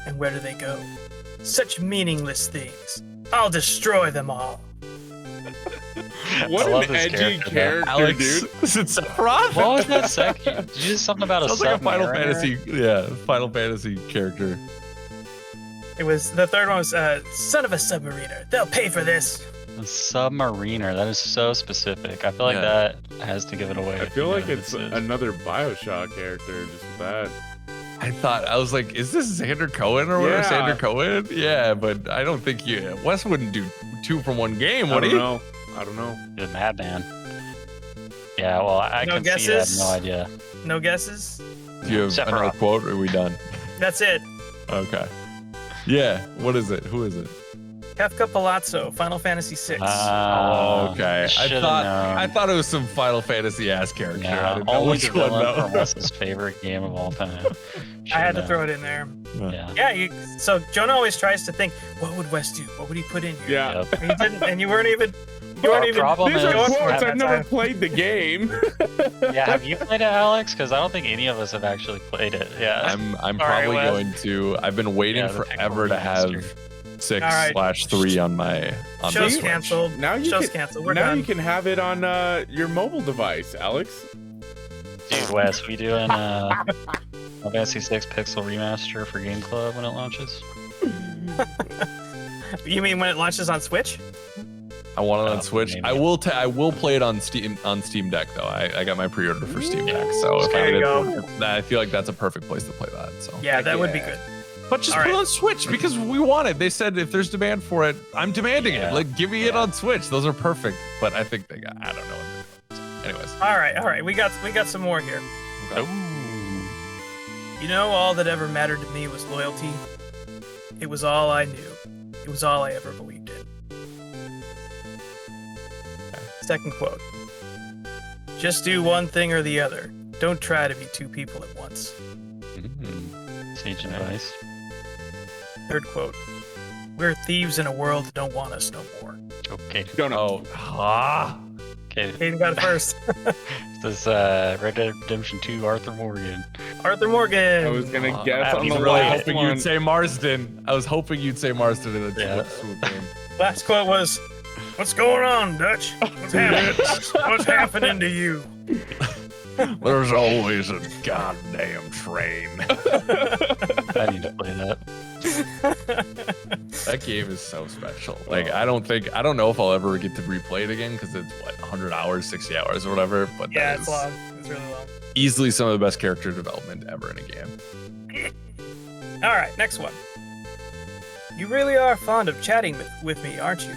And where do they go? Such meaningless things. I'll destroy them all. What I love an this edgy character, Alex, dude. is it Sephiroth? What was that second? Did you do something about Sounds a like a Final submariner? Fantasy, Final Fantasy character. It was the third one was son of a submariner. They'll pay for this. A submariner. That is so specific. I feel like Yeah. that has to give it away. I feel like it's this is- another Bioshock character, just with that. I was like, is this Xander Cohen or whatever? Yeah. Xander Cohen? Yeah, but I don't think Wes wouldn't do 2 from 1 game, would he? I don't know. You're a madman. Yeah, well, I No can see that. guesses? No idea. No guesses? Do you have Sephiroth. another quote or are we done? That's it. Okay. Yeah, what is it? Who is it? Kefka Palazzo, Final Fantasy VI. Okay. I thought it was some Final Fantasy ass character. I Yeah, didn't know only which the one villain from though. Wes's favorite game of all time. I had to throw it in there. Yeah. Yeah, so Jonah always tries to think, what would Wes do? What would he put in here? Yeah. Yep. And you didn't, and you weren't even. Our problem These is- are going for quotes. it I've that never time. played the game. Yeah, have you played it, Alex? Because I don't think any of us have actually played it. Yeah. I'm Sorry, probably Wes. going to. I've been waiting Yeah, the forever Pixel to have remaster. 6/3 on my Show's Switch. canceled. Now you Show's can, canceled. We're now done. you can have it on your mobile device, Alex. Dude, Wes, we doing Final Fantasy 6 Pixel Remaster for Game Club when it launches? You mean when it launches on Switch? I want it on Oh, Switch. maybe. I will play it on Steam Deck though. I got my pre-order for Steam Deck, so if There I you get go. it, I feel like that's a perfect place to play that. So Yeah, Heck that would be yeah. good. but just All put it right. on Switch because we want it. They said if there's demand for it, I'm demanding Yeah. it. Like give me it Yeah. on Switch. Those are perfect. But I think they got. I don't know. So, anyways. All right. We got some more here. Ooh. You know, all that ever mattered to me was loyalty. It was all I knew. It was all I ever believed in. Second quote. Just do one thing or the other. Don't try to be 2 people at once. Sage advice. Third quote. We're thieves in a world that don't want us no more. Okay. Don't know. Okay. Hayden got it first. This is Red Dead Redemption 2 Arthur Morgan. Arthur Morgan. I was gonna I guess haven't on the even really played it. last hoping one. you'd say Marsden. I was hoping you'd say Marsden in the Yeah. swoop game. Last quote was, "What's going on, Dutch? What's happening? What's happening to you?" There's always a goddamn train. I need to play that. That game is so special. Like I don't know if I'll ever get to replay it again because it's 100 hours, 60 hours or whatever. But Yeah, that it's is long. It's really long. easily some of the best character development ever in a game. All right, next one. You really are fond of chatting with me, aren't you?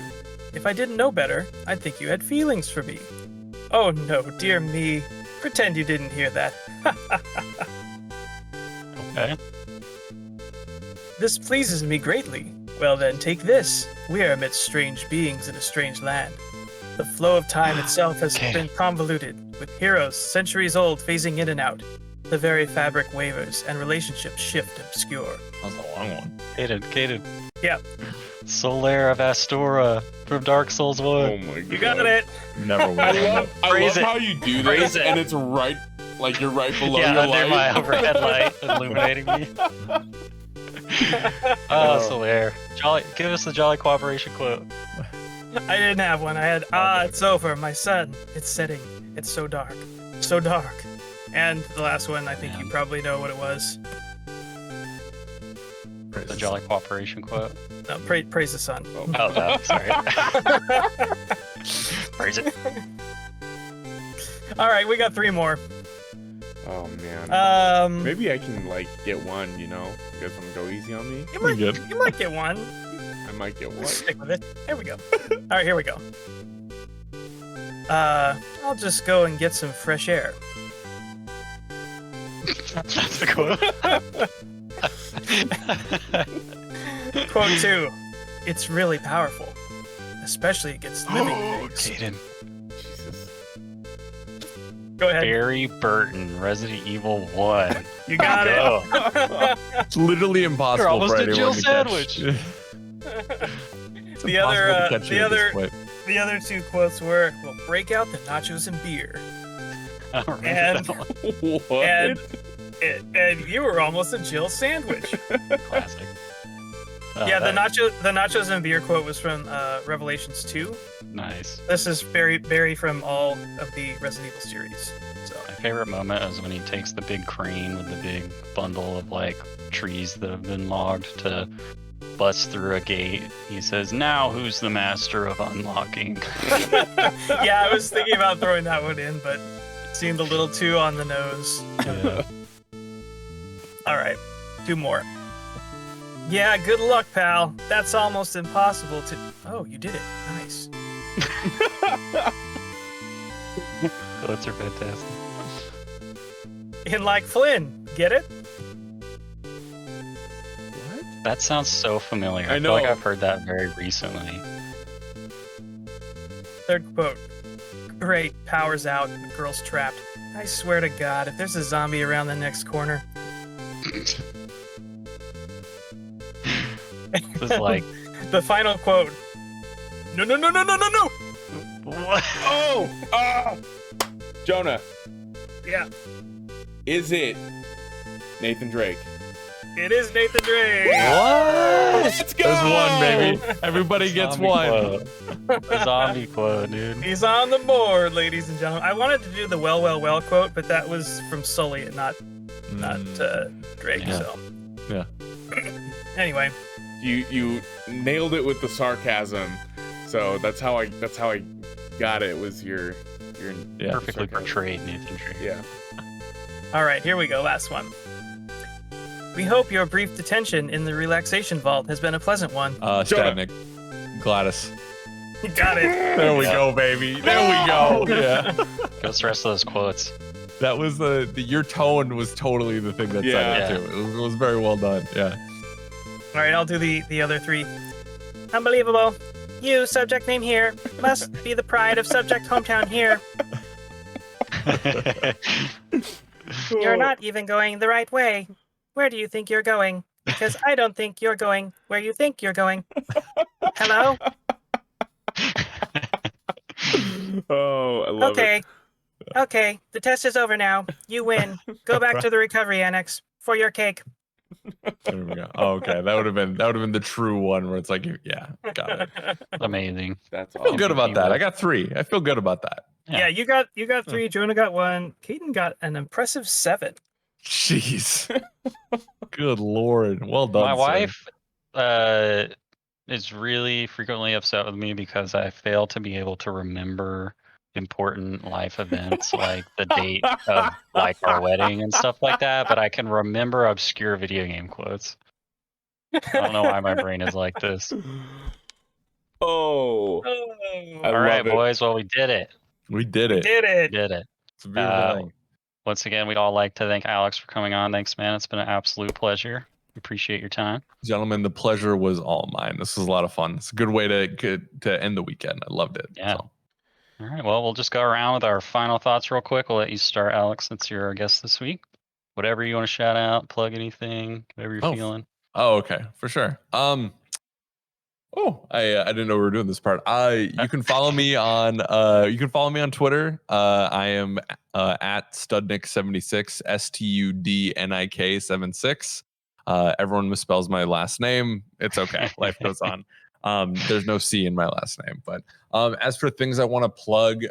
If I didn't know better, I'd think you had feelings for me. Oh no, dear me. Pretend you didn't hear that. Okay. This pleases me greatly. Well then, take this. We are amidst strange beings in a strange land. The flow of time itself has Okay. been convoluted, with heroes centuries old phasing in and out. The very fabric wavers, and relationships shift and obscure. That was a long one. Kaden. Yeah. Solaire of Astora from Dark Souls 1. Oh my god. You got it. Never will. I love Phrase it. how you do Phrase this, it. and it's right, like you're right below Yeah, your under light. my overhead light illuminating me. Oh, Solaire. Jolly, give us the Jolly Cooperation quote. I didn't have one. I had, it's over, my sun. It's setting. It's so dark. So dark. And the last one, I think you probably know what it was. The Jolly Cooperation quote. No, praise the sun. Oh, no, sorry. Praise it. All right, we got 3 more. Oh man. Maybe Maybe I can like get one. You know, you guys want to go easy on me? you might get one. I might get one. Stick with it. There we go. All right, here we go. I'll just go and get some fresh air. That's the quote. Quote 2. It's really powerful, especially against living things. Caden. Jesus. Go ahead. Barry Burton, Resident Evil 1. You got it. It's literally impossible almost for a anyone Jill to sandwich. catch. It's The impossible other, to catch the you at this other- point. The other 2 quotes were, "We'll break out the nachos and beer," I don't remember And- that one. What? and you were almost a Jill sandwich. Classic. Yeah, the that- nachos and beer quote was from Revelations 2. Nice. This is Barry from all of the Resident Evil series. So My favorite moment is when he takes the big crane with the big bundle of like trees that have been logged to bust through a gate. He says, "Now who's the master of unlocking?" yeah, I was thinking about throwing that one in, but it seemed a little too on the nose. Yeah. All right, 2 more. Yeah, good luck, pal. That's almost impossible to. Oh, you did it. Nice. Those are fantastic. And like Flynn, get it? That sounds so familiar. I I feel like know. I've heard that very recently. 3rd quote. Great, power's out, the girl's trapped. I swear to God, if there's a zombie around the next corner. It was like, The final quote. No, no, no, no, no, no, no! what? Oh! Ah! Jonah, Yeah, is it Nathan Drake? it is Nathan Drake. What? Let's go! There's one, baby. Everybody gets Zombie one. quote. The zombie quote, dude. He's on the board, ladies and gentlemen. I wanted to do the well, well, well quote, but that was from Sully and not Drake. Yeah. So Yeah. anyway, You nailed it with the sarcasm. So that's how I got it. Was your Yeah. Perfectly sarcasm. portrayed Nathan Drake. Yeah. all right, here we go. Last one. We hope your brief detention in the relaxation vault has been a pleasant one. Stadnik. Gladys. You got it. There we go, baby. There we go. Yeah. What's the rest of those quotes? That was the your tone was totally the thing that Yeah. said it too. It was very well done. Yeah. All right, I'll do the other 3. Unbelievable. You, subject name here, must be the pride of subject hometown here. You're not even going the right way. Where do you think you're going? Because I don't think you're going where you think you're going. Hello? Oh, I love Okay. Okay, the test is over now. You win. Go back to the recovery annex for your cake. There we go. Oh, okay. That would have been the true one where it's like, yeah, got it. Amazing. it. That's I feel awesome. good about that. I got 3. I feel good about that. Yeah, you got 3. Jonah got 1. Keaton got an impressive 7. Jeez. Good Lord. Well done. My sir. wife is really frequently upset with me because I fail to be able to remember important life events like the date of like our wedding and stuff like that, but I can remember obscure video game quotes. I don't know why my brain is like this. Oh, I All right, love it. boys. Well, we did it. We did it. Did We it. did it. It's a beautiful thing. Once again, we'd all like to thank Alex for coming on. Thanks, man. It's been an absolute pleasure. Appreciate your time. Gentlemen, the pleasure was all mine. This was a lot of fun. It's a good way to end the weekend. I loved it. Yeah. So. All right. Well, we'll just go around with our final thoughts real quick. We'll let you start, Alex, since you're our guest this week. Whatever you want to shout out, plug anything, whatever you're feeling. Oh, okay, for sure. I didn't know we were doing this part. You can follow me on Twitter. I am at Stadnik76, STUDNIK 76. Everyone misspells my last name. It's okay. Life goes on. There's no C in my last name. But as for things I want to plug,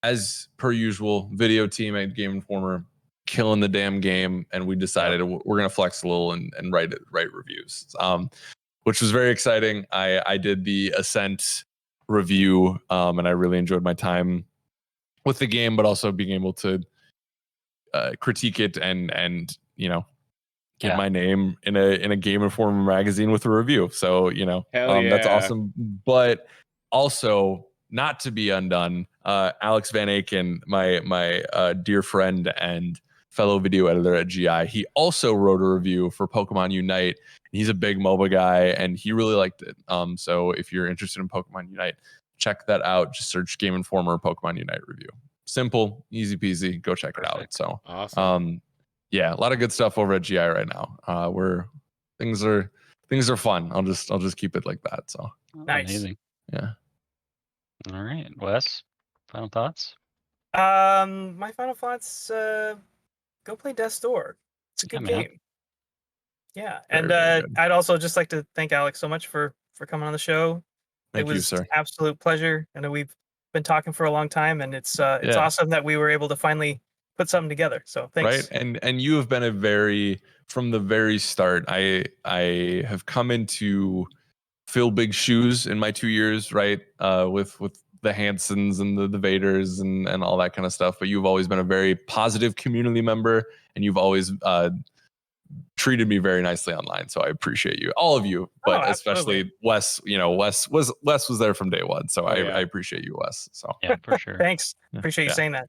as per usual, video team at Game Informer, killing the damn game, and we decided we're gonna flex a little and write reviews, which was very exciting. I did the Ascent review, and I really enjoyed my time with the game, but also being able to critique it and get my name in a Game Informer magazine with a review. So Hell that's yeah. awesome. But also, not to be undone, Alex Van Aken, my dear friend and fellow video editor at GI. He also wrote a review for Pokemon Unite. He's a big MOBA guy, and he really liked it. So if you're interested in Pokemon Unite, check that out. Just search Game Informer Pokemon Unite review. Simple, easy peasy. Go check it out. So awesome. Yeah, a lot of good stuff over at GI right now. Things are fun. I'll just keep it like that. So Nice. Amazing. Yeah. All right, Wes, final thoughts? My final thoughts, go play Death's Door. It's a good game. Yeah. And I'd also just like to thank Alex so much for coming on the show. Thank you, sir. An absolute pleasure. I know we've been talking for a long time, and it's awesome that we were able to finally put something together. So thanks. Right. And you have been from the very start. I have come into fill big shoes in my 2 years, right? With the Hansons and the Vaders and all that kind of stuff. But you've always been a very positive community member, and you've always treated me very nicely online. So I appreciate you, all of you, but especially Wes. Wes was there from day one. So I appreciate you, Wes. So yeah, for sure. Thanks. Appreciate you saying that.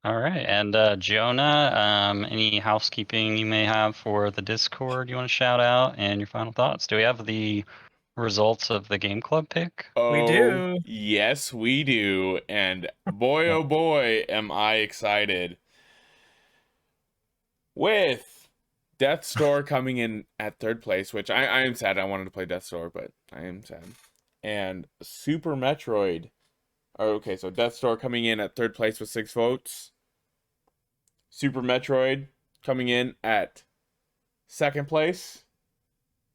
All right, and Jonah, any housekeeping you may have for the Discord you want to shout out, and your final thoughts? Do we have the results of the game club pick? We do. Yes, we do. And boy, oh boy, am I excited. With Death's Door coming in at 3rd place, which I am sad. I wanted to play Death's Door, but I am sad. And Super Metroid. Okay, so Death's Door coming in at 3rd place with 6 votes. Super Metroid coming in at 2nd place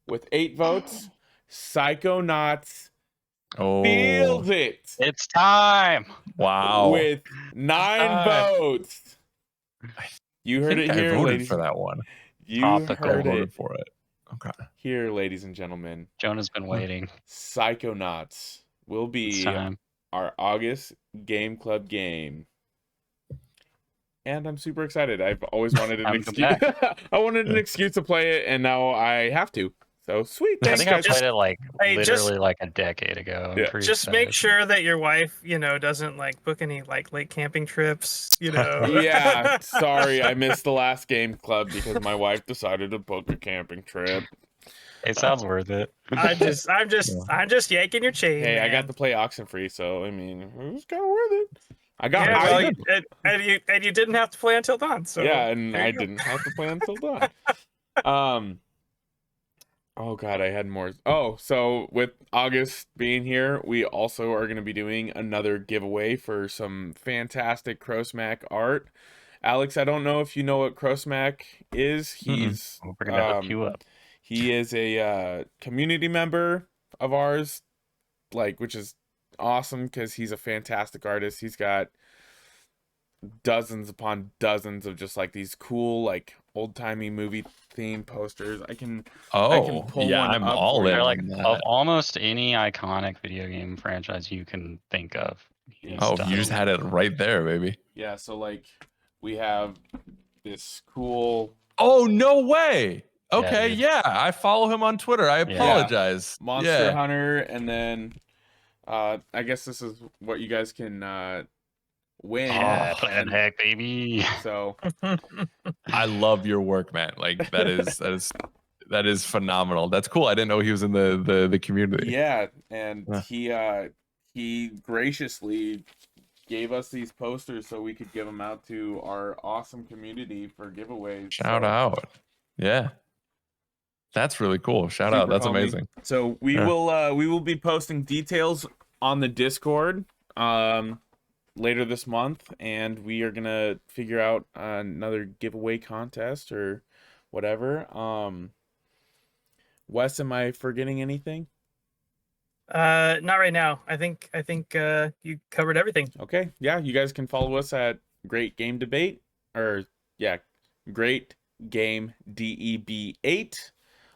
with 8 votes. Psychonauts feels it. It's time. Wow. With 9 votes. You heard it here, ladies. For that one. You heard it. For it. Okay. Here, ladies and gentlemen. Jonah's been waiting. Psychonauts will be our August Game Club game. And I'm super excited. I've always wanted an excuse. I wanted an excuse to play it, and now I have to. So sweet. Thanks, I think guys. I played it literally like a decade ago. Just make sure that your wife, doesn't book any late camping trips, Yeah, sorry, I missed the last game club because my wife decided to book a camping trip. It sounds worth it. I'm just yanking your chain. Hey, man. I got to play Oxenfree, so I mean, it was kind of worth it. I got and you didn't have to play until dawn. So yeah, and I didn't have to play until dawn. Oh god, I had more. Oh, so with August being here, we also are going to be doing another giveaway for some fantastic Crosmac art. Alex, I don't know if you know what Crosmac is. He's we're going to hook you up. He is a community member of ours, which is awesome because he's a fantastic artist. He's got dozens upon dozens of just these cool old-timey movie theme posters. I can pull one I'm up all in. They're of almost any iconic video game franchise you can think of. You just had it right there, baby. Yeah, so we have this cool. Oh, no way. Okay, yeah, I follow him on Twitter. I apologize. Monster Hunter, and then I guess this is what you guys can win. Plan heck, baby. So I love your work, man. That is phenomenal. That's cool. I didn't know he was in the community. Yeah, and he graciously gave us these posters so we could give them out to our awesome community for giveaways. Shout out. Yeah. That's really cool. Shout out. That's amazing. So we will be posting details on the Discord later this month, and we are gonna figure out another giveaway contest or whatever. Wes, am I forgetting anything? Not right now. I think you covered everything. Okay. Yeah, you guys can follow us at Great Game Debate, Great Game DEB8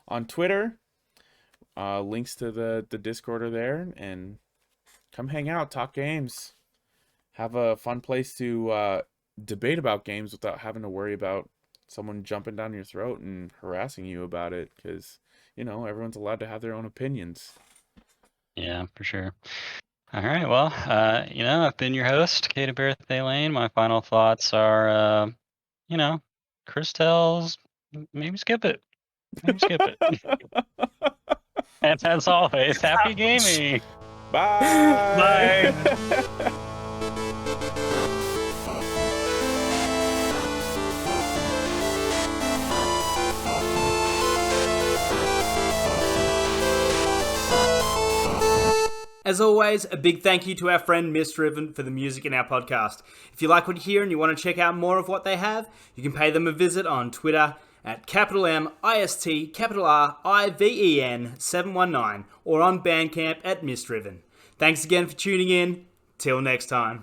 on Twitter. Links to the Discord are there, and come hang out, talk games, have a fun place to debate about games without having to worry about someone jumping down your throat and harassing you about it, because everyone's allowed to have their own opinions. Yeah, for sure. All right. Well, I've been your host, Katie Birthday Lane. My final thoughts are, Cris Tales, maybe skip it. Maybe skip it. And as always, happy gaming. Bye. Bye. As always, a big thank you to our friend Misdriven for the music in our podcast. If you like what you hear and you want to check out more of what they have, you can pay them a visit on Twitter at MIST_RIVEN 719 or on Bandcamp at Misdriven. Thanks again for tuning in. Till next time.